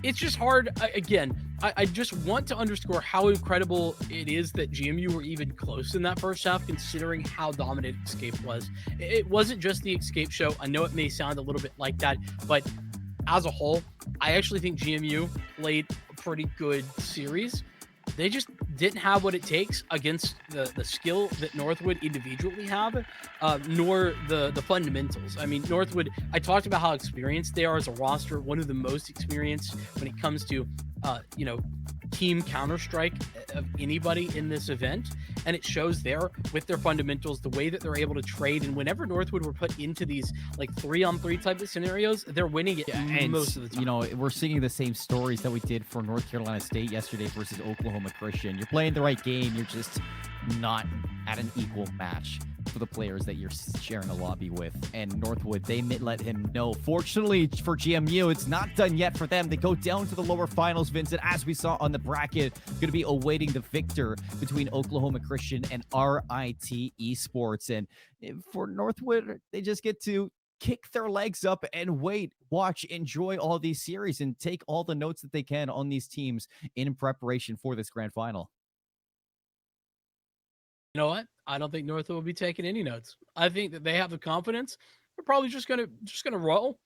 it's just hard. I just want to underscore how incredible it is that GMU were even close in that first half, considering how dominant Escape was. It wasn't just the Escape show. I know it may sound a little bit like that, but as a whole, I actually think GMU played a pretty good series. They just didn't have what it takes against the skill that Northwood individually have, nor the fundamentals. I mean, Northwood, I talked about how experienced they are as a roster, one of the most experienced when it comes to, team Counter-Strike of anybody in this event. And it shows there with their fundamentals, the way that they're able to trade. And whenever Northwood were put into these like 3-on-3 type of scenarios, they're winning it most of the time. You know, we're seeing the same stories that we did for North Carolina State yesterday versus Oklahoma Christian. You're playing the right game. You're just not at an equal match for the players that you're sharing a lobby with. And Northwood, they let him know. Fortunately for GMU, it's not done yet for them. They go down to the lower finals, Vincent, as we saw on the bracket. Going to be awaiting the victor between Oklahoma Christian and RIT Esports. And for Northwood, they just get to kick their legs up and wait, watch, enjoy all these series, and take all the notes that they can on these teams in preparation for this grand final. You know what? I don't think Northwood will be taking any notes. I think that they have the confidence. They're probably just gonna roll,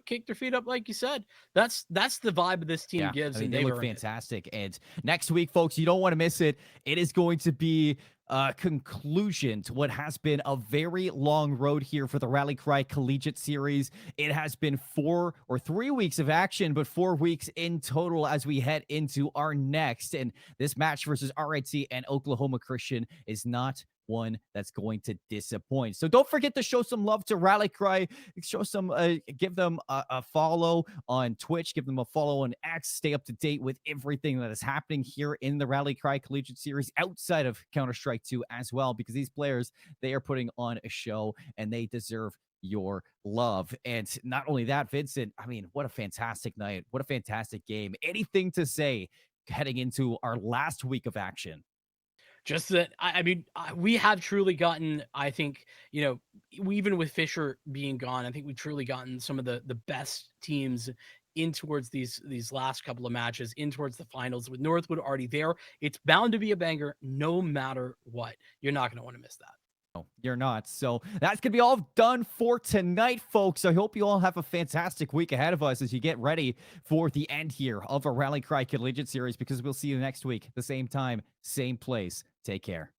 kick their feet up, like you said. That's the vibe this team gives. I mean, and they look fantastic. And next week, folks, you don't want to miss it. It is going to be a conclusion to what has been a very long road here for the Rally Cry Collegiate Series. It has been 3 weeks of action, but 4 weeks in total as we head into our next. And this match versus RIT and Oklahoma Christian is not one that's going to disappoint. So don't forget to show some love to Rally Cry. Show some, give them a follow on Twitch, give them a follow on X. Stay up to date with everything that is happening here in the Rally Cry Collegiate Series outside of Counter-Strike 2 as well, because these players, they are putting on a show and they deserve your love. And not only that, Vincent, I mean, what a fantastic night. What a fantastic game. Anything to say heading into our last week of action? Just that, I mean, we have truly gotten, I think, even with Fisher being gone, I think we've truly gotten some of the best teams in towards these last couple of matches, in towards the finals. With Northwood already there, it's bound to be a banger no matter what. You're not going to want to miss that. No, you're not. So that's going to be all done for tonight, folks. I hope you all have a fantastic week ahead of us as you get ready for the end here of our Rally Cry Collegiate Series, because we'll see you next week, the same time, same place. Take care.